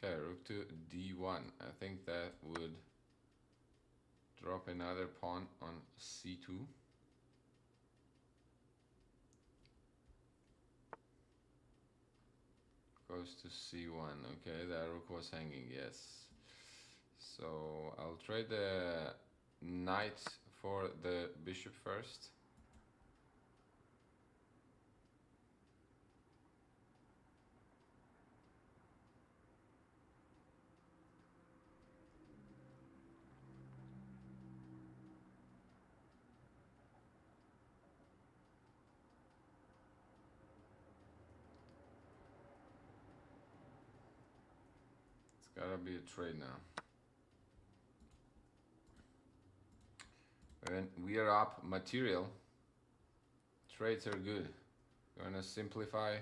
Okay, rook to d1. I think that would drop another pawn on c2. Goes to c1. Okay, the rook was hanging, yes. So I'll trade the knight for the bishop first. It's gotta be a trade now. When we are up material, trades are good. We're gonna simplify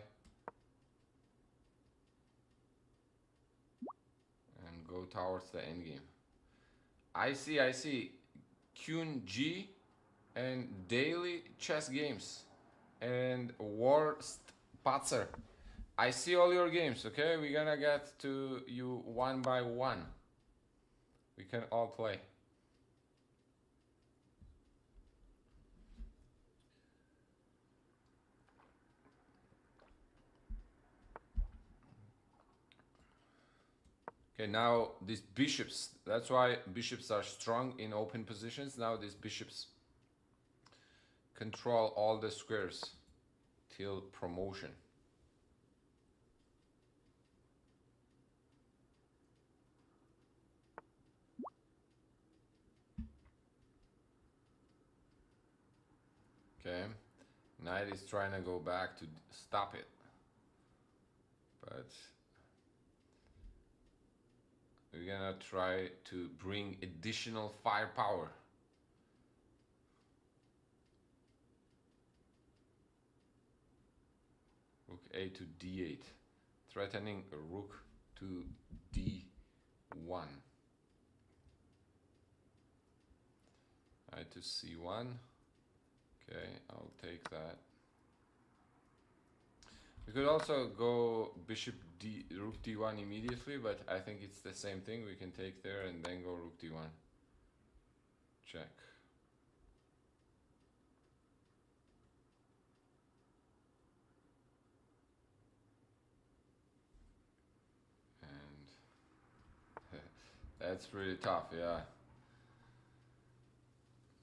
and go towards the endgame. I see. Qn G and daily chess games and worst patzer. I see all your games, okay? We're gonna get to you one by one. We can all play. Okay, now these bishops, that's why bishops are strong in open positions. Now these bishops control all the squares till promotion. Okay, knight is trying to go back to stop it, but we're gonna try to bring additional firepower. Rook a to d8, threatening a rook to d1. Knight to c1. Okay, I'll take that. We could also go bishop d, rook d1 immediately, but I think it's the same thing. We can take there and then go rook d1. Check. And that's pretty tough, yeah.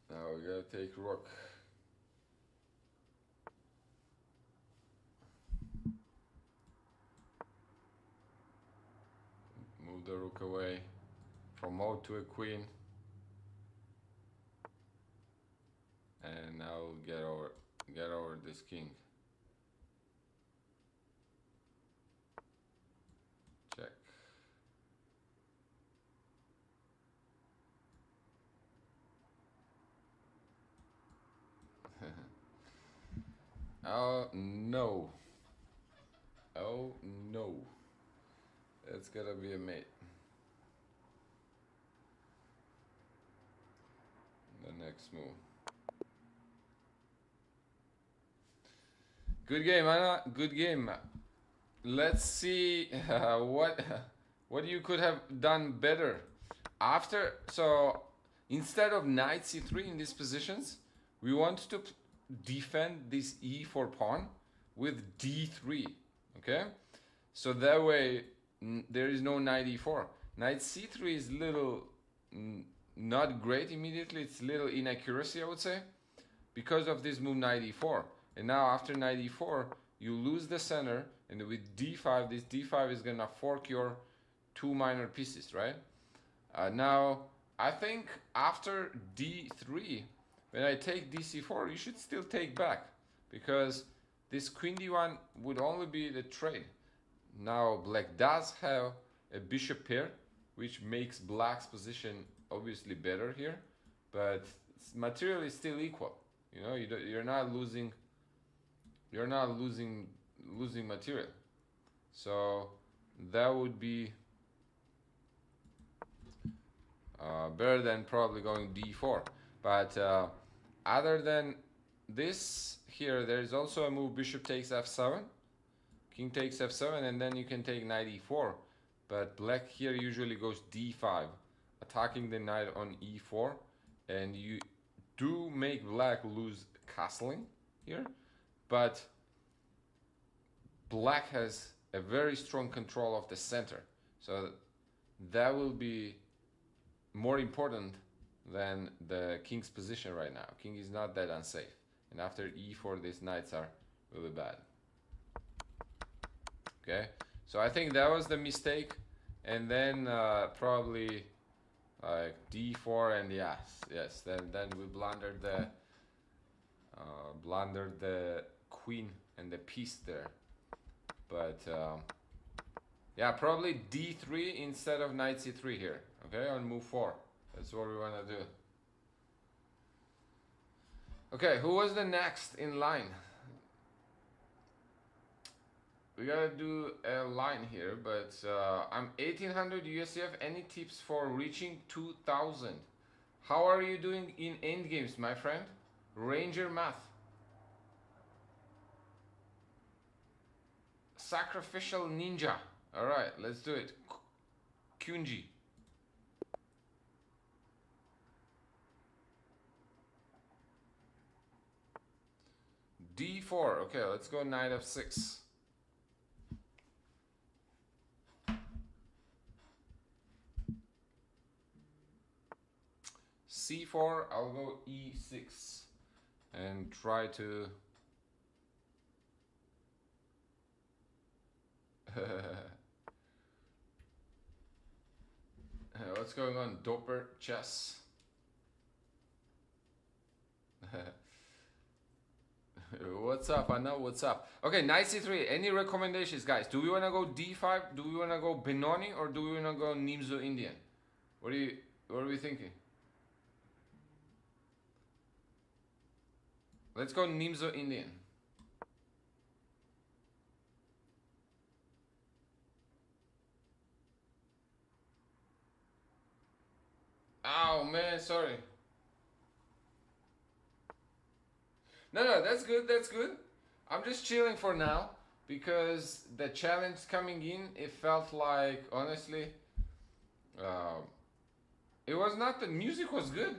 Now we gotta take rook. Move the rook away. Promote to a queen. And now get over this king. Check. Oh no. Oh no. It's gotta be a mate. The next move. Good game, Anna. Good game. Let's see what you could have done better. After, so instead of knight c3 in these positions, we want to defend this e4 pawn with d3. Okay, so that way there is no knight e4. Knight c3 is little not great immediately. It's little inaccuracy, I would say, because of this move knight e4. And now after knight e4, you lose the center, and with d5, this d5 is gonna fork your two minor pieces, right? Now, I think after d3, when I take dc4, you should still take back, because this queen d1 would only be the trade. Now, black does have a bishop pair, which makes black's position obviously better here, but material is still equal. You know, you're not losing. You're not losing material. So that would be better than probably going d4. But other than this here, there is also a move bishop takes f7, king takes f7, and then you can take knight e4. But black here usually goes d5, attacking the knight on e4, and you do make black lose castling here. But black has a very strong control of the center, so that will be more important than the king's position right now. King is not that unsafe, and after e4 these knights are really bad. Okay, so I think that was the mistake, and then probably like d4, and yes, then we blundered the queen and the piece there. But yeah, probably d3 instead of knight c3 here. Okay, on move 4. That's what we want to do. Okay, who was the next in line? We gotta do a line here, but I'm 1800 USCF. Any tips for reaching 2000? How are you doing in endgames, my friend? Ranger math. Sacrificial ninja. Alright, let's do it. Kunji. d4. Okay, let's go knight f6. c4, I'll go e6 and try to what's going on, Doper chess? What's up? I know what's up. Okay, knight c3. Any recommendations, guys? Do we want to go d5? Do we want to go Benoni, or do we want to go Nimzo Indian? What are we thinking? Let's go Nimzo Indian. Oh man, sorry. No, that's good, that's good. I'm just chilling for now, because the challenge coming in, it felt like, honestly, it was not, the music was good.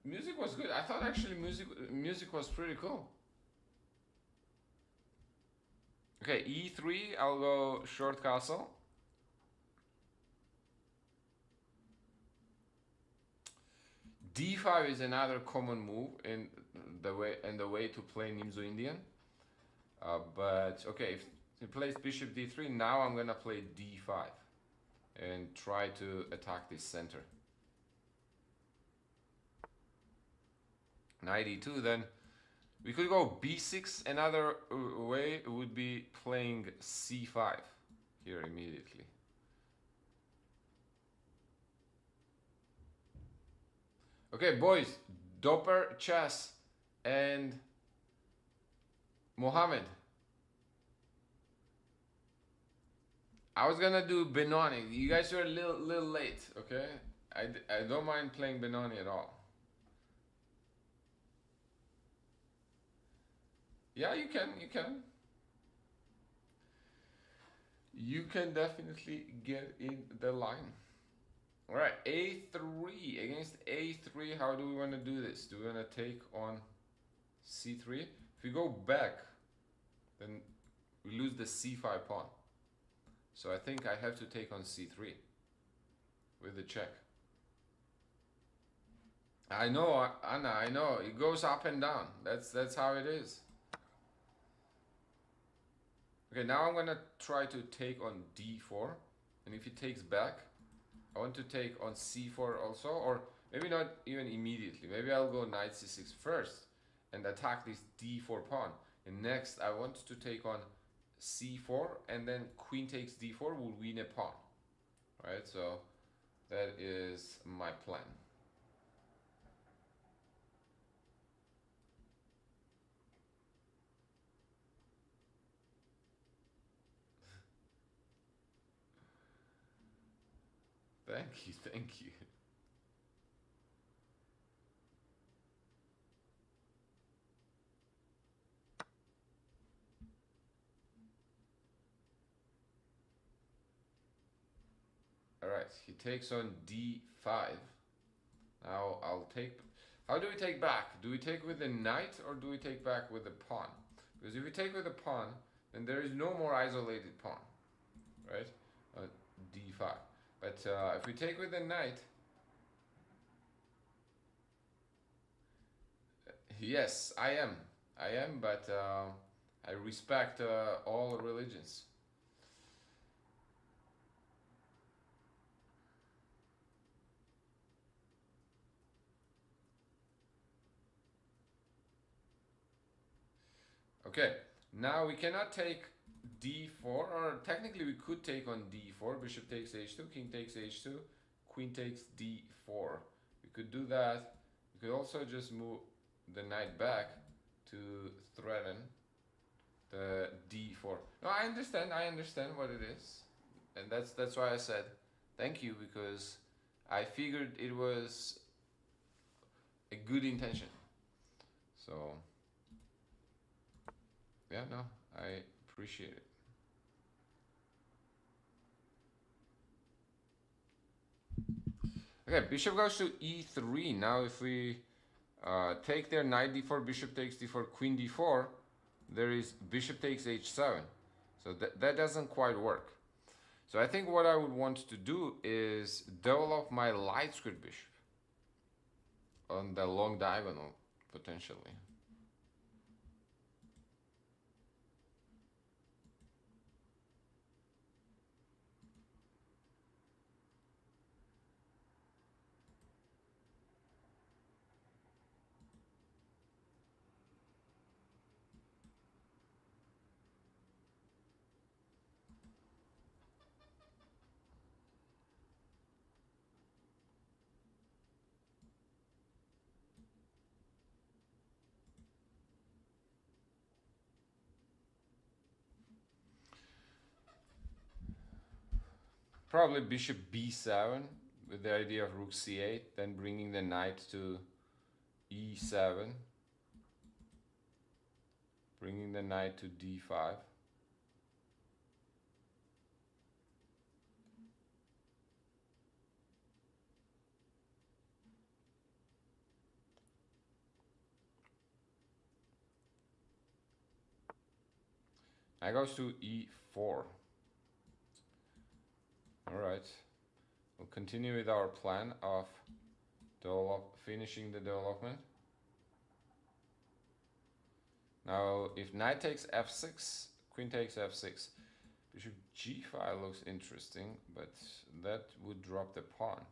Music was good. I thought actually music was pretty cool. Okay, e3, I'll go short castle. d5 is another common move in the way to play Nimzo Indian. But okay, if he plays bishop d3, now I'm gonna play d5 and try to attack this center. knight e2, then we could go b6. Another way would be playing c5 here immediately. Okay, boys, Doper, Chess, and Mohammed. I was gonna do Benoni. You guys are a little late, okay? I don't mind playing Benoni at all. Yeah, you can. You can definitely get in the line. All right, a3 against a3. How do we want to do this? Do we want to take on c3? If we go back, then we lose the c5 pawn. So I think I have to take on c3 with the check. I know, Anna, I know. It goes up and down. That's how it is. Okay, now I'm gonna try to take on d4. And if he takes back, I want to take on c4 also, or maybe not even immediately. Maybe I'll go knight c6 first and attack this d4 pawn. And next I want to take on c4, and then queen takes d4 will win a pawn. Right, so that is my plan. Thank you. Alright, he takes on d5. Now I'll take... How do we take back? Do we take with the knight or do we take back with the pawn? Because if we take with the pawn, then there is no more isolated pawn. Right? d5. But if we take with the knight... Yes, I am, but I respect all religions. Okay, now we cannot take d4, or technically we could take on d4. Bishop takes h2, king takes h2, queen takes d4. We could do that. We could also just move the knight back to threaten the d4. No, I understand what it is, and that's why I said thank you, because I figured it was a good intention. So yeah, no, I appreciate it. Okay, bishop goes to e3. Now if we take their knight d4, bishop takes d4, queen d4, there is bishop takes h7. So that doesn't quite work. So I think what I would want to do is develop my light squared bishop on the long diagonal, potentially. Probably bishop b7 with the idea of rook c8, then bringing the knight to e7, bringing the knight to d5. Knight goes to e4. Alright, we'll continue with our plan of finishing the development. Now, if knight takes f6, queen takes f6, bishop g5 looks interesting, but that would drop the pawn.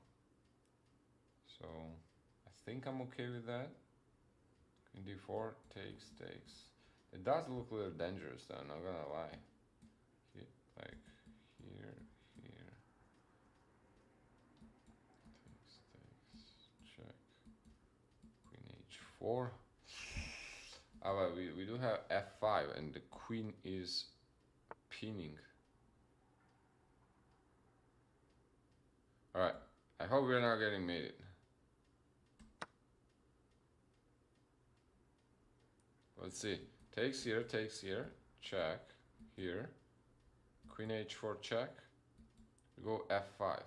So, I think I'm okay with that. Queen d4 takes. It does look a little dangerous though, not gonna lie. Like here. Takes, check. Queen h4. Ah, well, we do have f5 and the queen is pinning. Alright, I hope we're not getting mated. Let's see. Takes here, check. Here. Queen h4 check. We go f5.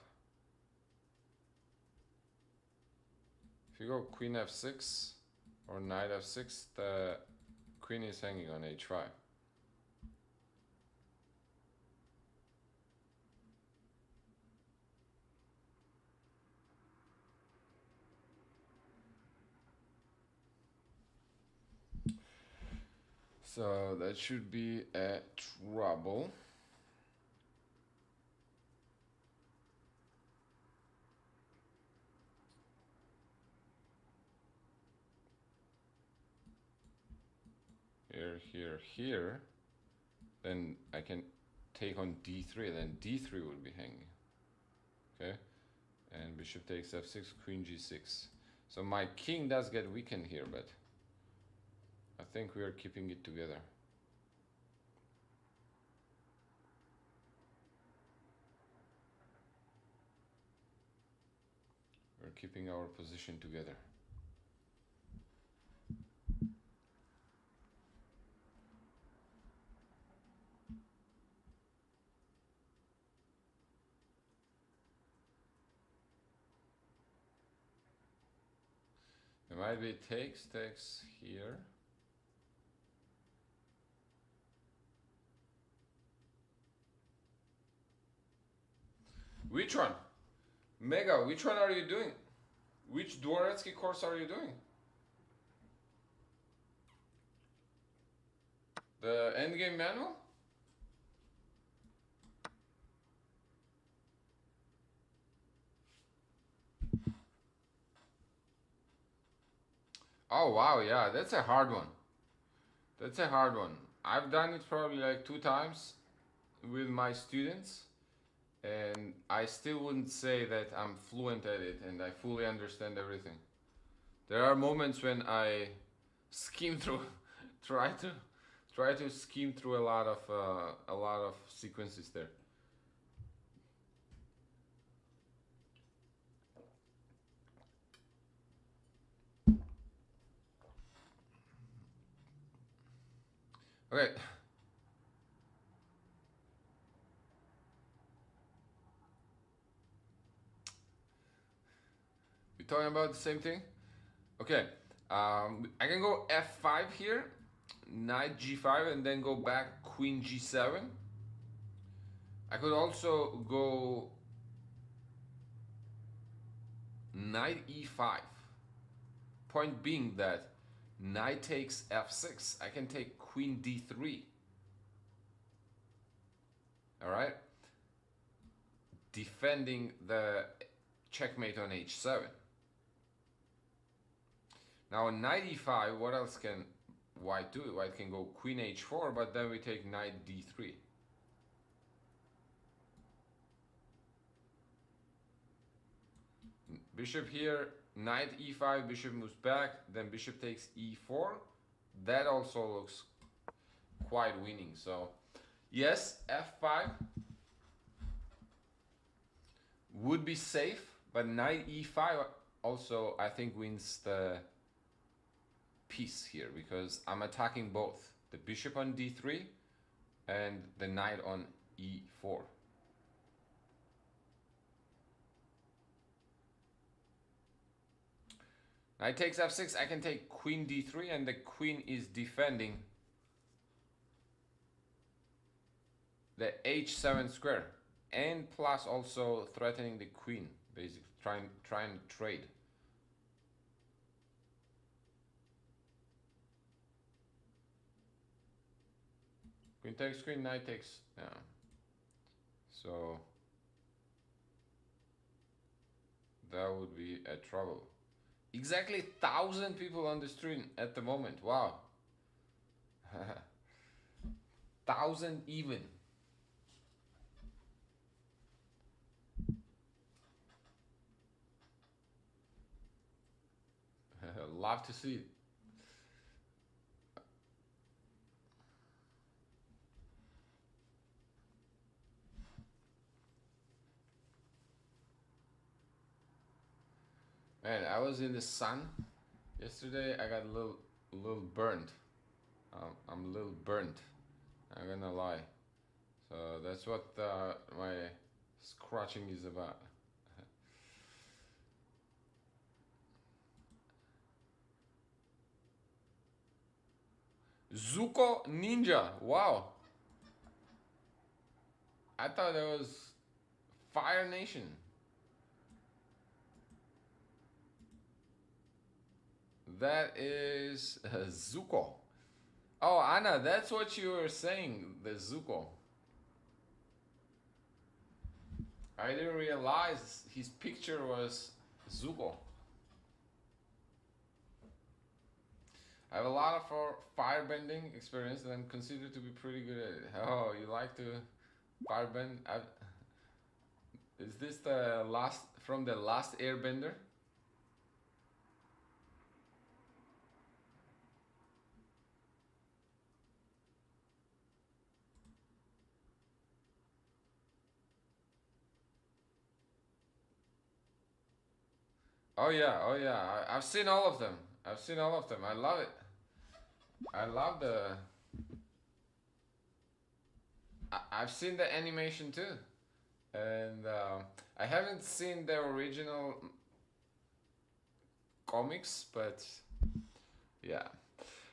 If you go queen f6 or knight f6, the queen is hanging on h5. So that should be a trouble. Here. Then I can take on d3, then d3 will be hanging. Okay? And bishop takes f6, queen g6. So my king does get weakened here, but I think we are keeping it together. We're keeping our position together. It might be takes here. Which one? Mega, which one are you doing? Which Dvoretsky course are you doing? The endgame manual? Oh wow, yeah, that's a hard one. That's a hard one. I've done it probably like 2 times with my students, and I still wouldn't say that I'm fluent at it and I fully understand everything. There are moments when I skim through, try to skim through a lot of sequences there. Okay. We talking about the same thing? Okay. I can go f5 here, knight g5, and then go back queen g7. I could also go knight e5. Point being that knight takes f6. I can take queen d3. Alright? Defending the checkmate on h7. Now on knight e5, what else can white do? White can go queen h4, but then we take knight d3. Bishop here, knight e5, bishop moves back, then bishop takes e4. That also looks quite winning. So yes, f5 would be safe, but knight e5 also I think wins the piece here, because I'm attacking both the bishop on d3 and the knight on e4. Knight takes f6, I can take queen d3, and the queen is defending the h7 square, and plus also threatening the queen, basically trying to trade. Queen takes queen, knight takes, yeah. So that would be a trouble. Exactly 1,000 people on the stream at the moment. Wow. 1,000 even. Love to see it. Man, I was in the sun yesterday. I got a little burned. I'm a little burnt. I'm gonna lie. So that's what my scratching is about. Zuko Ninja. Wow. I thought that was Fire Nation. That is Zuko. Oh, Anna, that's what you were saying, the Zuko. I didn't realize his picture was Zuko. I have a lot of firebending experience and I'm considered to be pretty good at it. Oh, you like to firebend? Is this the last, from the last airbender? Oh yeah, oh yeah. I've seen all of them. I've seen all of them. I love it. I love the. I've seen the animation too, and I haven't seen the original comics, but yeah.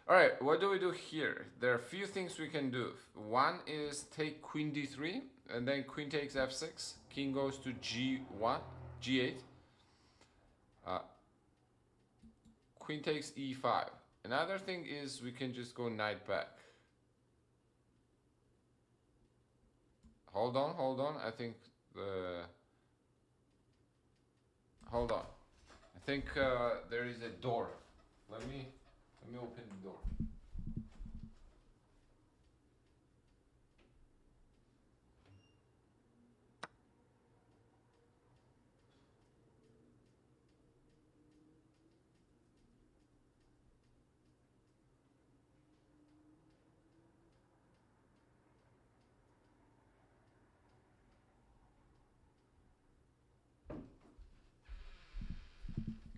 All right, what do we do here? There are a few things we can do. One is take queen d3, and then queen takes f6. King goes to g1, g8. Queen takes e5. Another thing is we can just go knight back. Hold on. I think the. Hold on. I think there is a door. Let me open the door.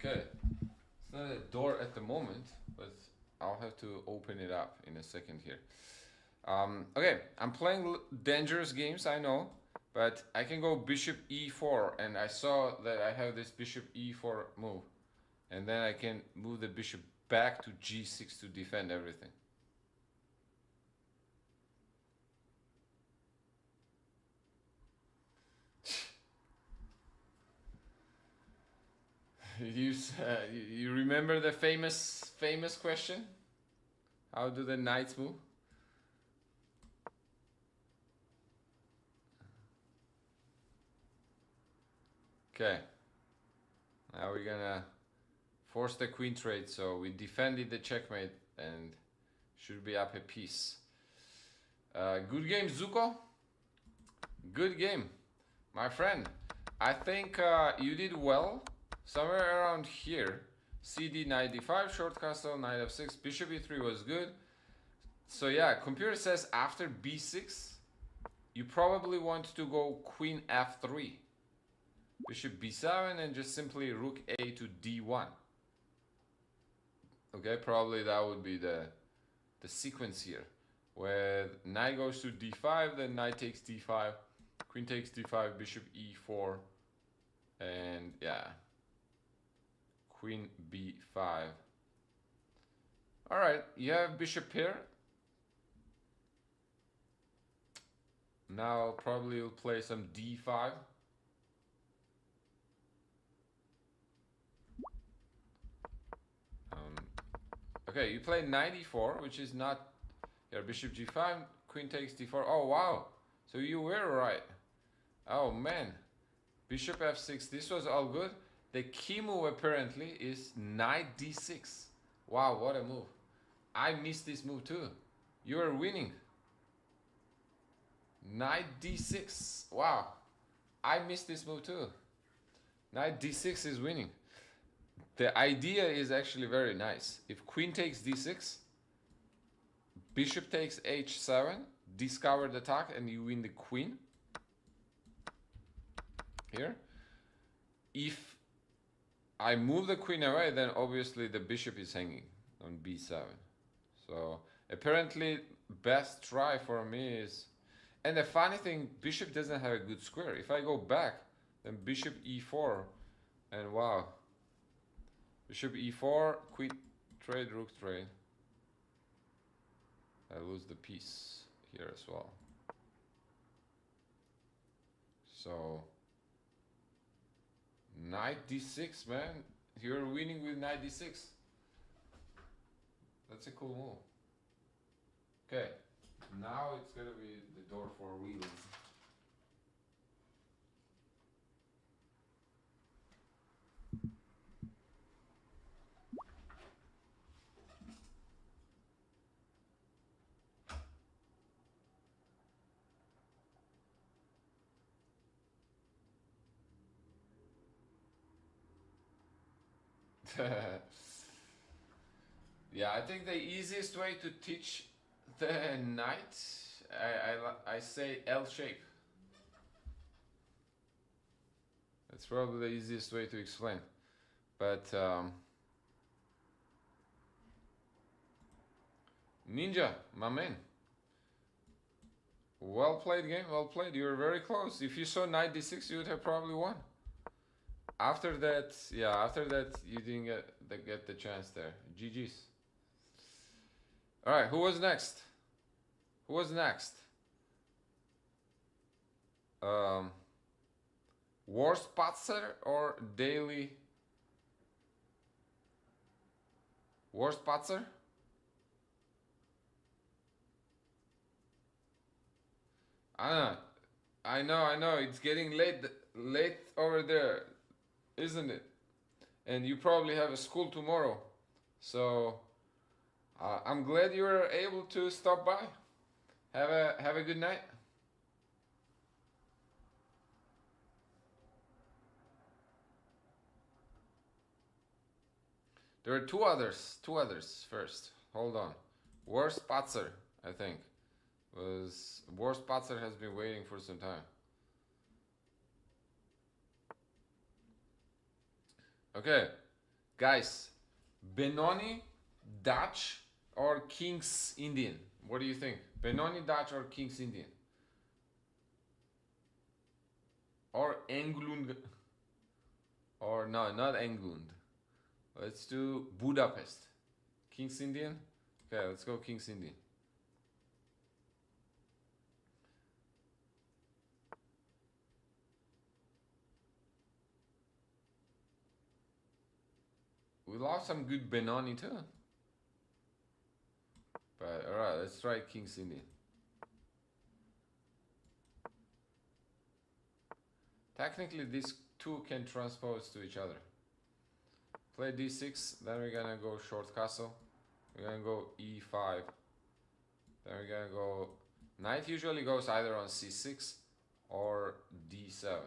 Okay, it's not a door at the moment, but I'll have to open it up in a second here. Okay, I'm playing dangerous games, I know, but I can go bishop e4, and I saw that I have this bishop e4 move, and then I can move the bishop back to g6 to defend everything. You remember the famous question? How do the knights move? Okay. Now we're gonna force the queen trade, so we defended the checkmate and should be up a piece. Good game, Zuko. Good game, my friend. I think you did well. Somewhere around here. CD knight d5, short castle, knight f6, bishop e3 was good. So yeah, computer says after b6, you probably want to go queen f3. Bishop b7 and just simply rook a to d1. Okay, probably that would be the sequence here. Where knight goes to d5, then knight takes d5, queen takes d5, bishop e4, and yeah. Queen b5. Alright, you have bishop here. Now probably you'll play some d5. Okay, you play knight e4, which is not your bishop g5, queen takes d4. Oh wow, so you were right. Oh man, bishop f6, this was all good. The key move apparently is knight d6. Wow, what a move. I missed this move too. You are winning. Knight d6. Wow. I missed this move too. Knight d6 is winning. The idea is actually very nice. If queen takes d6, bishop takes h7, discovered attack, and you win the queen. Here. If I move the queen away, then obviously the bishop is hanging on b7. So apparently best try for me is... And the funny thing, bishop doesn't have a good square. If I go back, then bishop e4, and wow. Bishop e4, queen trade, rook trade. I lose the piece here as well. So knight d6, man. You're winning with knight d6. That's a cool move. Okay, now it's gonna be the door for wheels. Yeah, I think the easiest way to teach the knight, I say L shape. That's probably the easiest way to explain. But Ninja, my man. Well played game, well played. You were very close. If you saw knight d6, you would have probably won. After that, yeah, after that you didn't get the chance there. GG's. All right, who was next? Who was next? Warspatzer or Daily? Warspatzer? I know. It's getting late over there, isn't it? And you probably have a school tomorrow. So I'm glad you were able to stop by. Have a good night. There are two others first. Hold on. Warspatzer, I think. Warspatzer has been waiting for some time. Okay, guys, Benoni, Dutch, or King's Indian? What do you think? Benoni, Dutch, or King's Indian? Or Englund? Or no, not Englund. Let's do Budapest. King's Indian? Okay, let's go King's Indian. We lost some good Benoni too. But alright, let's try King's Indian. Technically these two can transpose to each other. Play d6, then we're gonna go short castle. We're gonna go e5. Then we're gonna go... Knight usually goes either on c6 or d7.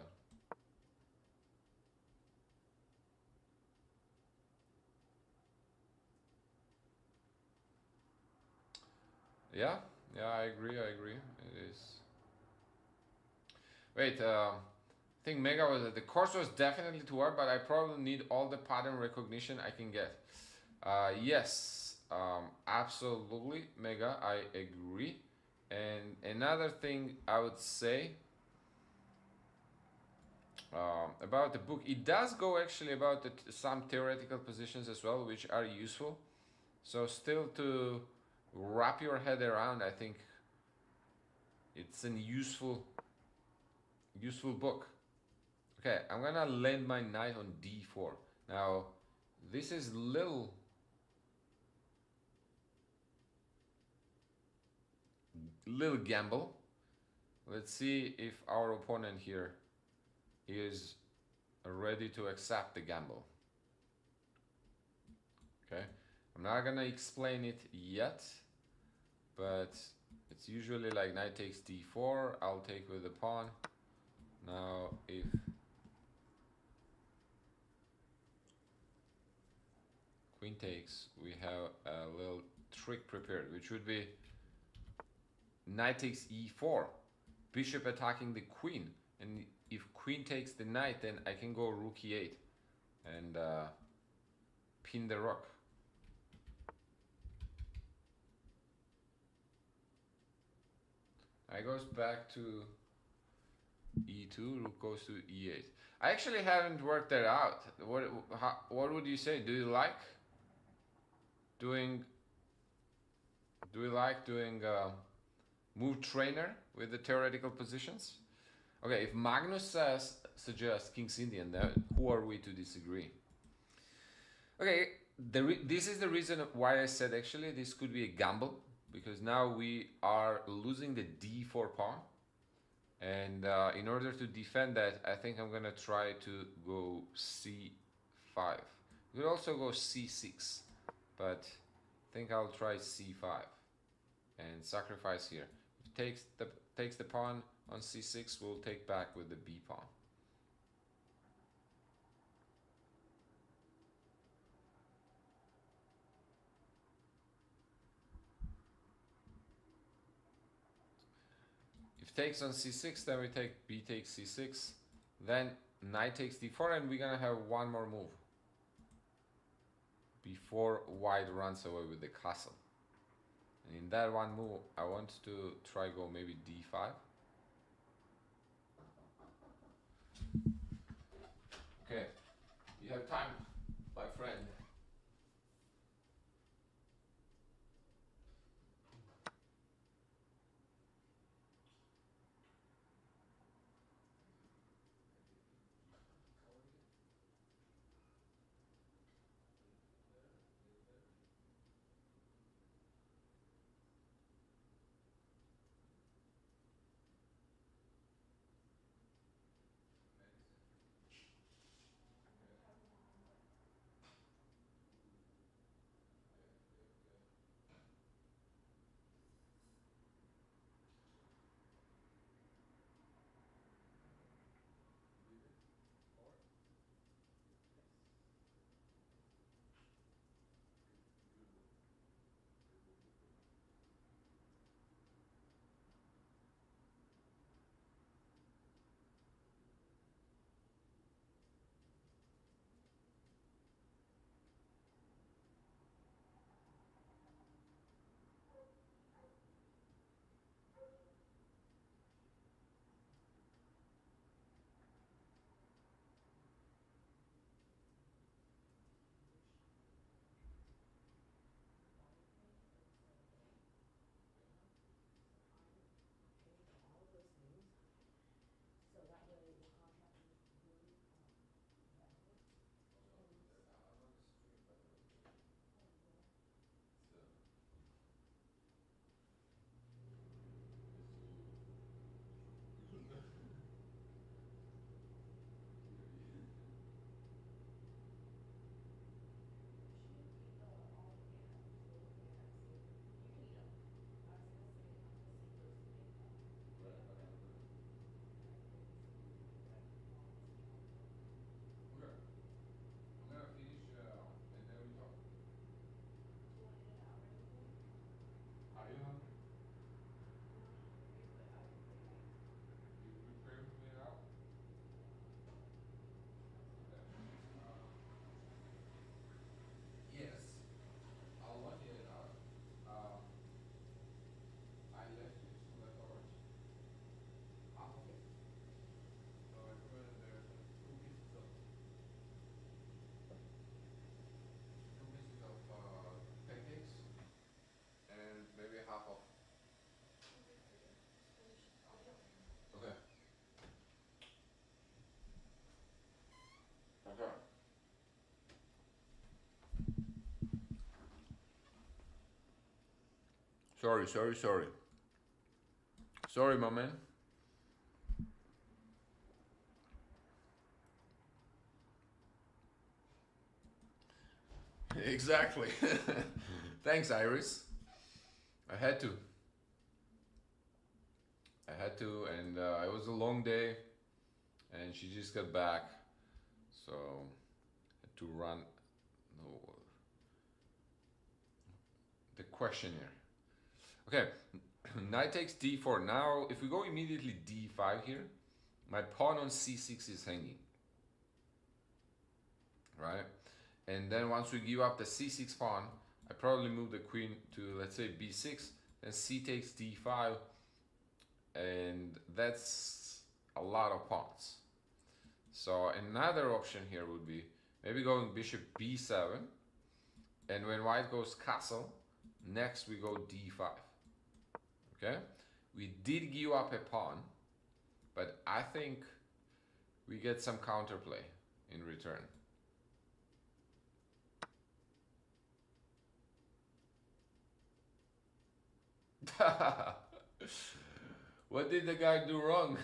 Yeah, I agree. It is. Wait, I think Mega was... The course was definitely too hard, but I probably need all the pattern recognition I can get. Yes, absolutely, Mega, I agree. And another thing I would say about the book, it does go actually about some theoretical positions as well, which are useful. So still to wrap your head around, I think it's a useful book. Okay, I'm gonna land my knight on d4. Now, this is little gamble. Let's see if our opponent here is ready to accept the gamble. Okay, I'm not gonna explain it yet, but it's usually like knight takes d4, I'll take with the pawn. Now if queen takes, we have a little trick prepared, which would be knight takes e4, bishop attacking the queen, and if queen takes the knight, then I can go rook e8 and pin the rook. I goes back to e2, rook goes to e8. I actually haven't worked that out. What would you say? Do you like doing move trainer with the theoretical positions? Okay, if Magnus suggests King's Indian, then who are we to disagree? Okay, this is the reason why I said actually this could be a gamble, because now we are losing the d4 pawn, and in order to defend that, I think I'm gonna try to go c5. We could also go c6, but I think I'll try c5 and sacrifice here. If it takes the pawn on c6, we'll take back with the b pawn. If takes on c6, then we take b takes c6, then knight takes d4, and we're gonna have one more move before white runs away with the castle. And in that one move, I want to try go maybe d5. Okay, you have time, my friend. Okay. Sorry. Sorry, my man. Exactly. Thanks, Iris. I had to. And it was a long day, and she just got back, so had to run. No, the questionnaire. Okay, knight takes d4. Now, if we go immediately d5 here, my pawn on c6 is hanging, right? And then once we give up the c6 pawn, I probably move the queen to, let's say, b6, then c takes d5, and that's a lot of pawns. So another option here would be maybe going bishop b7, and when white goes castle, next we go d5. Okay, we did give up a pawn, but I think we get some counterplay in return. What did the guy do wrong?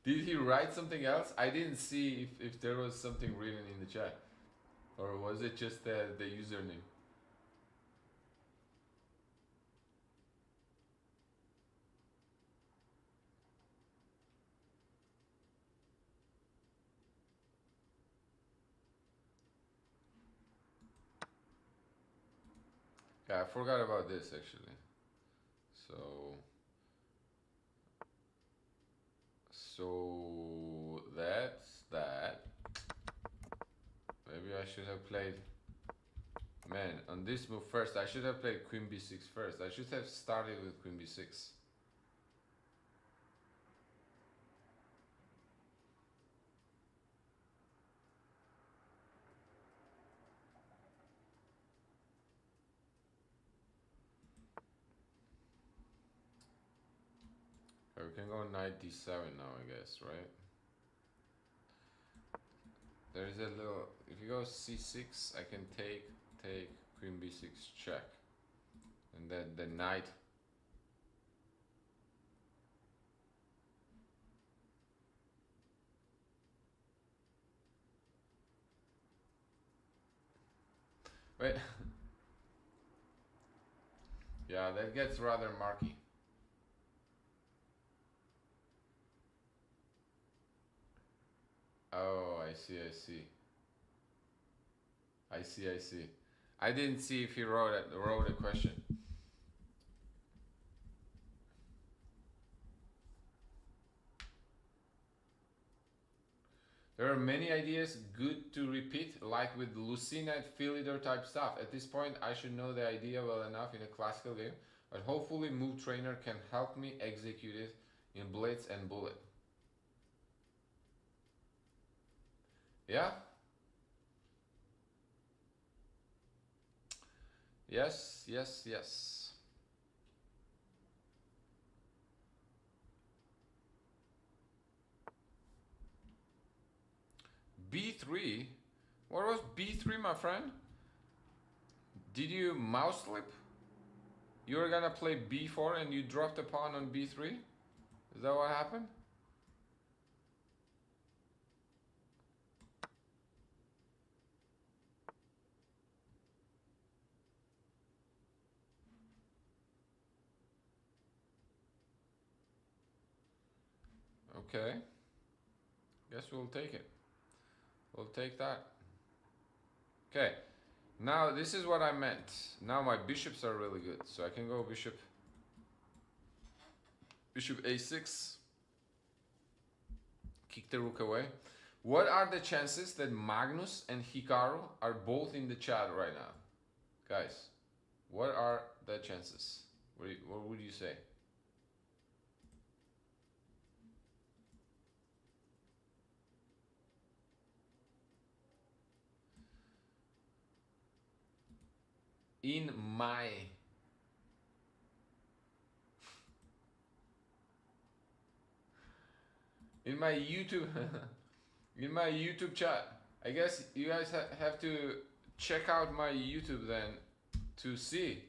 Did he write something else? I didn't see if there was something written in the chat. Or was it just the username? Yeah, I forgot about this actually. So that's that. Maybe I should have played. Man, on this move first, I should have played queen b6 first. I should have started with queen b6. Okay, we can go knight d7 now, I guess, right? There is a little. If you go c6, I can take queen b6 check, and then the knight. Wait. Yeah, that gets rather murky. Oh, I see. I see. I didn't see if he wrote a question. There are many ideas good to repeat, like with Lucina and Philidor type stuff. At this point, I should know the idea well enough in a classical game, but hopefully Move Trainer can help me execute it in Blitz and Bullet. Yeah? Yes. B3? What was B3, my friend? Did you mouse slip? You were gonna play B4 and you dropped a pawn on B3? Is that what happened? Okay. Guess we'll take it. We'll take that. Okay. Now this is what I meant. Now my bishops are really good. So I can go bishop a6. Kick the rook away. What are the chances that Magnus and Hikaru are both in the chat right now? Guys, what are the chances? What would you say? In my YouTube in my YouTube chat. I guess you guys have to check out my YouTube then to see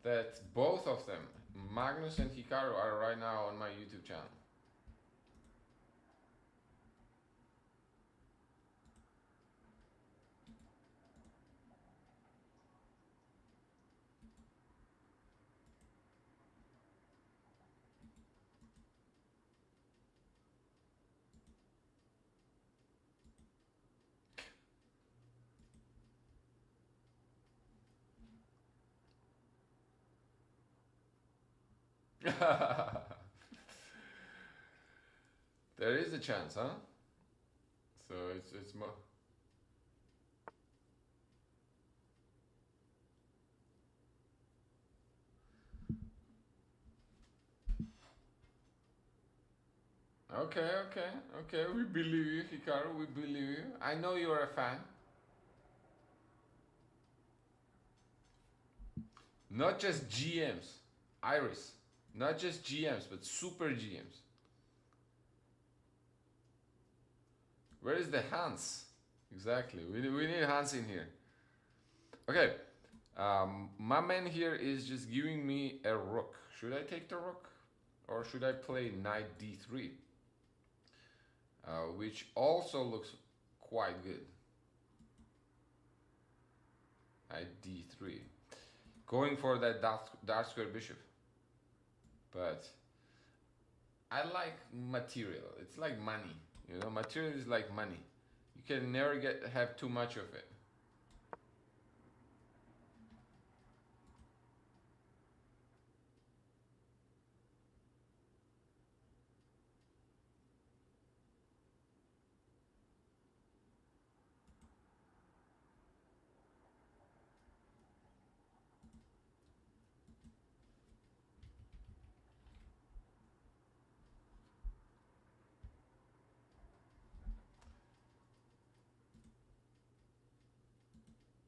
that both of them, Magnus and Hikaru, are right now on my YouTube channel. There is a chance, huh? So it's more. Okay, okay, okay. We believe you, Hikaru. We believe you. I know you're a fan. Not just GMs, Iris. Not just GMs, but super GMs. Where is the Hans? Exactly. We need Hans in here. Okay. My man here is just giving me a rook. Should I take the rook? Or should I play knight d3? Which also looks quite good. Knight d3. Going for that dark square bishop. But I like material. It's like money. You know, material is like money. You can never have too much of it.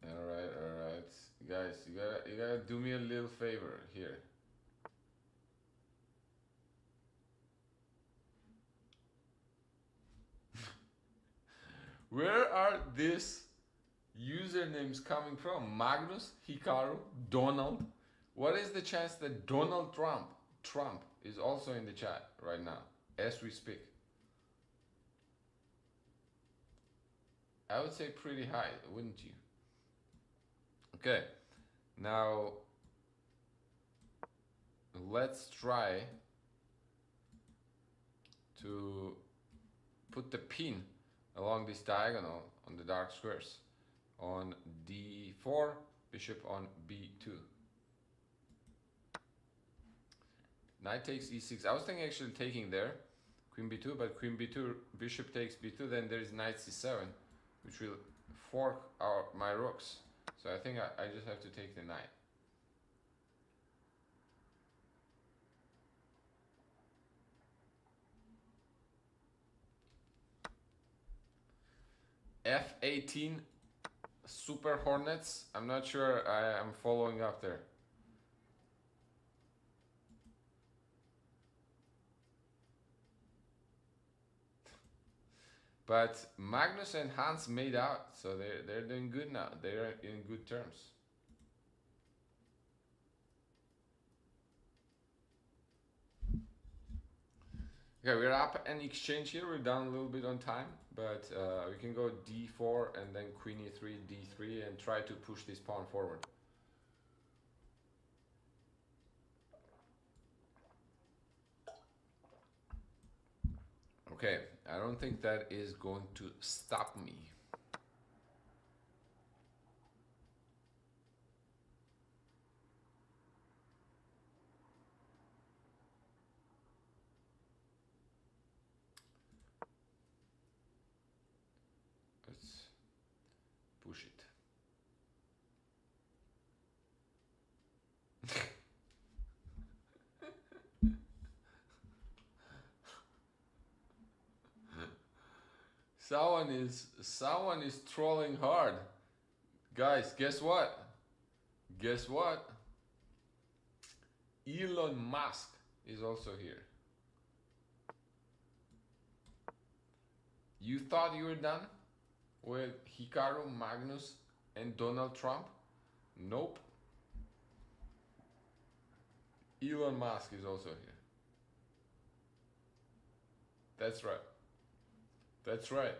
All right, guys. You gotta do me a little favor here. Where are these usernames coming from? Magnus, Hikaru, Donald. What is the chance that Donald Trump is also in the chat right now as we speak? I would say pretty high, wouldn't you? Okay, now let's try to put the pin along this diagonal on the dark squares on d4, bishop on b2. Knight takes e6. I was thinking actually taking there, queen b2, but queen b2, bishop takes b2, then there is knight c7, which will fork my rooks. So I think I just have to take the knight. F18 Super Hornets. I'm not sure I am following up there. But Magnus and Hans made out, so they're doing good now. They're in good terms. Okay, we're up an exchange here. We're down a little bit on time, but we can go d4 and then queen e3, d3, and try to push this pawn forward. Okay, I don't think that is going to stop me. Let's push it. Someone is trolling hard. Guys, guess what? Guess what? Elon Musk is also here. You thought you were done with Hikaru, Magnus, and Donald Trump? Nope. Elon Musk is also here. That's right. That's right.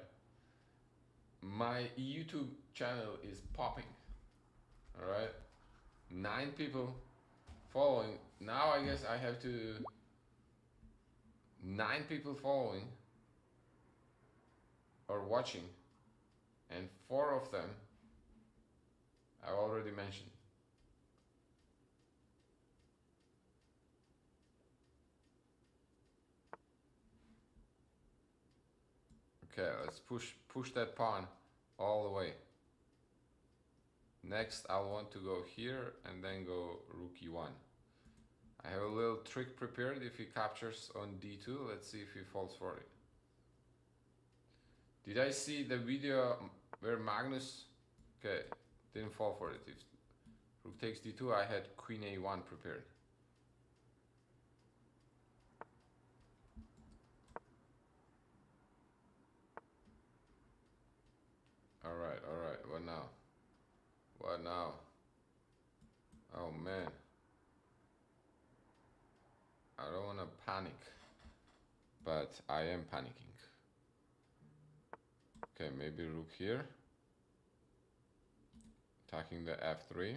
My YouTube channel is popping. Alright? 9 people following. Now I guess I have to... 9 people following or watching, and 4 of them I already mentioned. Okay, let's push that pawn all the way. Next, I'll want to go here and then go rook e1. I have a little trick prepared if he captures on d2. Let's see if he falls for it. Did I see the video where Magnus... Okay, didn't fall for it. If rook takes d2, I had queen a1 prepared. Alright, what now? What now? Oh man. I don't want to panic, but I am panicking. Okay, maybe rook here. Attacking the f3.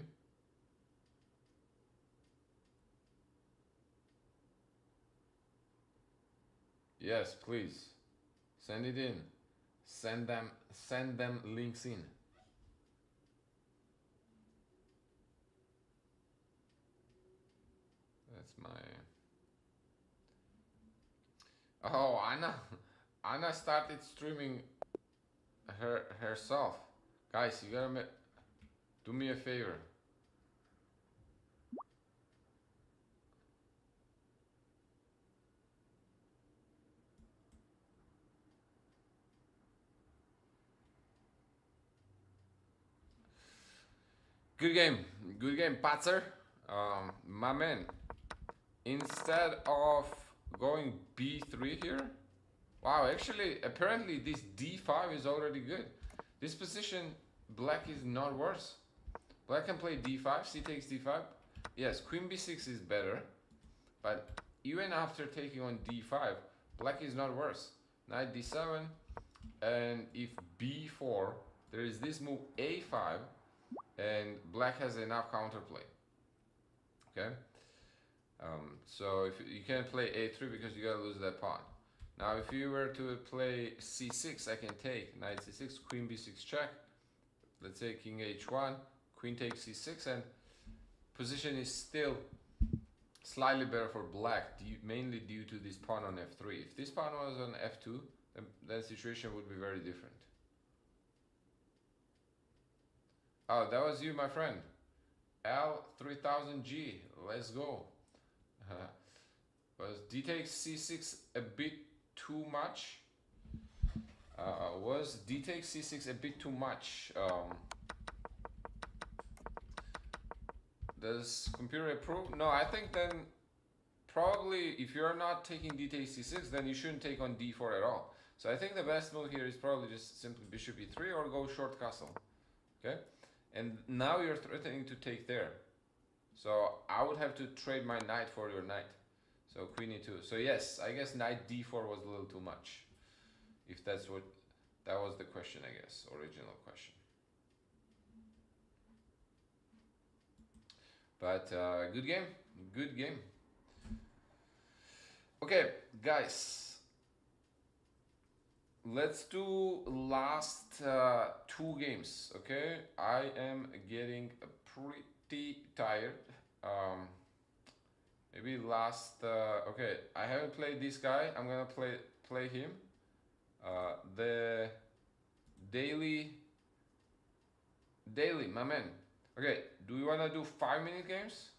Yes, please. Send it in. Send them links in. That's my... Oh, Anna started streaming herself. Guys, you gotta do me a favor. Good game, Patzer. My man. Instead of going b3 here, wow, actually, apparently this d5 is already good. This position, black is not worse. Black can play d5, c takes d5. Yes, queen b6 is better, but even after taking on d5, black is not worse. Knight d7, and if b4, there is this move a5, and black has enough counterplay. Okay? So if you can't play a3 because you gotta lose that pawn. Now if you were to play c6, I can take knight c6, queen b6 check. Let's say king h1, queen takes c6, and position is still slightly better for black, mainly due to this pawn on f3. If this pawn was on f2, then the situation would be very different. Oh, that was you, my friend. L3000G, let's go. Was d takes c6 a bit too much? Was d takes c6 a bit too much? Does computer approve? No, I think then probably if you're not taking d takes c6, then you shouldn't take on d4 at all. So I think the best move here is probably just simply bishop e3 or go short castle. Okay? And now you're threatening to take there. So I would have to trade my knight for your knight. So queen e2. So yes, I guess knight d4 was a little too much. If that's what, that was the question, I guess, original question. But good game, good game. Okay, guys. Let's do last 2 games, okay? I am getting pretty tired. Maybe last, okay, I haven't played this guy. I'm gonna play him. The daily, my man. Okay, do we wanna do 5-minute games?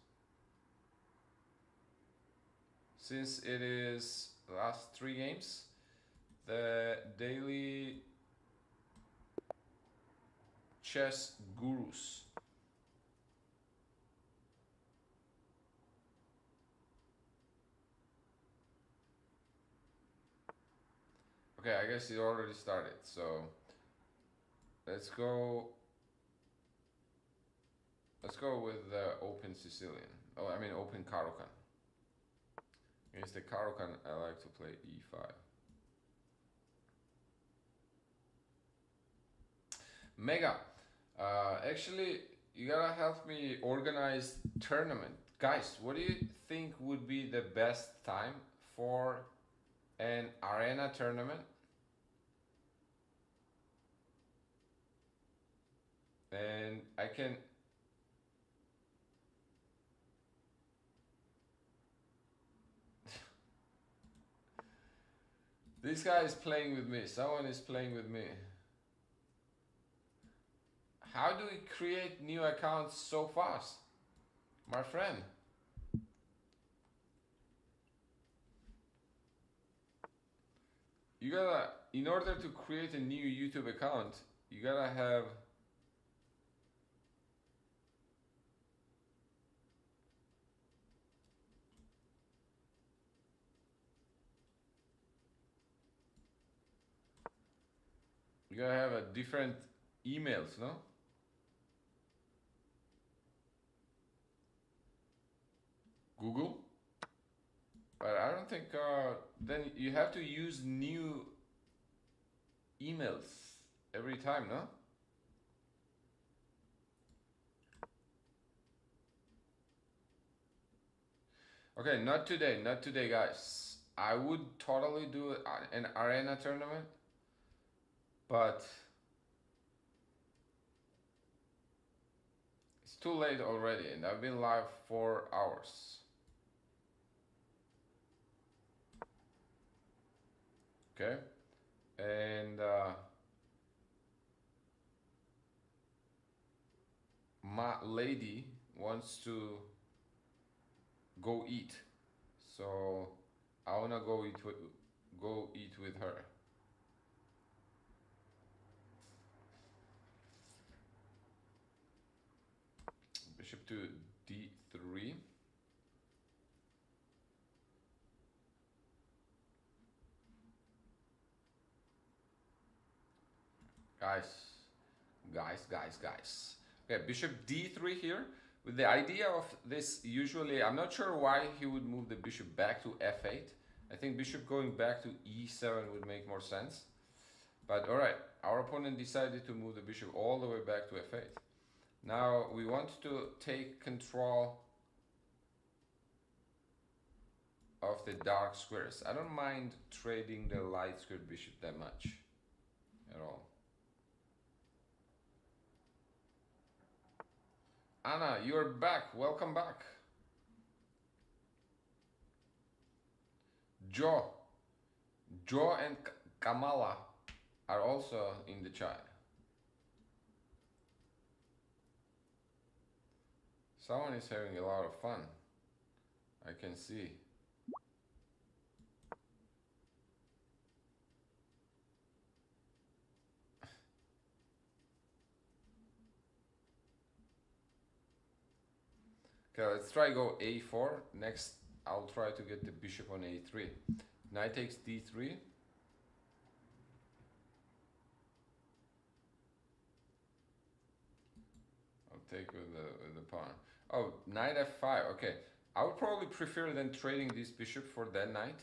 Since it is last 3 games. The daily chess gurus. Okay, I guess it already started, so let's go with the open Sicilian. Oh, I mean open Caro-Kann. Against the Caro-Kann, I like to play e5. Mega, actually, you gotta help me organize tournament. Guys, what do you think would be the best time for an arena tournament? And I can... This guy is playing with me. Someone is playing with me. How do we create new accounts so fast? My friend. You gotta, in order to create a new YouTube account, you gotta have a different emails, no? Google? But I don't think, then you have to use new emails every time, no? Okay, not today, guys. I would totally do an arena tournament, but it's too late already, and I've been live 4 hours. Okay, and my lady wants to go eat, so I wanna go eat with her. Bishop to d3. Guys. Okay, bishop d3 here. With the idea of this, usually, I'm not sure why he would move the bishop back to f8. I think bishop going back to e7 would make more sense. But alright, our opponent decided to move the bishop all the way back to f8. Now we want to take control of the dark squares. I don't mind trading the light square bishop that much at all. Anna, you're back. Welcome back. Joe and Kamala are also in the chat. Someone is having a lot of fun. I can see. Okay, let's try go a4. Next, I'll try to get the bishop on a3. Knight takes d3. I'll take with the pawn. Oh, knight f5. Okay, I would probably prefer than trading this bishop for that knight.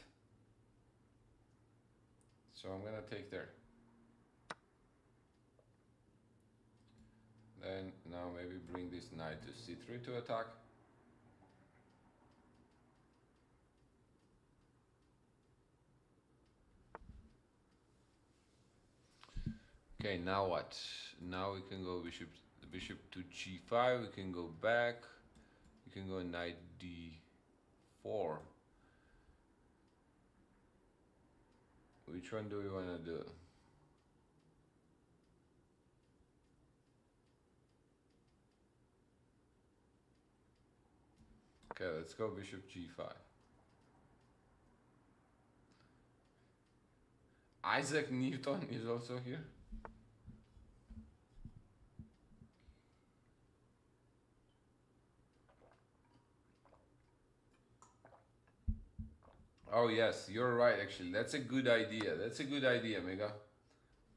So I'm gonna take there. Then now maybe bring this knight to c3 to attack. Okay, now what? Now we can go bishop to g5. We can go back. We can go knight d4. Which one do we want to do? Okay, let's go bishop g5. Isaac Newton is also here. Oh yes, you're right actually. That's a good idea. That's a good idea, Mega.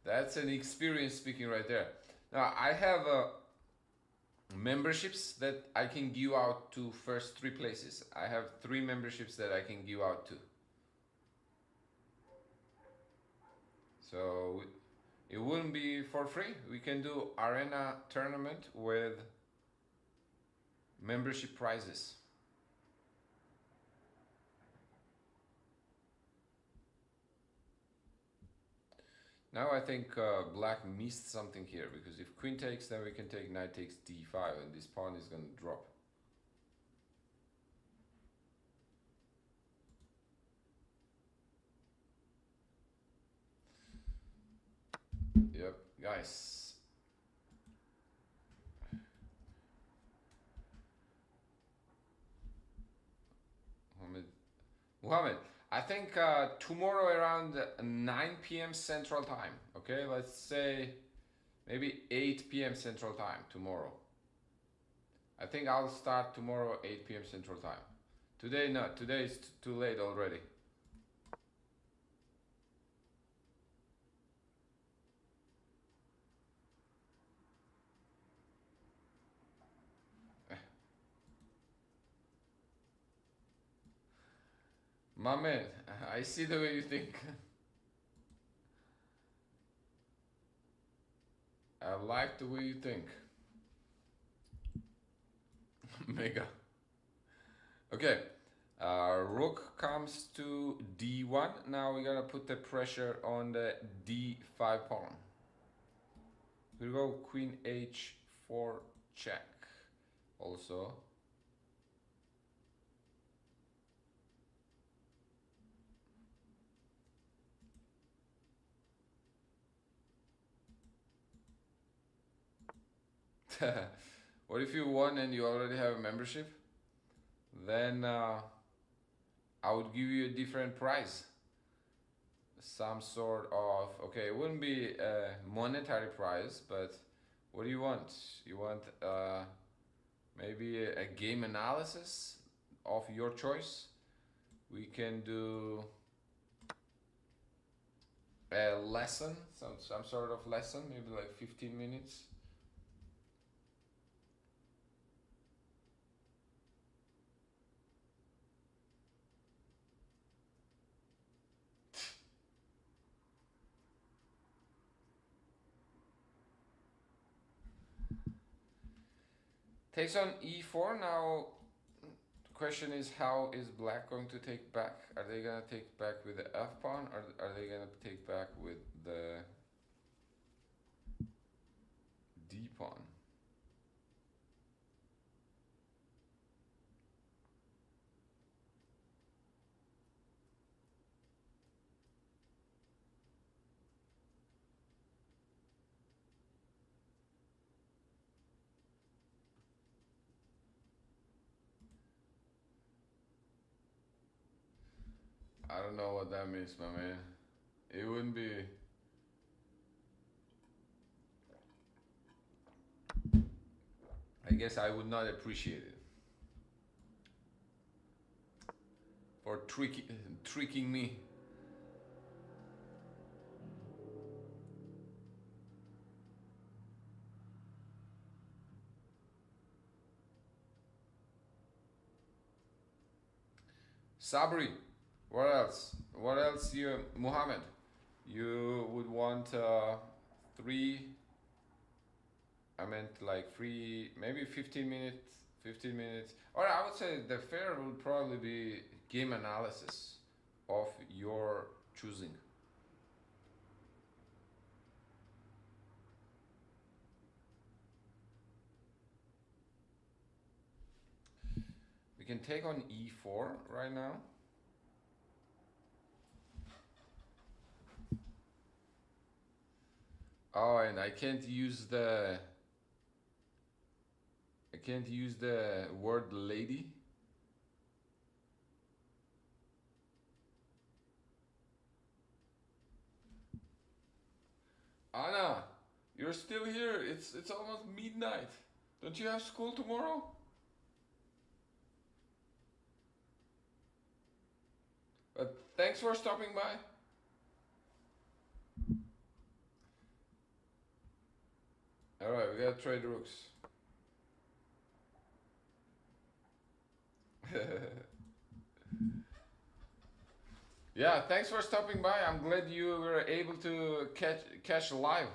That's an experience speaking right there. Now I have memberships that I can give out to first 3 places. I have 3 memberships that I can give out to. So it wouldn't be for free. We can do arena tournament with membership prizes. Now I think black missed something here, because if queen takes, then we can take knight takes d5 and this pawn is going to drop. Yep, guys. Muhammad, I think tomorrow around 9 p.m. Central Time. Okay, let's say maybe 8 p.m. Central Time tomorrow. I think I'll start tomorrow 8 p.m. Central Time. Today, not. Today is too late already. My man, I see the way you think. I like the way you think. Mega. Okay. Rook comes to d1. Now we're gonna put the pressure on the d5 pawn. We go queen h4 check. Also. What if you won and you already have a membership? Then I would give you a different prize. Some sort of, okay, it wouldn't be a monetary prize, but what do you want? You want maybe a game analysis of your choice? We can do a lesson, some sort of lesson, maybe like 15 minutes. Takes on e4. Now the question is, how is black going to take back? Are they gonna take back with the f pawn, or are they gonna take back with the d pawn? I don't know what that means, my man. It wouldn't be. I guess I would not appreciate it for tricking me. Sabri, what else? What else you, Muhammad? You would want three. I meant like three, maybe 15 minutes. 15 minutes. Or I would say the fair would probably be game analysis of your choosing. We can take on e4 right now. Oh, and I can't use the word lady. Anna, you're still here. It's almost midnight. Don't you have school tomorrow? But thanks for stopping by. Alright, we gotta trade rooks. Yeah, thanks for stopping by. I'm glad you were able to catch live.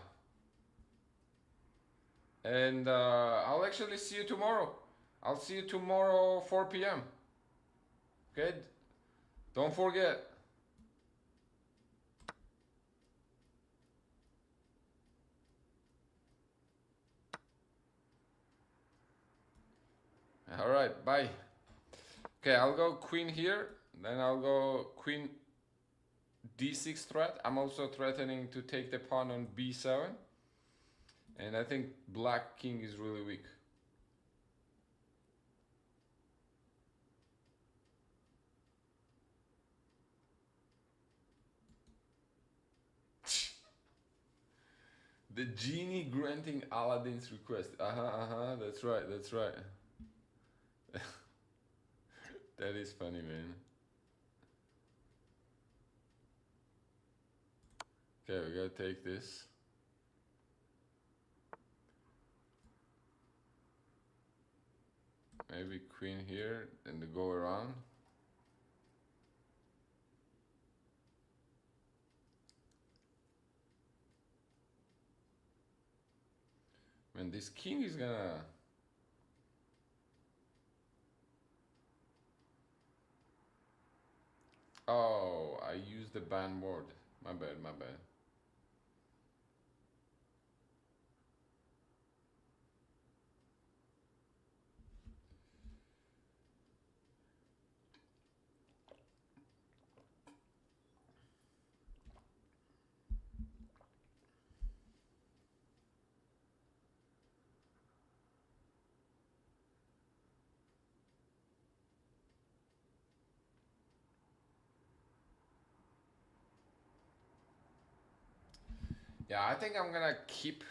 And I'll actually see you tomorrow. I'll see you tomorrow 4 p.m. Okay? Don't forget. Alright, bye. Okay, I'll go queen here. Then I'll go queen d6 threat. I'm also threatening to take the pawn on b7. And I think black king is really weak. The genie granting Aladdin's request. That's right, that's right. That is funny, man. Okay, we gotta take this. Maybe queen here and to go around. Man, this king is gonna... Oh, I used the ban word. My bad, my bad. Yeah, I think I'm gonna keep.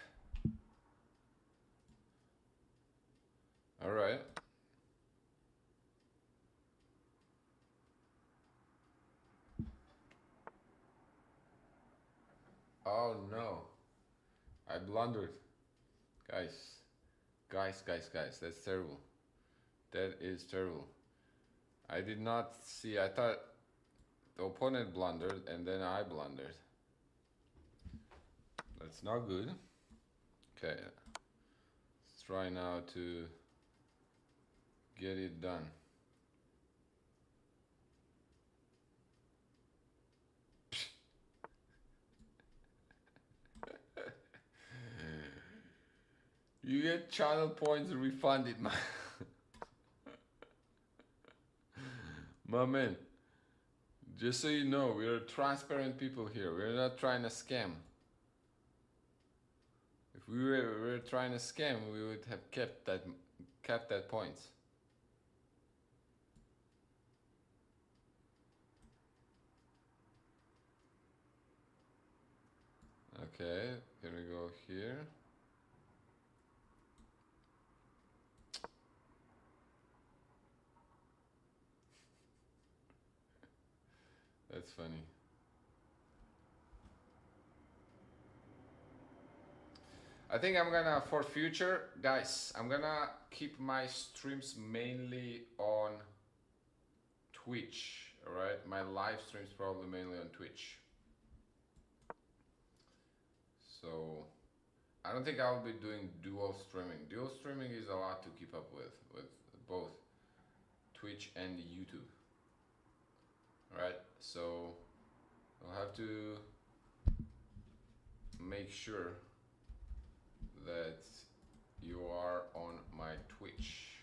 All right. Oh no, I blundered. Guys, guys, that's terrible. That is terrible. I did not see, I thought the opponent blundered and then I blundered. That's not good. Okay, let's try now to get it done. You get channel points refunded, man. My man, just so you know, we're transparent people here. We're not trying to scam. If we were trying to scam, we would have kept that points. Okay, can we go here? That's funny. I think I'm gonna, for future, guys, I'm gonna keep my streams mainly on Twitch, alright? My live streams probably mainly on Twitch. So, I don't think I'll be doing dual streaming. Dual streaming is a lot to keep up with both Twitch and YouTube. Alright, so I'll have to make sure that you are on my Twitch.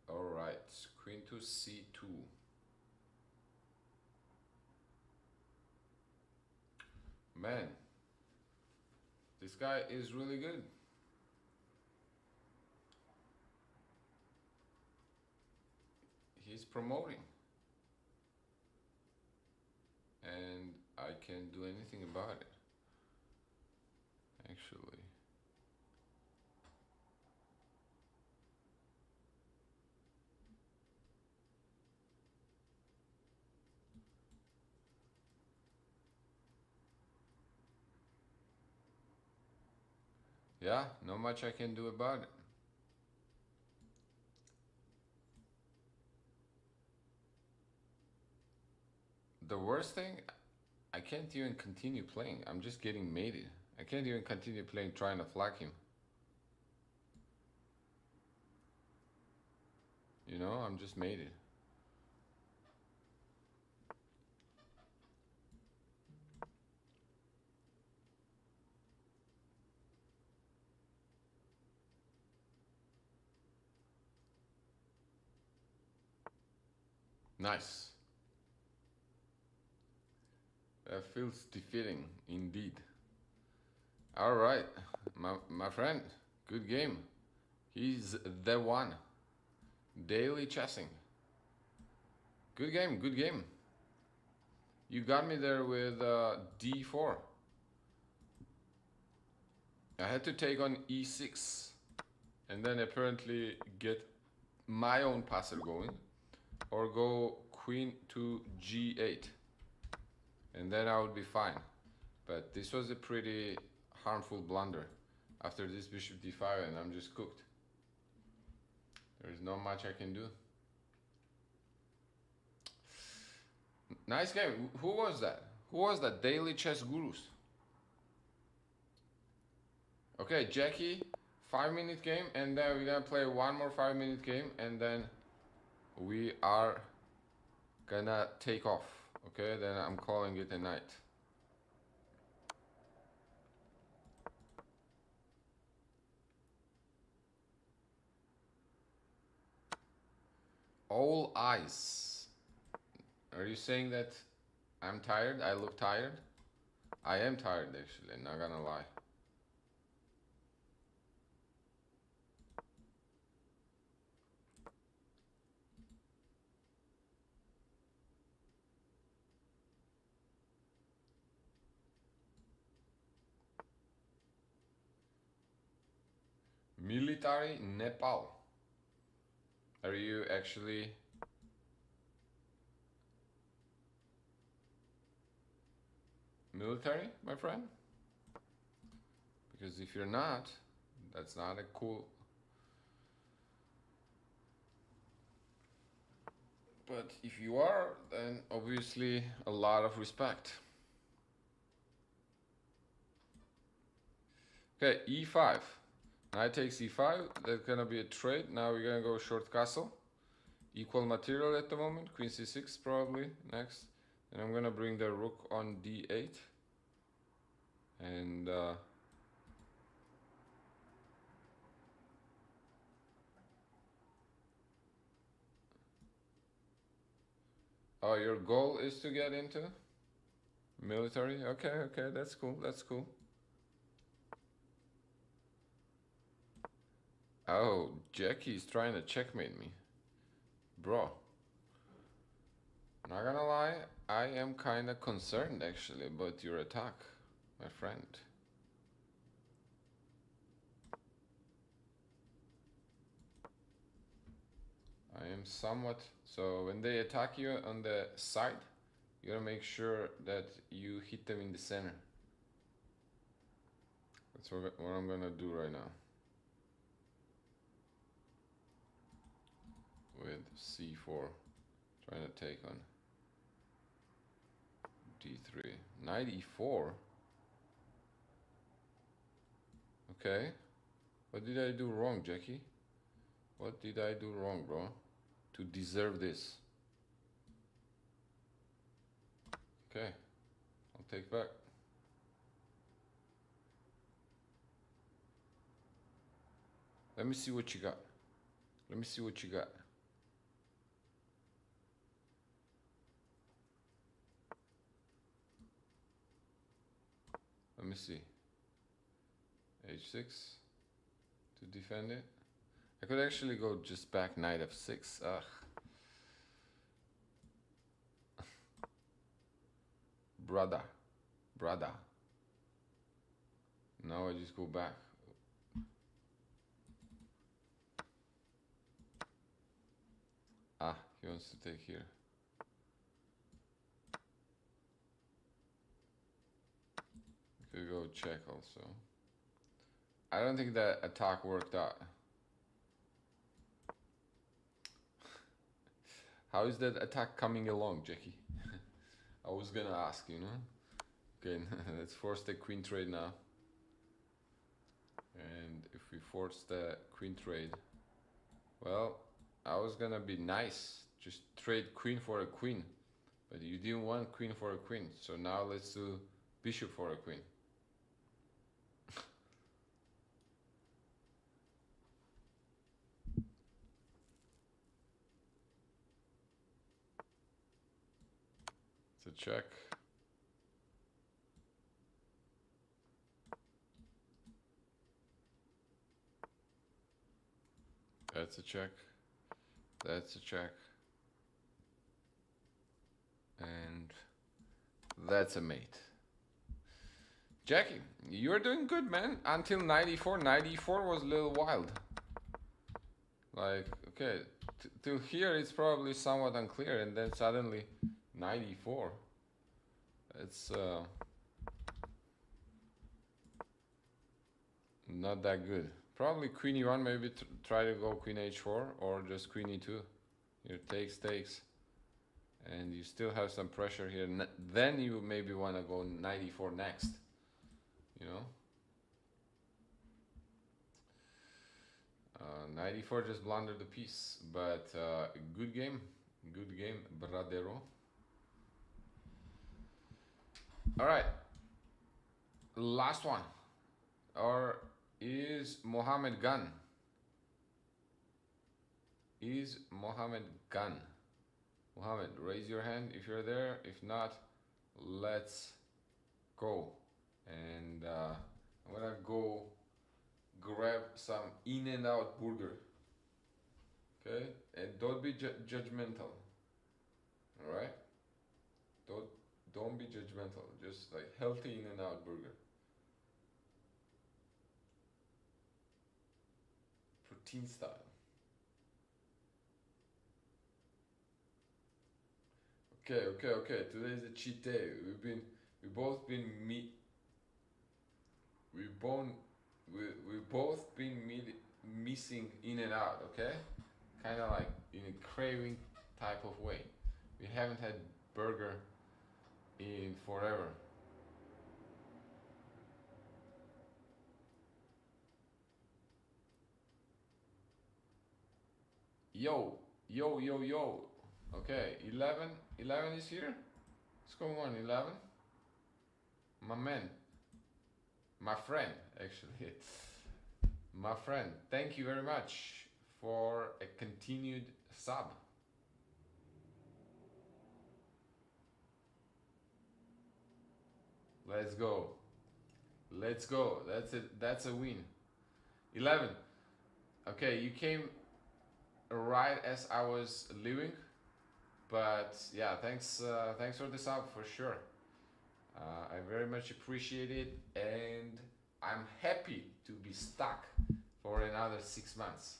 Alright, queen to c2. Man, this guy is really good. He's promoting. And I can't do anything about it, actually. Yeah, not much I can do about it. The worst thing, I can't even continue playing. I'm just getting mated. I can't even continue playing trying to flag him. You know, I'm just mated. Nice. That feels defeating indeed. All right, my friend, good game. He's the one. Daily chessing. Good game, good game. You got me there with d4. I had to take on e6 and then apparently get my own passer going, or go queen to g8, and then I would be fine. But this was a pretty harmful blunder. After this bishop d5 and I'm just cooked. There is not much I can do. Nice game. Who was that? Who was that? Daily Chess Gurus. Okay, Jackie, 5-minute game, and then we're gonna play one more 5-minute game, and then we are gonna take off. Okay, then I'm calling it a night. All eyes. Are you saying that I'm tired? I look tired? I am tired actually, not gonna lie. Military Nepal. Are you actually military, my friend? Because if you're not, that's not a cool. But if you are, then obviously a lot of respect. Okay, e5. Knight takes e5. That's gonna be a trade. Now we're gonna go short castle. Equal material at the moment. Queen c6 probably next. And I'm gonna bring the rook on d8. And oh, your goal is to get into military? Okay, okay, that's cool, that's cool. Oh, Jackie's trying to checkmate me. Bro. Not gonna lie, I am kinda concerned actually about your attack, my friend. I am somewhat... So when they attack you on the side, you gotta make sure that you hit them in the center. That's what I'm gonna do right now. With c4, trying to take on d3. Knight e4. Okay. What did I do wrong, Jackie? What did I do wrong, bro? To deserve this. Okay. I'll take back. Let me see what you got. Let me see what you got. Let me see. h6 to defend it. I could actually go just back knight f6. Ugh. Brother. Brother. Now I just go back. Ah, he wants to take here. Could go check also. I don't think that attack worked out. How is that attack coming along, Jackie? I was gonna ask, you know? Okay, let's force the queen trade now. And if we force the queen trade, well, I was gonna be nice, just trade queen for a queen. But you didn't want queen for a queen, so now let's do bishop for a queen. It's a check. That's a check. That's a check. And that's a mate. Jackie, you're doing good, man. Until 94. 94 was a little wild. Like, okay, till here it's probably somewhat unclear, and then suddenly 94. It's not that good. Probably queen e1, maybe try to go queen h4 or just queen e2. Here takes, and you still have some pressure here. Then you maybe want to go 94 next, you know. 94 just blundered the piece, but good game, bradero. All right, last one, or is Mohammed Gun? Is Mohammed Gun? Mohammed, raise your hand if you're there. If not, let's go. And I'm gonna go grab some In-N-Out burger. Okay, and don't be judgmental. All right, don't be judgmental. Just like healthy In-N-Out burger. Protein style. Okay. Today is a cheat day. We've both been missing In-N-Out. Okay, kind of like in a craving type of way. We haven't had burger in forever. Yo. Okay, 11 is here. What's going on, 11? My man. My friend, actually. My friend, thank you very much for a continued sub. Let's go. That's a win. 11. Okay, you came right as I was leaving, but yeah, thanks for the sub for sure. I very much appreciate it, and I'm happy to be stuck for another 6 months.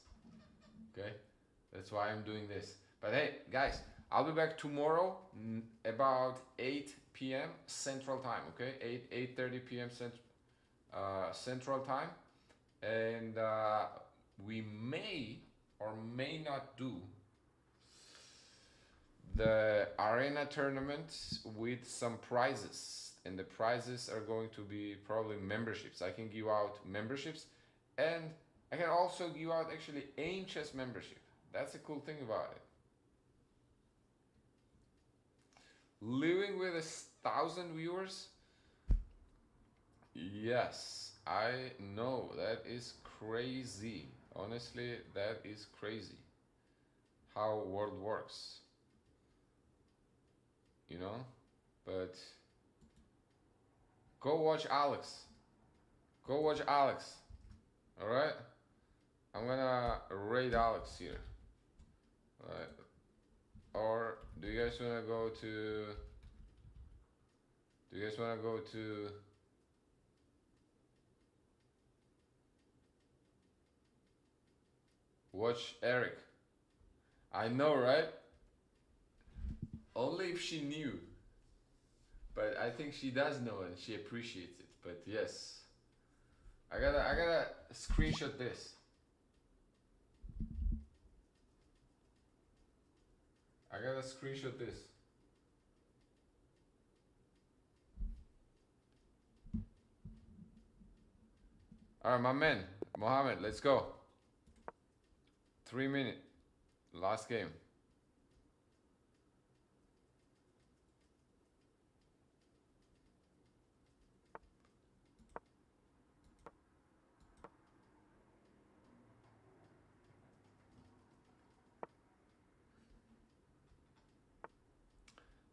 Okay, that's why I'm doing this. But hey, guys, I'll be back tomorrow about 8 p.m. Central Time. Okay, 8:30 p.m. Central Time, and we may or may not do the arena tournament with some prizes, and the prizes are going to be probably memberships. I can give out memberships, and I can also give out actually aim chess membership. That's a cool thing about it. Living with 1,000 viewers, yes, I know, that is crazy. Honestly, that is crazy how world works, you know. But go watch Alex. All right, I'm gonna raid Alex here. All right. Or do you guys wanna go to watch Eric? I know, right? Only if she knew. But I think she does know and she appreciates it. But yes, I gotta screenshot this. I gotta screenshot this. Alright, my man, Mohammed, let's go. 3 minutes. Last game.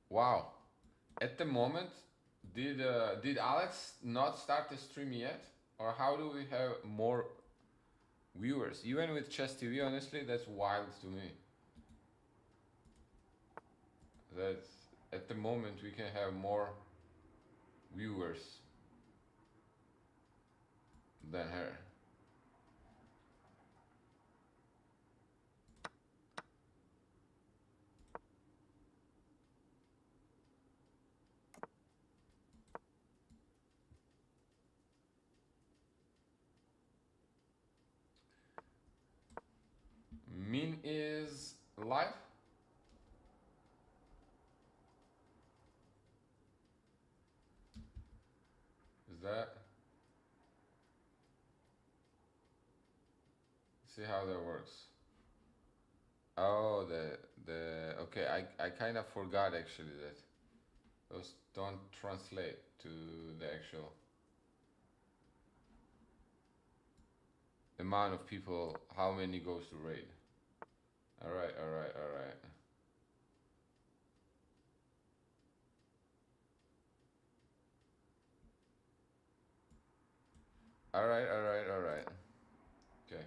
Wow. At the moment, did Alex not start the stream yet, or how do we have more viewers? Even with Chess TV, honestly, that's wild to me. That at the moment we can have more viewers than her. Min is live. Is that? See how that works. Oh, the okay. I kind of forgot actually that those don't translate to the actual amount of people. How many goes to raid? All right, all right, all right. All right, all right, all right. Okay.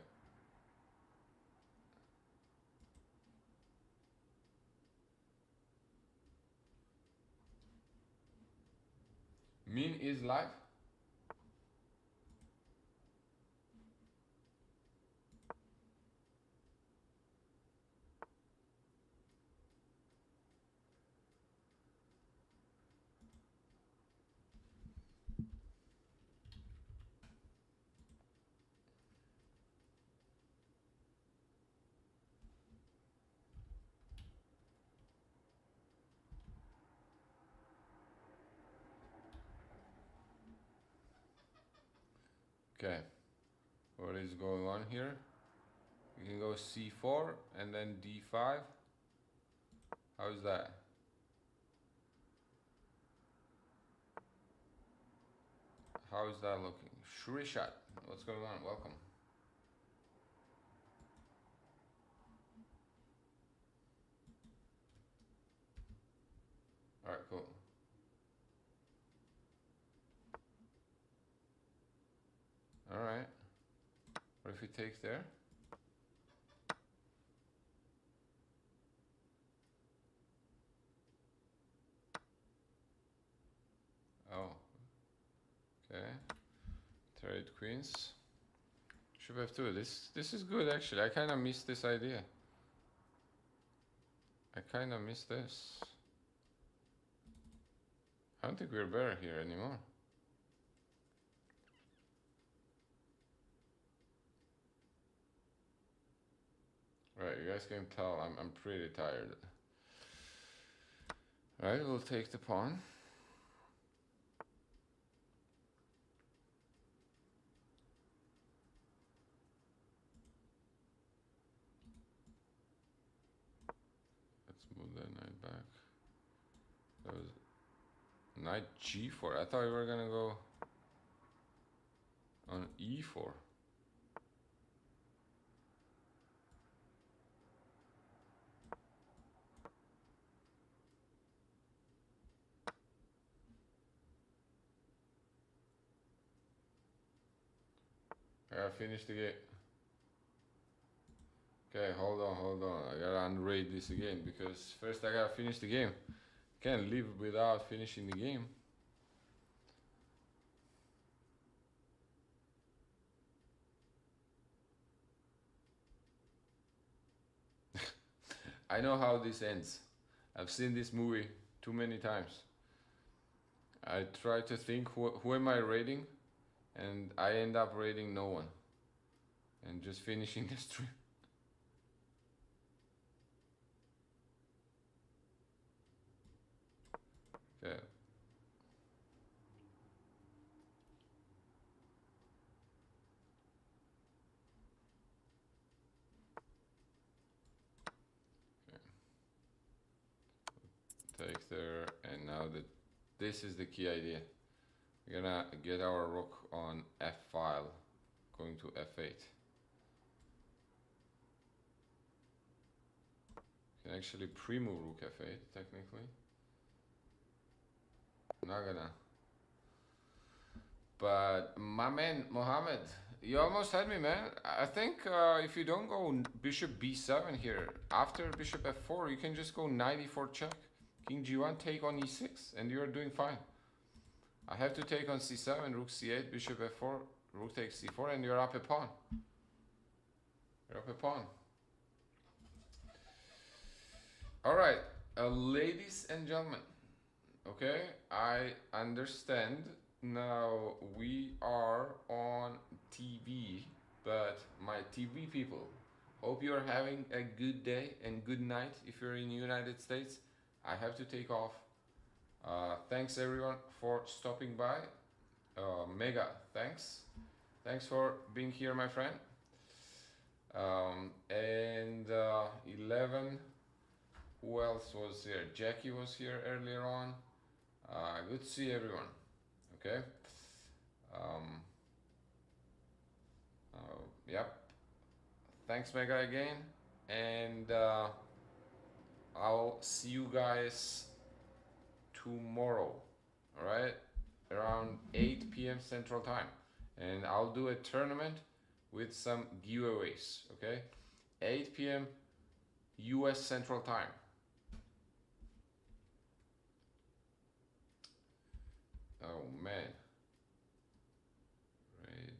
Min is live. Okay. What is going on here? You can go c4 and then d5. How's that? How is that looking? Shrishat, what's going on? Welcome. All right, cool. All right. What if he takes there? Oh, okay. Trade queens. Should have two. This is good actually. I kind of missed this idea. I kind of missed this. I don't think we're better here anymore. Right, you guys can tell I'm pretty tired. Alright, we'll take the pawn. Let's move that knight back. That was knight g4. I thought we were gonna go on e4. I gotta finish the game. Okay, hold on. I gotta unraid this again because first I gotta finish the game. Can't live without finishing the game. I know how this ends. I've seen this movie too many times. I try to think who am I raiding, and I end up raiding no one. And just finishing the stream. Okay. Take there, and now that this is the key idea. We're gonna get our rook on f file, going to f8. Can actually pre-move rook f8 technically. Not gonna. But my man Mohammed, you almost had me, man. I think if you don't go bishop b7 here, after bishop f4, you can just go knight e4 check. King g1 take on e6, and you're doing fine. I have to take on c7, rook c8, bishop f4, rook takes c4, and you're up a pawn. You're up a pawn. All right, ladies and gentlemen. Okay, I understand. Now we are on TV, but my TV people, hope you're having a good day and good night if you're in the United States. I have to take off. Thanks everyone for stopping by. Mega, thanks. Thanks for being here, my friend. And 11, who else was here? Jackie was here earlier on. Good to see everyone. Okay. Yep. Thanks, Mega, again. And I'll see you guys tomorrow. All right. Around 8 p.m. Central Time. And I'll do a tournament with some giveaways. Okay. 8 p.m. US Central Time. Oh man. Right.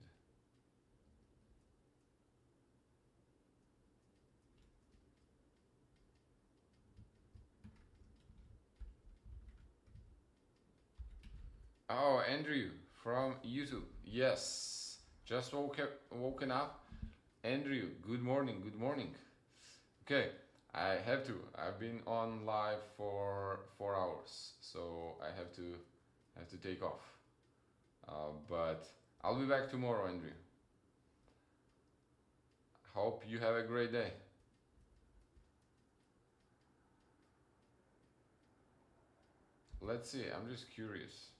Oh, Andrew from YouTube. Yes. Just woken up. Andrew, good morning. Good morning. Okay, I have to. I've been on live for 4 hours, so I have to take off. But I'll be back tomorrow, Andrew. Hope you have a great day. Let's see. I'm just curious.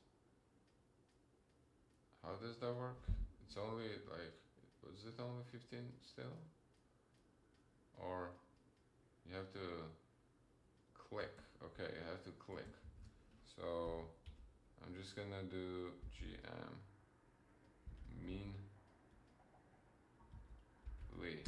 How does that work? It's only like, was it only 15 still? Or you have to click. Okay, you have to click. So I'm just gonna do GM mean Lee.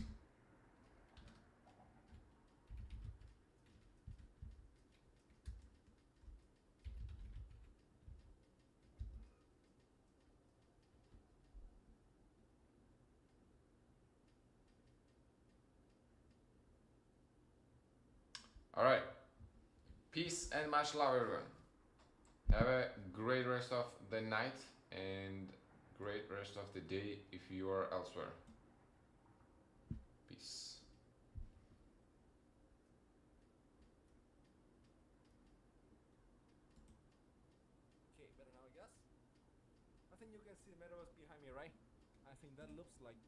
All right. Peace and much love, everyone. Have a great rest of the night and great rest of the day if you are elsewhere. Peace. Okay, better now, I guess. I think you can see the metaverse behind me, right? I think that looks like